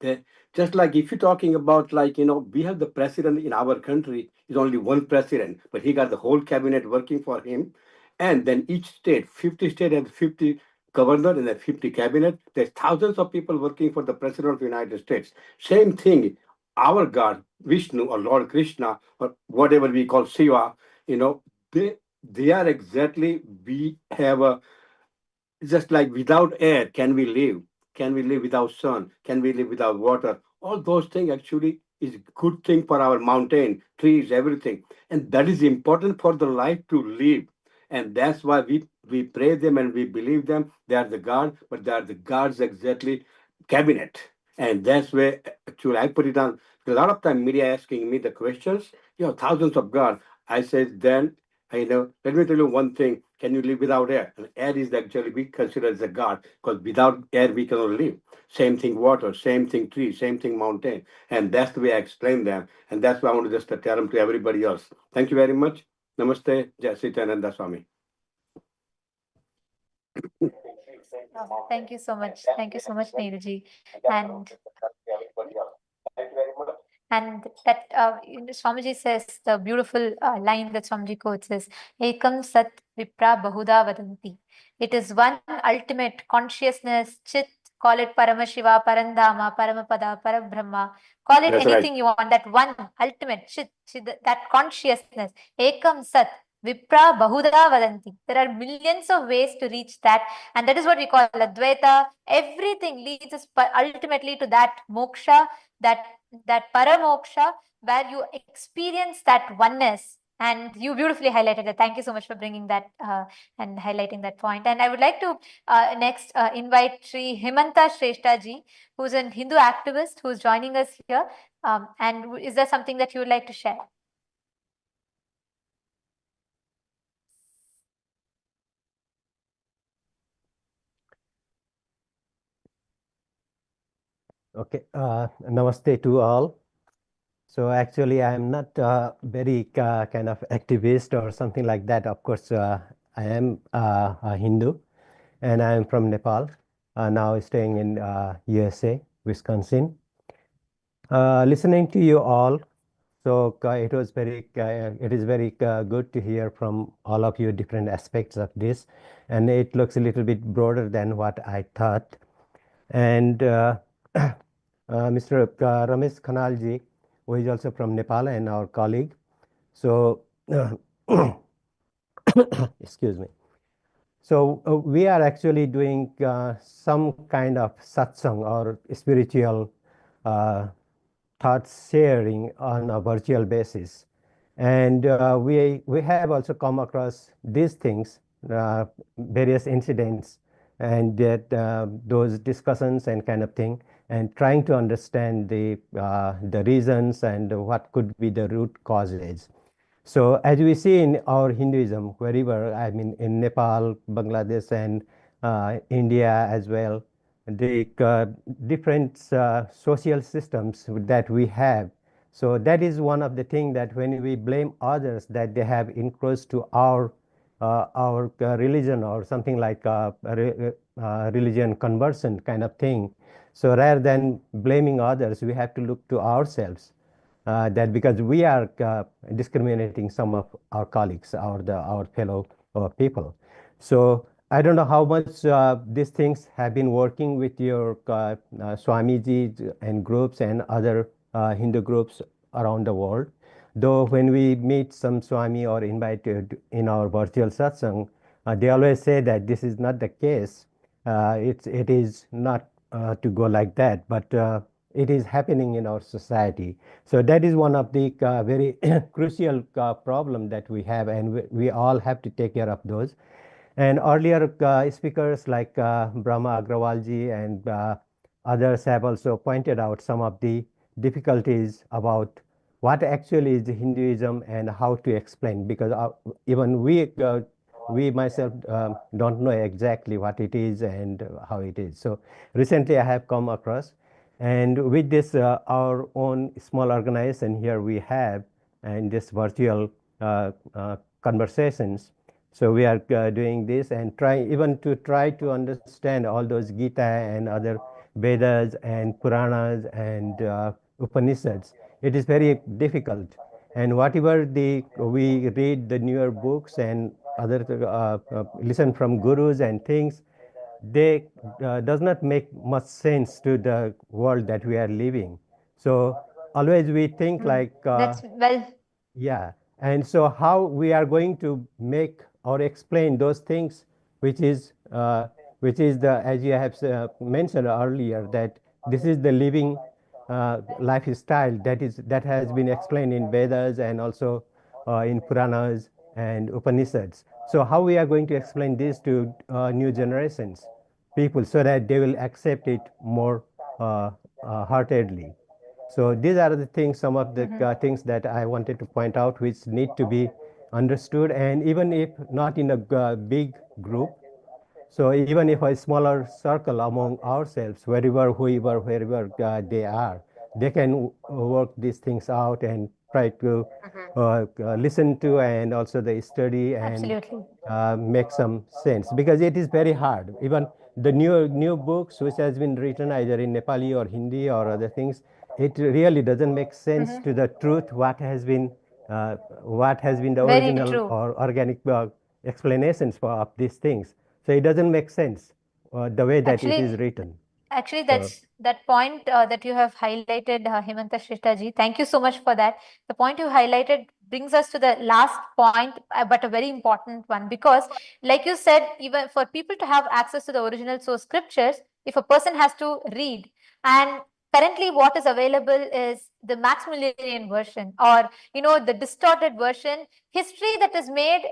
Okay. Just like if you're talking about we have the president in our country is only one president, but he got the whole cabinet working for him. And then each state, 50 states has 50 governor and then 50 cabinet. There's thousands of people working for the president of the United States. Same thing, our God, Vishnu or Lord Krishna or whatever we call Shiva, they are exactly, we have a, just like without air, can we live? Can we live without sun? Can we live without water? All those things actually is good thing for our mountain, trees, everything. And that is important for the life to live. And that's why we pray them and we believe them. They are the God, but they are the God's exactly cabinet. And that's where actually I put it on. A lot of time media asking me the questions, thousands of God. I said, then, let me tell you one thing. Can you live without air? And air is actually we consider as a God, because without air we cannot live. Same thing water, same thing tree, same thing mountain. And that's the way I explain them. And that's why I want to just tell them to everybody else. Thank you very much. Namaste, Jai Nithyananda Swami. Thank you so much. Thank you so much, Neelji. And that Swamiji says the beautiful line that Swamiji quotes is Ekam Sat Vipra Bahuda Vadanti. It is one ultimate consciousness, Chit, call it Paramashiva, Parandama, Paramapada, Parabrahma, call it That's anything right. you want, that one ultimate Chit, that consciousness, Ekam Sat Vipra Bahuda Vadanti. There are millions of ways to reach that, and that is what we call Advaita. Everything leads us ultimately to that moksha, that paramoksha, where you experience that oneness. And you beautifully highlighted that. Thank you so much for bringing that and highlighting that point. And I would like to next invite Sri Himanta Shrestha ji, who's a Hindu activist who's joining us here. And is there something that you would like to share? Okay, namaste to all. So actually, I am not very kind of activist or something like that. Of course, I am a Hindu, and I am from Nepal. now staying in USA, Wisconsin. Listening to you all, so it is very good to hear from all of you different aspects of this, and it looks a little bit broader than what I thought. And Mr. Ramesh Khanalji, who is also from Nepal and our colleague. So, excuse me. So we are actually doing some kind of satsang or spiritual thought sharing on a virtual basis. And we have also come across these things, various incidents, and that those discussions and kind of thing, and trying to understand the reasons and what could be the root causes. So as we see in our Hinduism, wherever, I mean, in Nepal, Bangladesh, and India as well, the different social systems that we have. So that is one of the things that when we blame others that they have encroached to our religion or something like religion conversion kind of thing. So rather than blaming others, we have to look to ourselves. That because we are discriminating some of our colleagues, our fellow people. So I don't know how much these things have been working with your Swamiji and groups and other Hindu groups around the world. Though when we meet some Swami or invited in our virtual satsang, they always say that this is not the case. It is not to go like that, but it is happening in our society. So that is one of the very crucial problem that we have, and we all have to take care of those. And earlier speakers like Brahma Agrawalji and others have also pointed out some of the difficulties about what actually is Hinduism and how to explain, because even we myself don't know exactly what it is and how it is. So recently I have come across, and with this our own small organization here we have, and this virtual conversations. So we are doing this and try to understand all those Gita and other Vedas and Puranas and Upanishads. It is very difficult. And whatever we read the newer books and other listen from gurus and things, they does not make much sense to the world that we are living. So always we think like That's well. yeah, and so how we are going to make or explain those things, which is the, as you have mentioned earlier, that this is the living lifestyle that has been explained in Vedas and also in Puranas and Upanishads. So how we are going to explain this to new generations, people, so that they will accept it more heartedly. So these are the things, some of the things that I wanted to point out, which need to be understood, and even if not in a big group, so even if a smaller circle among ourselves, wherever they are, they can work these things out and try to listen to, and also they study and make some sense, because it is very hard. Even the new books which has been written either in Nepali or Hindi or other things, it really doesn't make sense to the truth what has been the original or organic explanations of these things. So it doesn't make sense the way that it is written. Actually, that's that point that you have highlighted, Hemanta Shrishtaji. Thank you so much for that. The point you highlighted brings us to the last point, but a very important one, because like you said, even for people to have access to the original source scriptures, if a person has to read, and currently what is available is the Maximilian version, or the distorted version, history that is made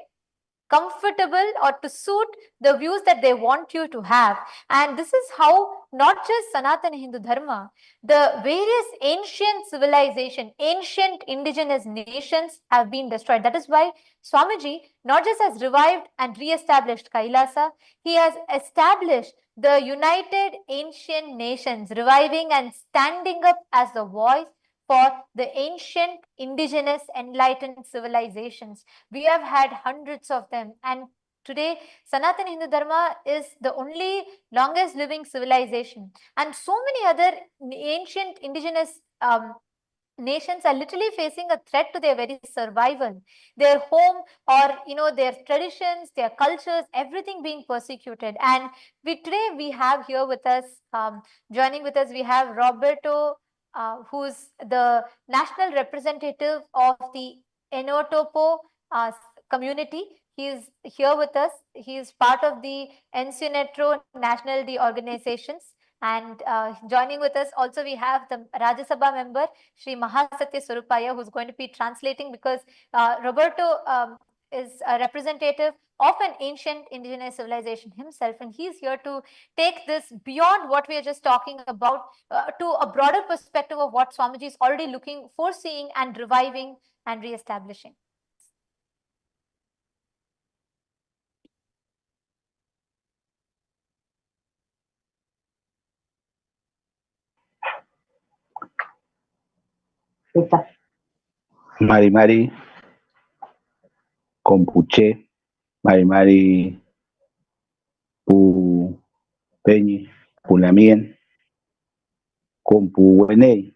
comfortable or to suit the views that they want you to have. And this is how not just Sanatana Hindu Dharma, the various ancient civilization, ancient indigenous nations have been destroyed. That is why Swamiji not just has revived and re-established Kailasa, he has established the United Ancient Nations, reviving and standing up as the voice for the ancient, indigenous, enlightened civilizations. We have had hundreds of them, and Today, Sanatana Hindu Dharma is the only longest living civilization, and so many other ancient indigenous nations are literally facing a threat to their very survival, their home, or their traditions, their cultures, everything being persecuted. And today we have here with us, joining with us, we have Roberto, who's the national representative of the Enotopo community. He is here with us. He is part of the Ensunetro National organizations. And joining with us also we have the Rajya Sabha member, Sri Mahasatya Surupaya, who's going to be translating, because Roberto is a representative of an ancient indigenous civilization himself, and he's here to take this beyond what we are just talking about to a broader perspective of what Swamiji is already foreseeing and reviving and re-establishing. Mari Mari, Compuche, Mari Mari, Pu Peñi, Pulamien, Compu Wenei.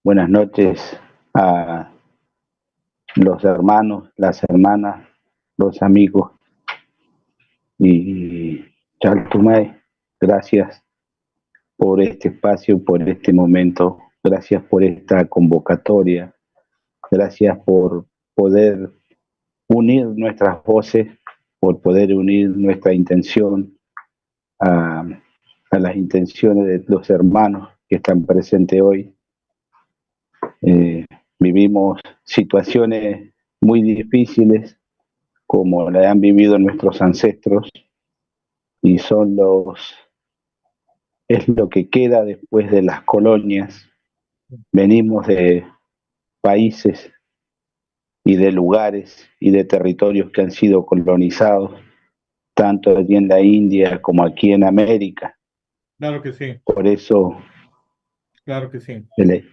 Buenas noches a los hermanos, las hermanas, los amigos y Chaltumay. Gracias por este espacio, por este momento. Gracias por esta convocatoria. Gracias por poder unir nuestras voces, por poder unir nuestra intención a las intenciones de los hermanos que están presentes hoy. Vivimos situaciones muy difíciles como la han vivido nuestros ancestros y es lo que queda después de las colonias. Venimos de países y de lugares y de territorios que han sido colonizados, tanto allí en la India como aquí en América. Claro que sí. Por eso... Claro que sí. Ele.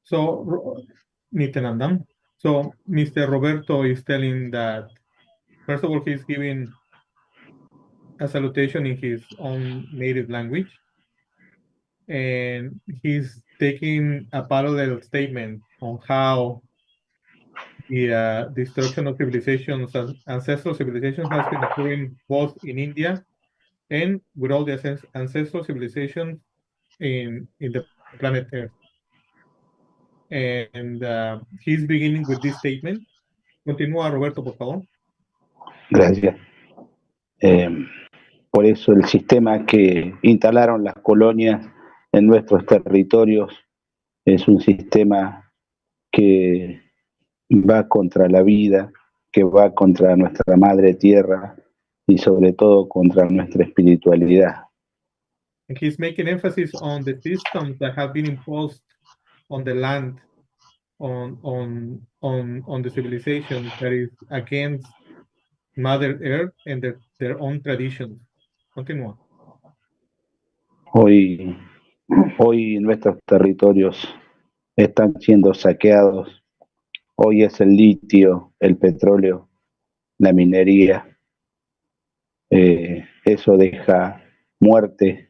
So, Nithyananda, so Mr. Roberto is telling that, first of all, he's giving a salutation in his own native language, and he's taking a parallel statement on how the destruction of civilizations, ancestral civilizations, has been occurring both in India and with all the ancestral civilizations in the planet Earth. And he's beginning with this statement. Continúa, Roberto, por favor. Gracias. Por eso el sistema que instalaron las colonias en nuestros territorios es un sistema que va contra la vida, que va contra nuestra madre tierra y sobre todo contra nuestra espiritualidad. And he's making emphasis on the systems that have been imposed on the land, on the civilization that is against Mother Earth and their own traditions. Continúa. Hoy nuestros territorios están siendo saqueados. Hoy es el litio, el petróleo, la minería. Eso deja muerte,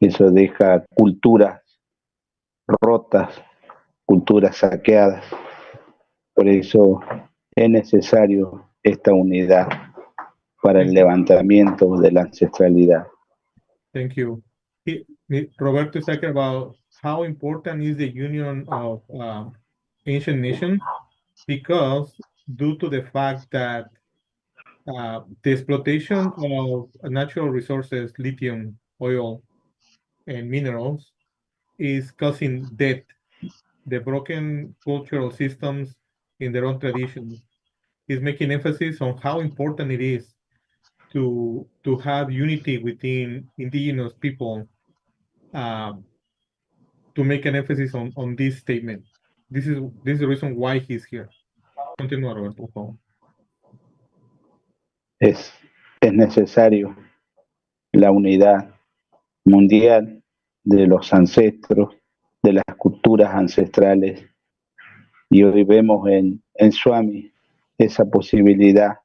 eso deja culturas rotas, culturas saqueadas. Por eso es necesario esta unidad para el levantamiento de la ancestralidad. Thank you. Roberto is talking about how important is the union of ancient nations, because due to the fact that the exploitation of natural resources, lithium, oil, and minerals, is causing death, the broken cultural systems in their own traditions. He's making emphasis on how important it is to have unity within indigenous people, to make an emphasis on this statement. This is the reason why he's here. Continúa, Roberto, por favor. Es necesario la unidad mundial de los ancestros, de las culturas ancestrales. Y hoy vemos en Swami esa posibilidad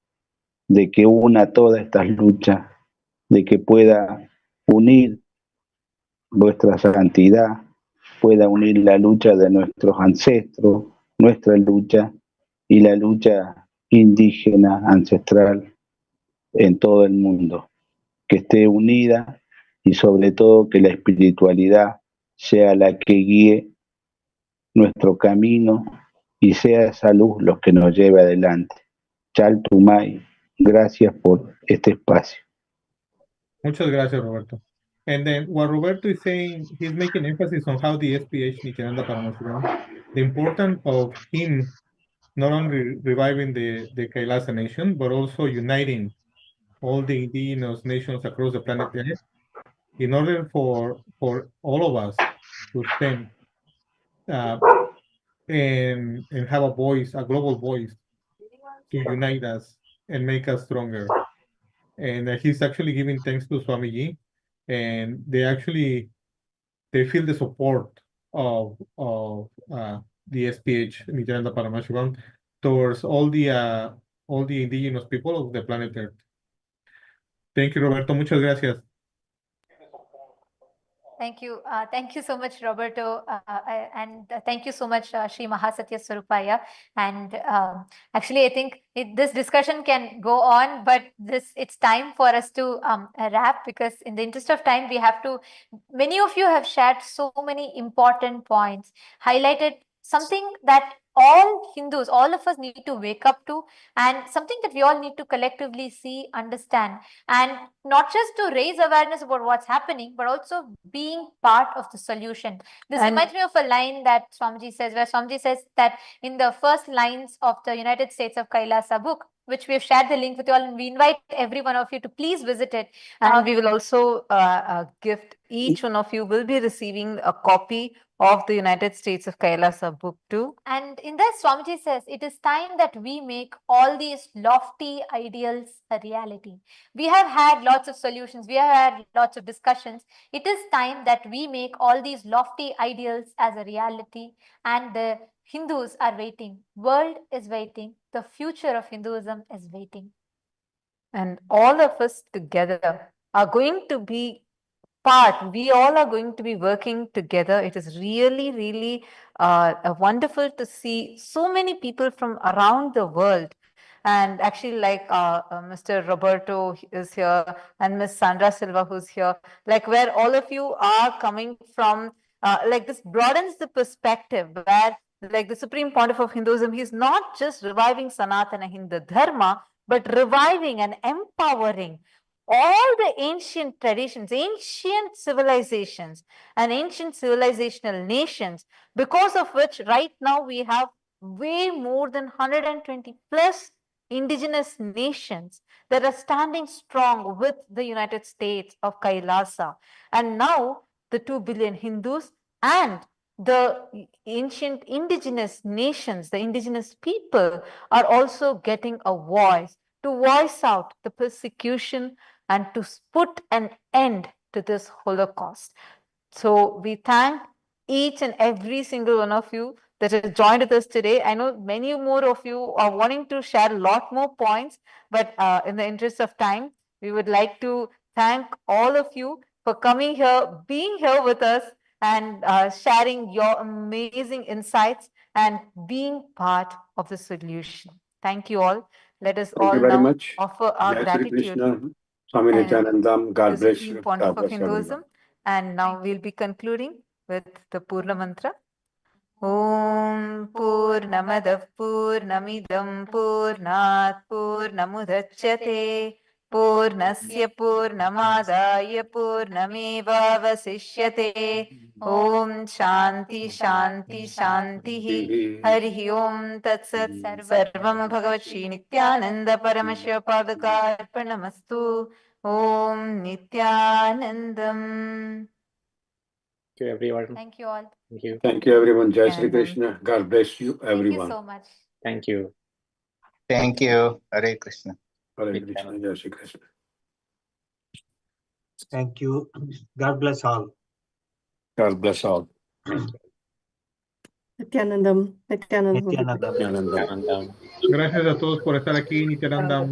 de que una todas estas luchas, de que pueda unir vuestra santidad, pueda unir la lucha de nuestros ancestros, nuestra lucha y la lucha indígena ancestral en todo el mundo, que esté unida y sobre todo que la espiritualidad sea la que guíe nuestro camino y sea esa luz los que nos lleve adelante. Chaltumay, gracias por este espacio. Muchas gracias, Roberto. And then what Roberto is saying, he's making emphasis on how the SPH Nithyananda Paramashivam, the importance of him not only reviving the Kailasa nation, but also uniting all the indigenous nations across the planet Earth in order for all of us to stand and have a voice, a global voice, to unite us and make us stronger. And he's actually giving thanks to Swamiji, and they feel the support of the SPH Nithyananda Paramashivam towards all the indigenous people of the planet Earth. Thank you, Roberto. Muchas gracias. Thank you. Thank you so much, Roberto. And thank you so much, Sri Mahasatya Swarupaya. And actually, I think this discussion can go on, but it's time for us to wrap, because in the interest of time, we have to, many of you have shared so many important points, highlighted something that all Hindus, all of us need to wake up to, and something that we all need to collectively see, understand, and not just to raise awareness about what's happening, but also being part of the solution. This reminds me of a line that Swamiji says, where Swamiji says that in the first lines of the United States of Kailasa book, which we have shared the link with you all, and we invite every one of you to please visit it. And we will also gift, each one of you will be receiving a copy of the United States of Kailasa book too. And in this, Swamiji says, it is time that we make all these lofty ideals a reality. We have had lots of solutions. We have had lots of discussions. It is time that we make all these lofty ideals as a reality, and the Hindus are waiting. World is waiting. The future of Hinduism is waiting. And all of us together are going to be we all are going to be working together. It is really, really wonderful to see so many people from around the world. And actually, like Mr. Roberto is here and Miss Sandra Silva who's here, like where all of you are coming from, like this broadens the perspective, where like the Supreme Pontiff of Hinduism, he's not just reviving Sanatana Hindu Dharma, but reviving and empowering all the ancient traditions, ancient civilizations, and ancient civilizational nations, because of which right now we have way more than 120 plus indigenous nations that are standing strong with the United States of Kailasa. And now the 2 billion Hindus and the ancient indigenous nations, the indigenous people, are also getting a voice to voice out the persecution and to put an end to this Holocaust. So we thank each and every single one of you that has joined with us today. I know many more of you are wanting to share a lot more points, but in the interest of time, we would like to thank all of you for coming here, being here with us, and sharing your amazing insights and being part of the solution. Thank you all. Let us Thank all you very now much. offer our Jai Shri gratitude. Krishna, Swami Nithyanandam, God The bless Supreme you. Pontiff God of bless Hinduism. everyone. And now we'll be concluding with the Purna Mantra. Om Purnamadah Purnamidam Purnat Purnamudachyate Purnasya Purnamadaya Purnameva Vasishyate Om Shanti Shanti Shanti Hari Om Tatsat Sarvam Bhagavat Shri Nithyananda Paramashiva Padakarpanamastu Om Nithyanandam. Thank you, everyone. Thank you all. Thank you. Thank you, everyone. Jai Shri Krishna. God bless you, everyone. Thank you so much. Thank you. Thank you. Hare Krishna. Hare Krishna. Jai Shri Krishna. Thank you. God bless all. God bless all. Nithyanandam. Nithyanandam. Nithyanandam. Nithyanandam. Gracias a todos por estar aquí, Nithyananda.